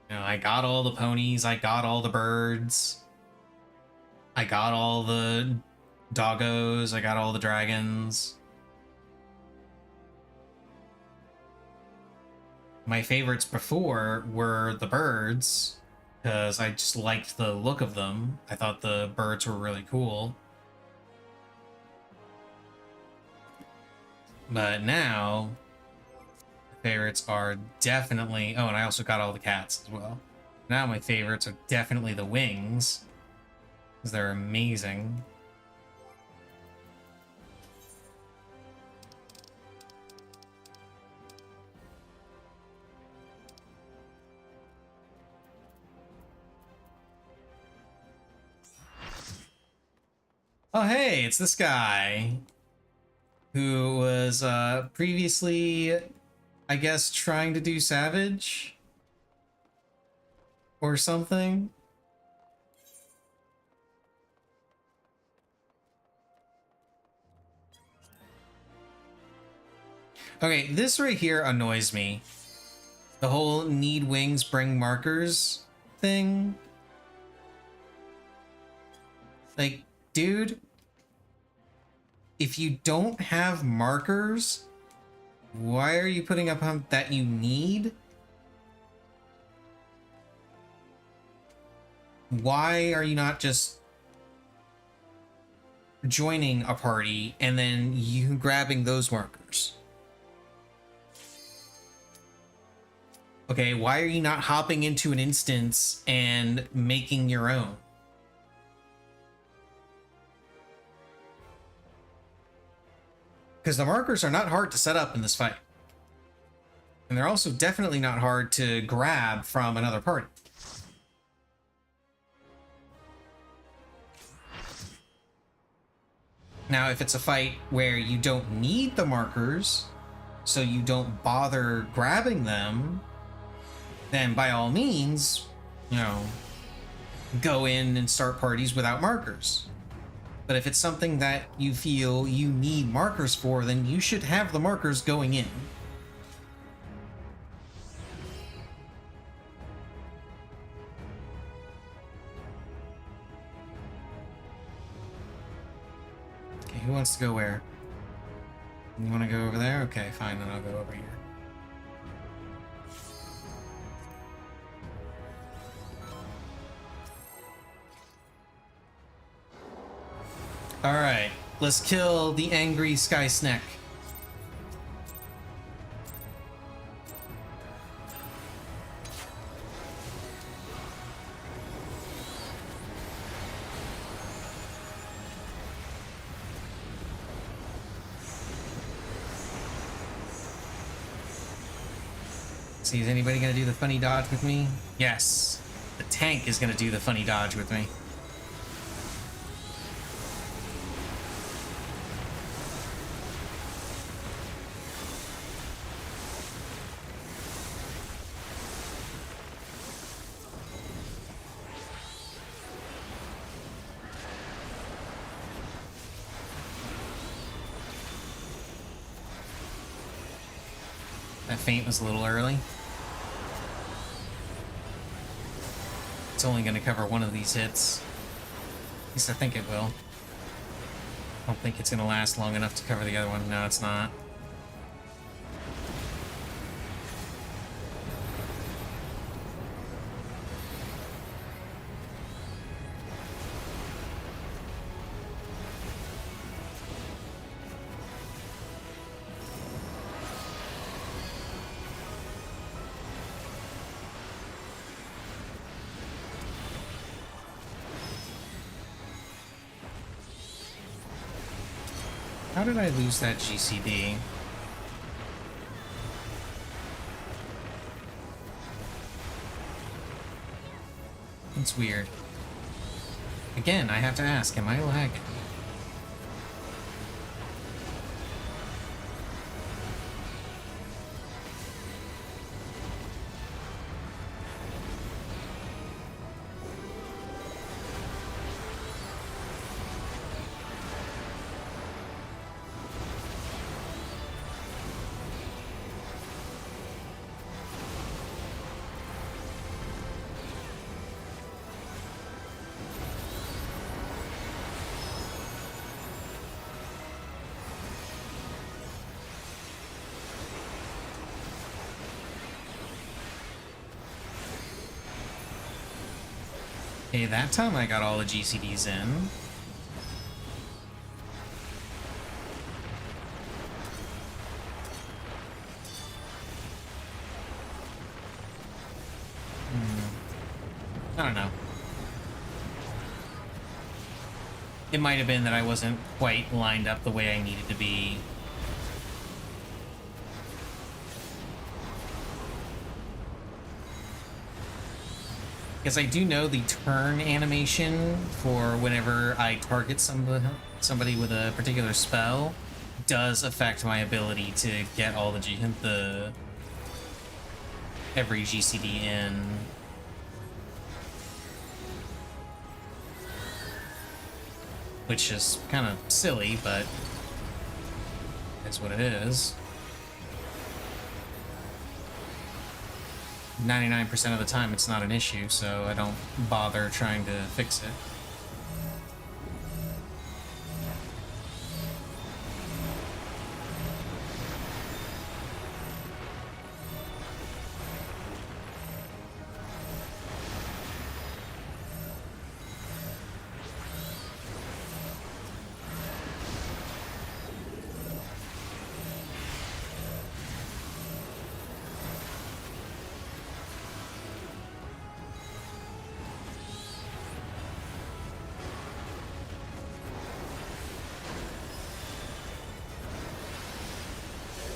You know, I got all the ponies, I got all the birds, I got all the doggos, I got all the dragons. My favorites before were the birds, because I just liked the look of them. I thought the birds were really cool. But now, my favorites are definitely... Oh, and I also got all the cats as well. Now my favorites are definitely the wings, because they're amazing. Oh, hey, it's this guy who was previously, I guess, trying to do Savage or something. Okay, this right here annoys me. The whole need wings, bring markers thing. Like, dude, if you don't have markers, why are you putting up that you need? Why are you not just joining a party and then you grabbing those markers? Okay, why are you not hopping into an instance and making your own? Because the markers are not hard to set up in this fight. And they're also definitely not hard to grab from another party. Now, if it's a fight where you don't need the markers, so you don't bother grabbing them, then by all means, you know, go in and start parties without markers. But if it's something that you feel you need markers for, then you should have the markers going in. Okay, who wants to go where? You want to go over there? Okay, fine, then I'll go over here. Alright, let's kill the angry sky snake. See, is anybody gonna do the funny dodge with me? Yes, the tank is gonna do the funny dodge with me. That feint was a little early. It's only going to cover one of these hits. At least I think it will. I don't think it's going to last long enough to cover the other one. No, it's not. How did I lose that GCD? It's weird. Again, I have to ask, am I lagging? Okay, that time I got all the GCDs in. I don't know. It might have been that I wasn't quite lined up the way I needed to be. Because I do know the turn animation for whenever I target somebody with a particular spell does affect my ability to get all the every GCD in. Which is kind of silly, but that's what it is. 99% of the time it's not an issue, so I don't bother trying to fix it.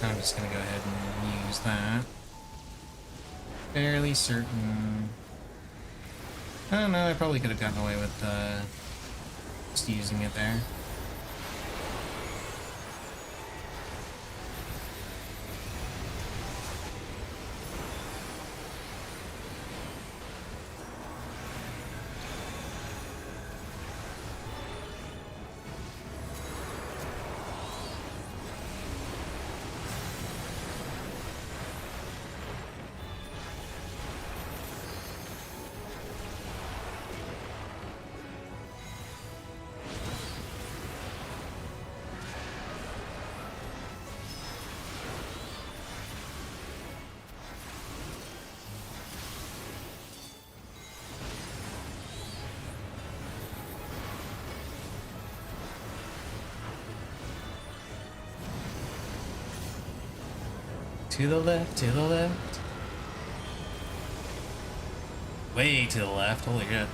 I'm just gonna go ahead and use that. Fairly certain. I don't know, I probably could have gotten away with just using it there. To the left, to the left. Way to the left, holy shit.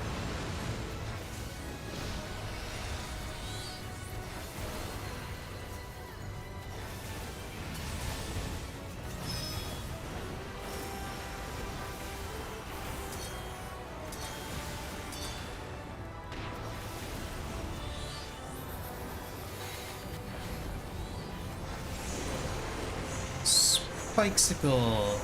Bicycle.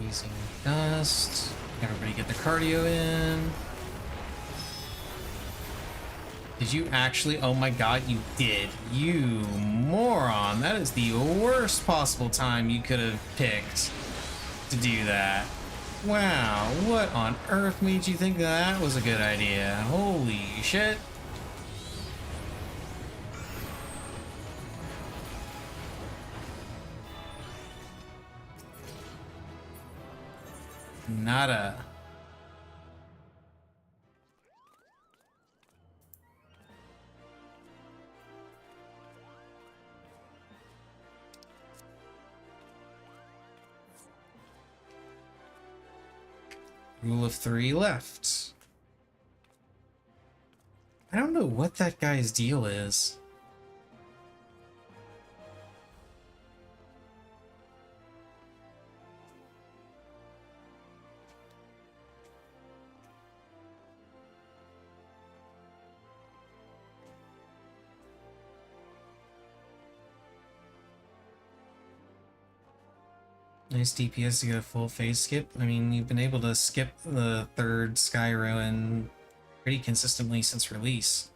Using dust. Everybody get their cardio in. Did you actually? Oh my god, you did. You moron. That is the worst possible time you could have picked to do that. Wow, what on earth made you think that was a good idea? Holy shit. Nada. Rule of 3 left. I don't know what that guy's deal is. Nice DPS to get a full phase skip. I mean, you've been able to skip the third Sky Ruin pretty consistently since release.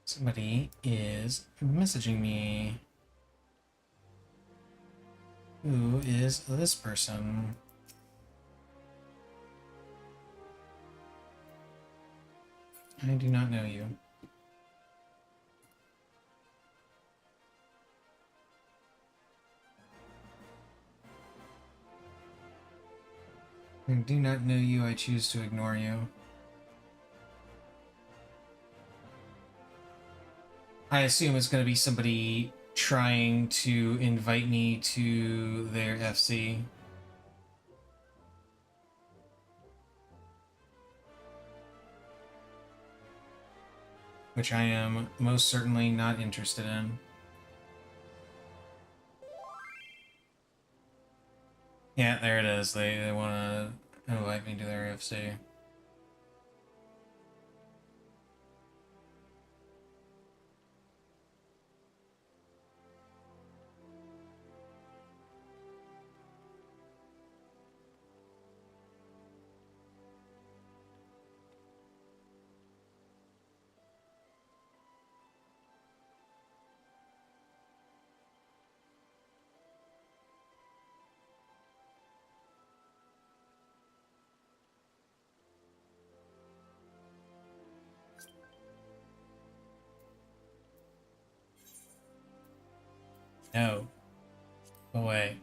Somebody is messaging me. Who is this person? I do not know you. I do not know you, I choose to ignore you. I assume it's going to be somebody trying to invite me to their FC. Which I am most certainly not interested in. Yeah, there it is. They want to invite me to their FC. No. Go away.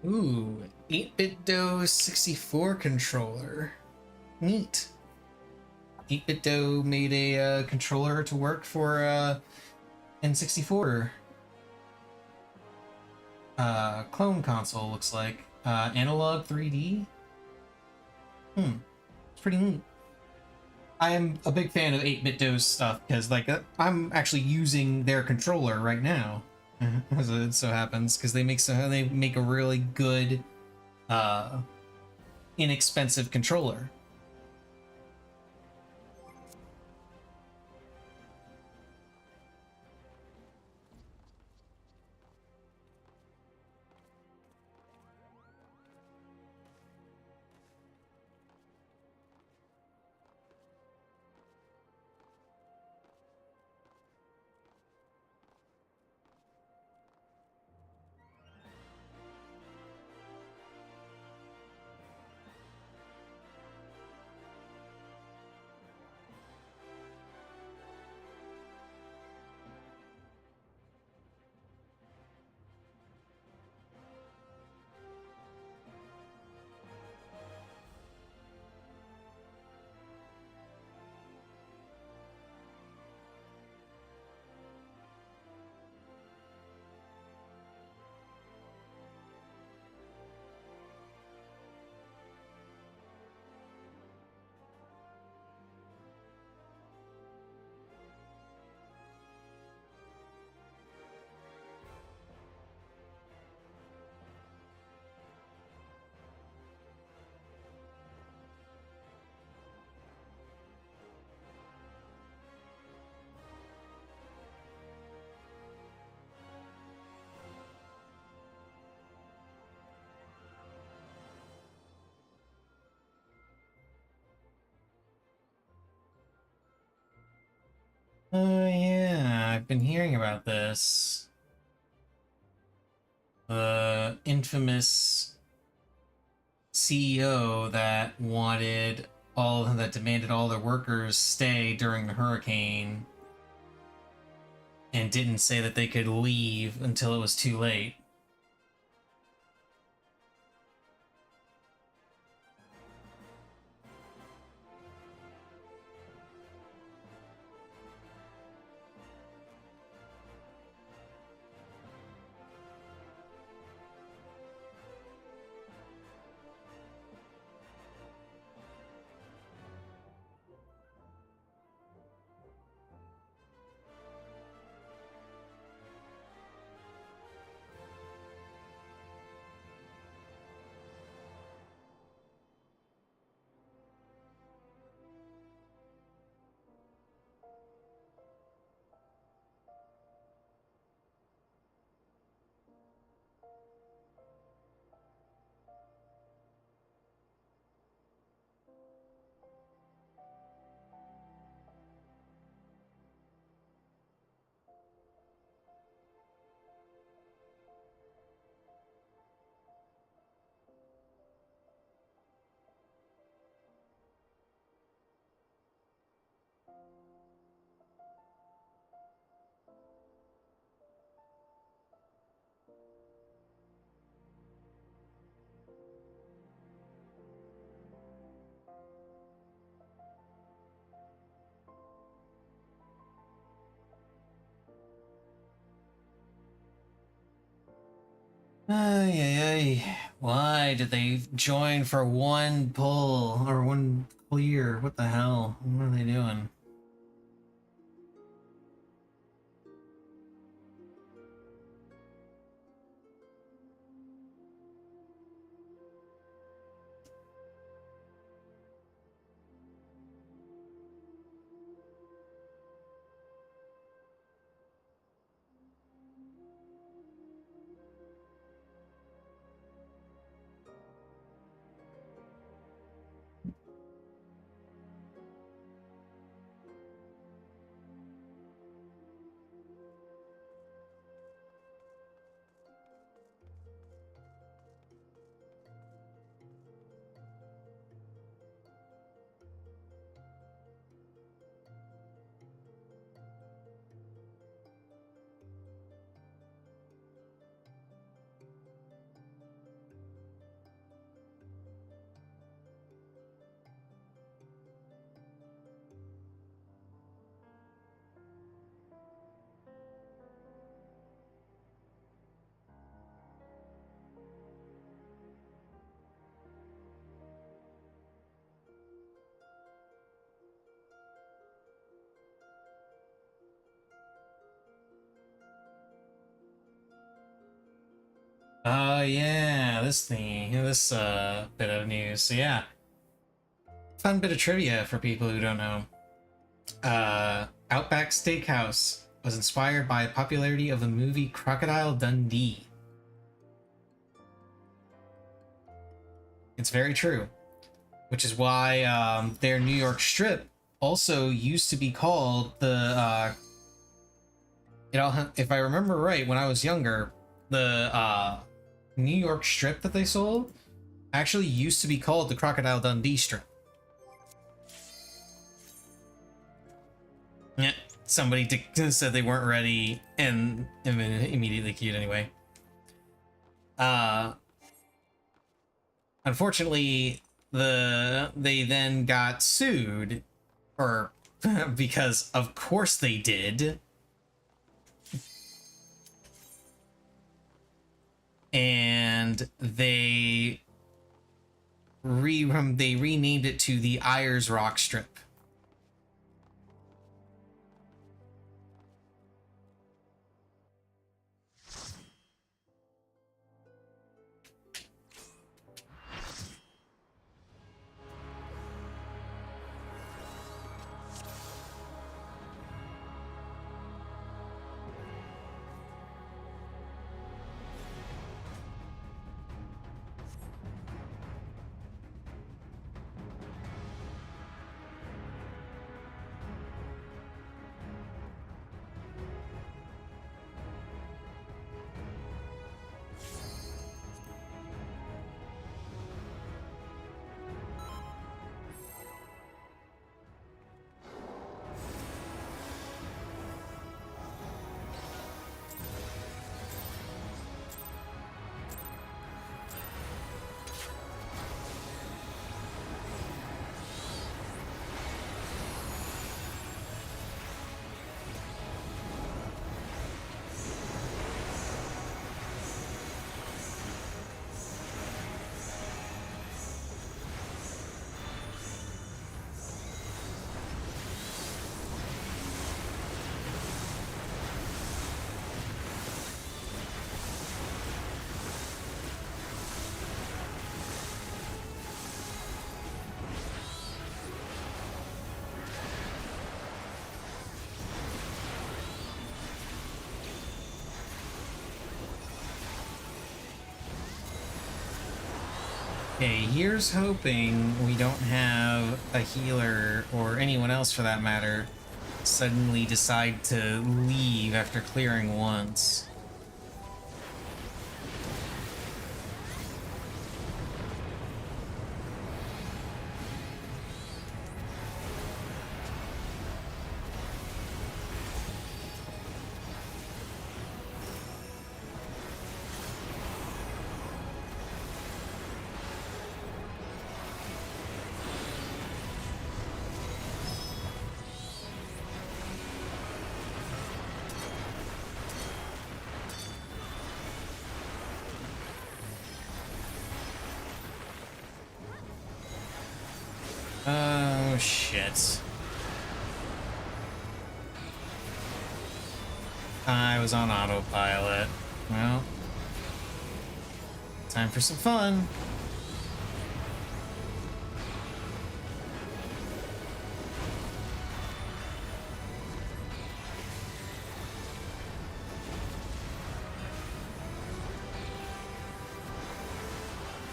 Ooh, 8-bit Do 64 controller. Neat. 8-bit Do made a controller to work for N64 clone console, looks like. Analog 3D. It's pretty neat. I'm a big fan of 8-bit DOS stuff because, like, I'm actually using their controller right now, as it so happens, because they make a really good, uh, inexpensive controller. Oh yeah, I've been hearing about this. The infamous CEO that that demanded all their workers stay during the hurricane and didn't say that they could leave until it was too late. Ay, ay, ay. Why did they join for one pull or one clear? What the hell? What are they doing? Yeah, this bit of news. So yeah, fun bit of trivia for people who don't know. Outback Steakhouse was inspired by popularity of the movie Crocodile Dundee. It's very true, which is why their New York strip also used to be called the. If I remember right, when I was younger, the New York strip that they sold actually used to be called the Crocodile Dundee strip. Yeah, somebody said they weren't ready and immediately queued anyway. Unfortunately, they then got sued, or because of course they did. And they renamed it to the Ayers Rock Strip. Okay, here's hoping we don't have a healer, or anyone else for that matter, suddenly decide to leave after clearing once. Oh, shit. I was on autopilot. Well, time for some fun.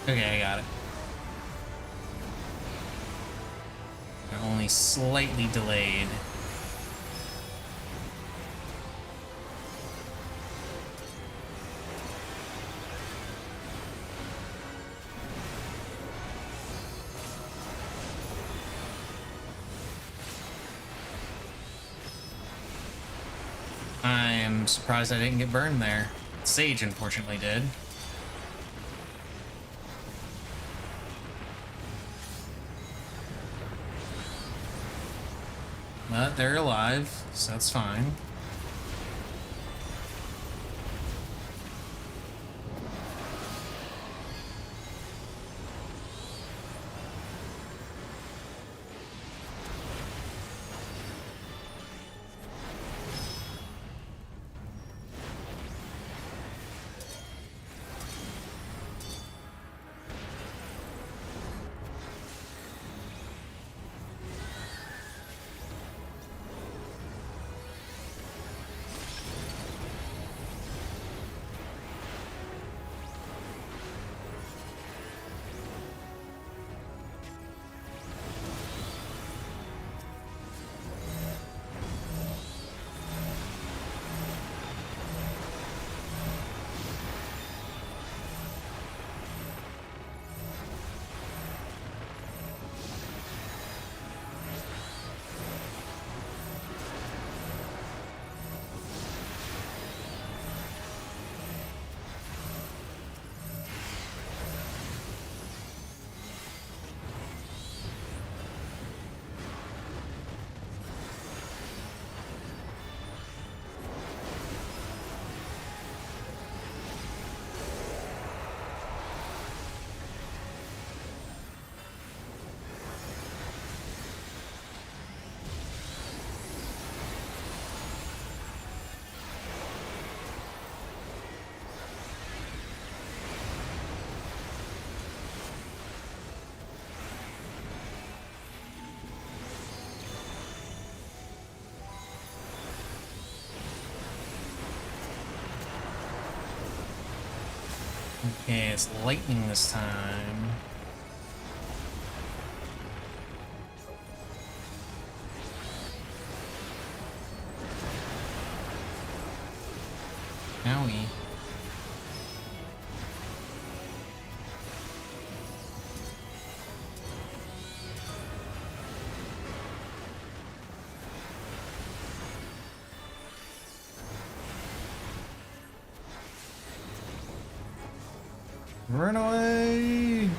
Okay, I got it. Only slightly delayed. I'm surprised I didn't get burned there. Sage unfortunately did. But they're alive, so that's fine. Okay, it's lightning this time. Owie. Run away!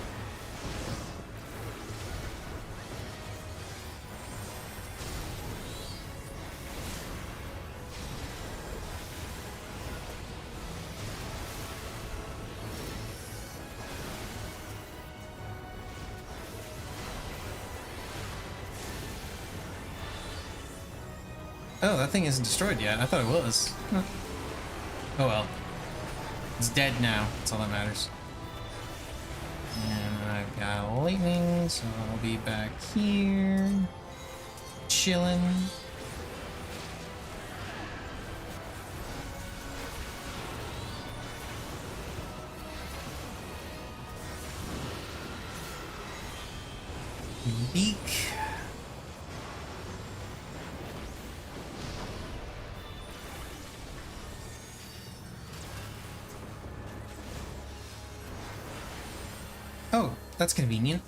Oh, that thing isn't destroyed yet. I thought it was. Huh. Oh well. It's dead now. That's all that matters. And I've got lightning, so I'll be back here. Chilling. Beak. Oh, that's convenient.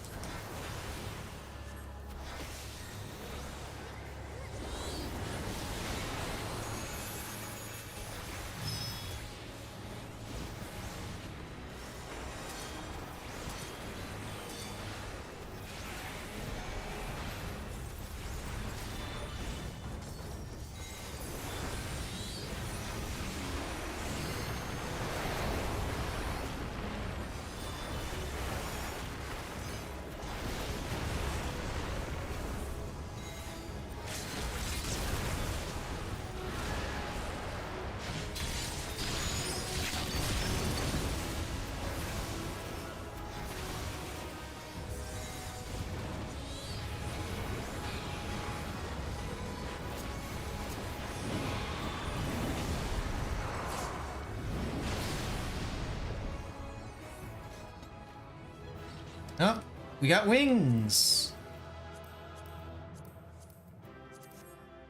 Oh, we got wings.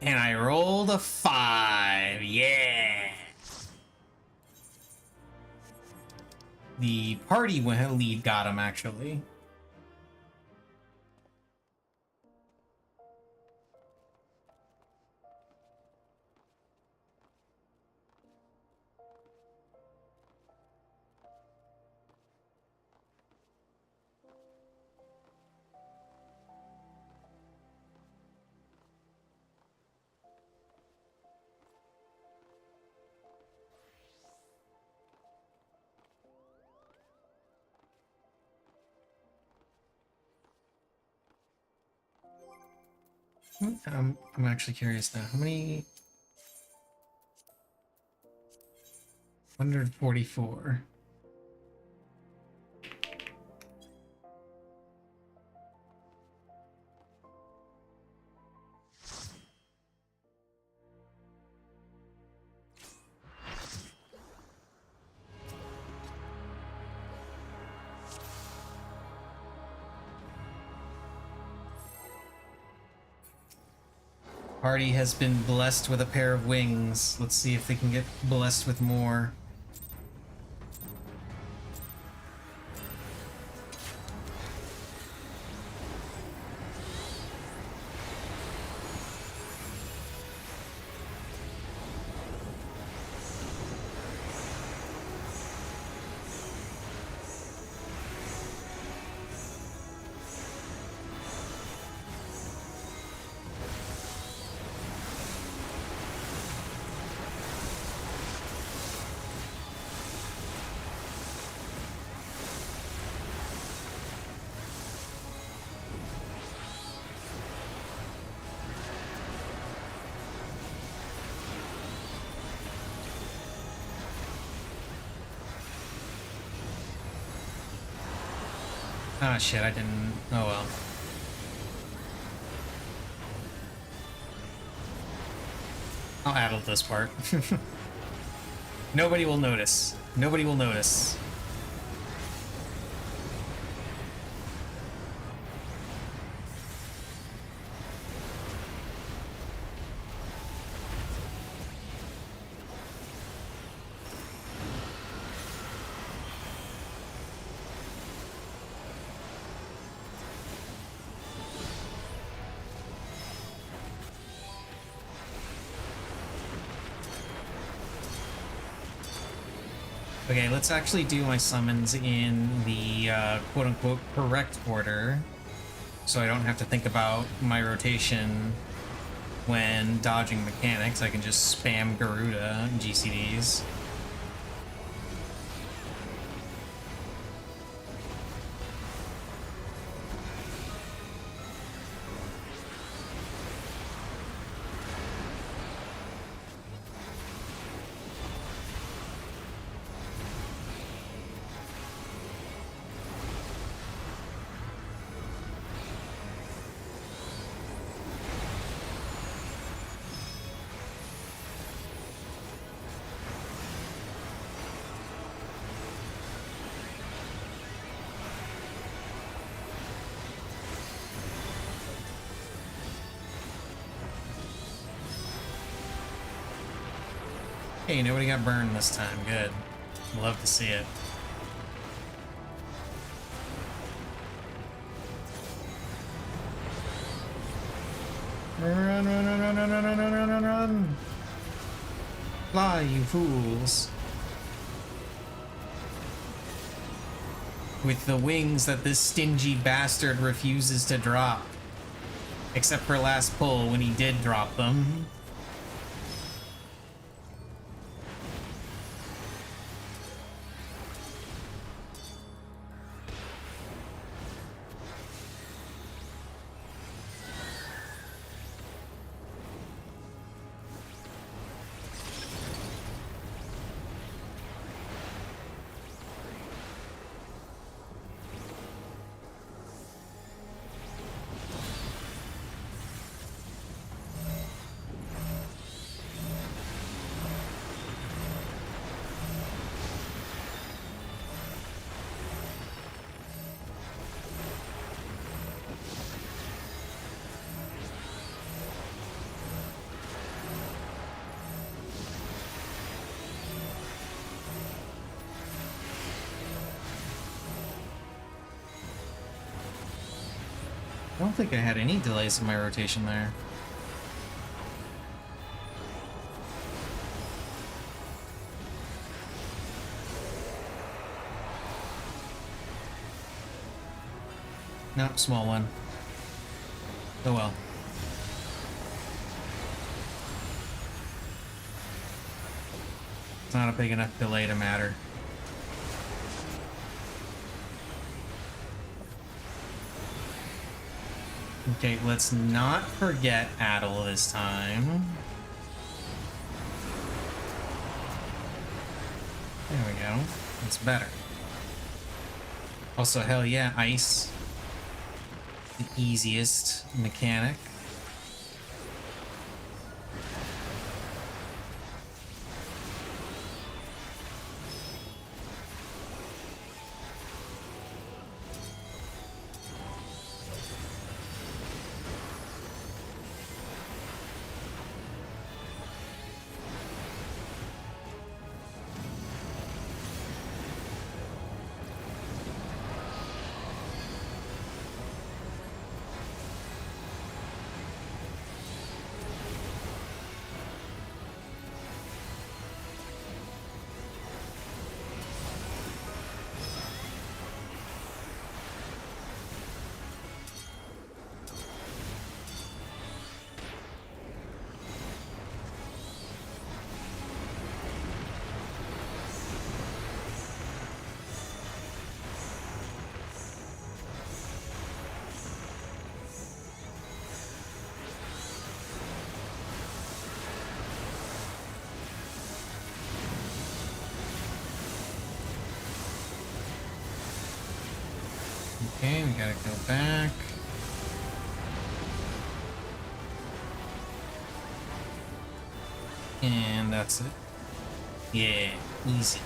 And I rolled a 5. Yeah. The party lead got him, actually. I'm actually curious now. How many? 144. Party has been blessed with a pair of wings. Let's see if they can get blessed with more. Ah, shit, I didn't. Oh well. I'll addle this part. Nobody will notice. Nobody will notice. Okay, let's actually do my summons in the quote-unquote correct order, so I don't have to think about my rotation when dodging mechanics. I can just spam Garuda GCDs. Hey, nobody got burned this time. Good. Love to see it. Run, run, run, run, run, run, run, run, run, run, run. Fly, you fools. With the wings that this stingy bastard refuses to drop. Except for last pull when he did drop them. I don't think I had any delays in my rotation there. Nope, small one. Oh well. It's not a big enough delay to matter. Okay, let's not forget Adel this time. There we go. It's better. Also, hell yeah, ice. The easiest mechanic. Okay, we gotta go back. And that's it. Yeah, easy.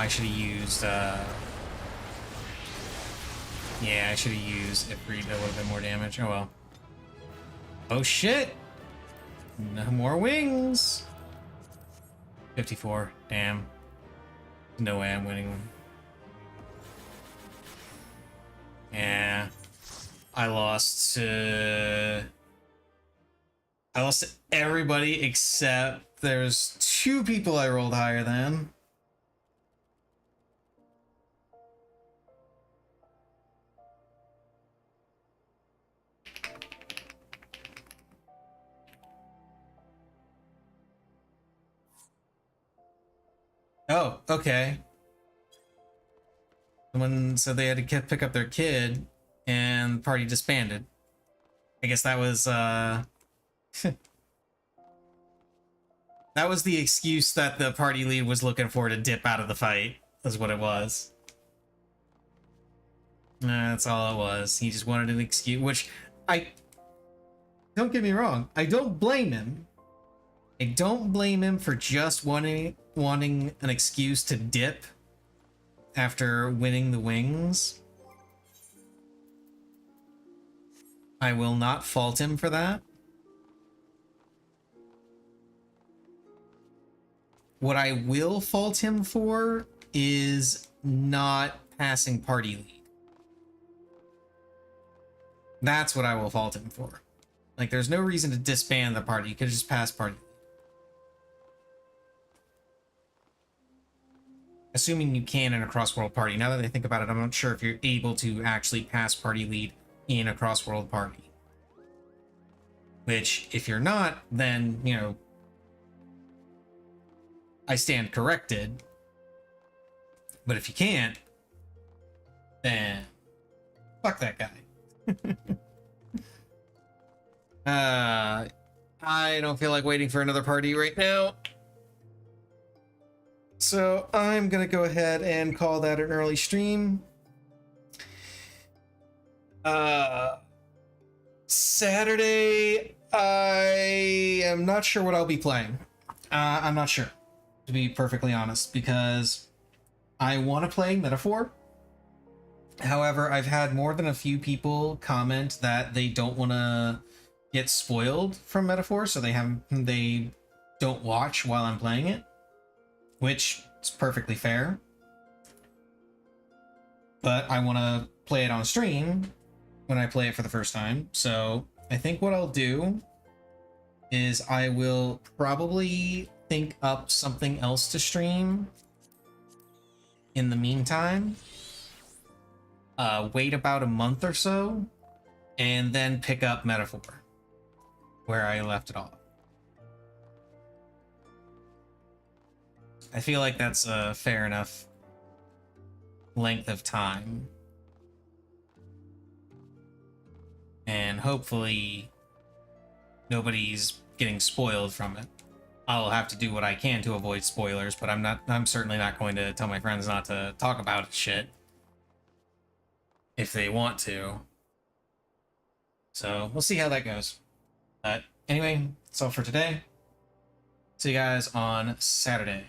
I should have used, yeah, I should have used Ifrit. That would have been more damage. Oh well. Oh shit! No more wings! 54. Damn. No way I'm winning one. Yeah. I lost to everybody except there's 2 people I rolled higher than. Oh, okay. Someone said they had to pick up their kid, and the party disbanded. I guess that was, that was the excuse that the party lead was looking for to dip out of the fight, is what it was. That's all it was. He just wanted an excuse, which don't get me wrong, I don't blame him. I don't blame him for just wanting an excuse to dip after winning the wings. I will not fault him for that. What I will fault him for is not passing party lead. That's what I will fault him for. Like, there's no reason to disband the party. You could just pass party lead. Assuming you can in a cross-world party. Now that I think about it, I'm not sure if you're able to actually pass party lead in a cross-world party. Which, if you're not, then, you know, I stand corrected. But if you can't, then fuck that guy. I don't feel like waiting for another party right now. So I'm gonna go ahead and call that an early stream. Saturday, I am not sure what I'll be playing. I'm not sure, to be perfectly honest, because I want to play Metaphor. However, I've had more than a few people comment that they don't want to get spoiled from Metaphor, so they don't watch while I'm playing it. Which is perfectly fair. But I want to play it on stream when I play it for the first time. So I think what I'll do is I will probably think up something else to stream in the meantime. Wait about a month or so, and then pick up Metaphor where I left it off. I feel like that's a fair enough length of time. And hopefully nobody's getting spoiled from it. I'll have to do what I can to avoid spoilers, but I'm certainly not going to tell my friends not to talk about shit if they want to. So we'll see how that goes. But anyway, that's all for today. See you guys on Saturday.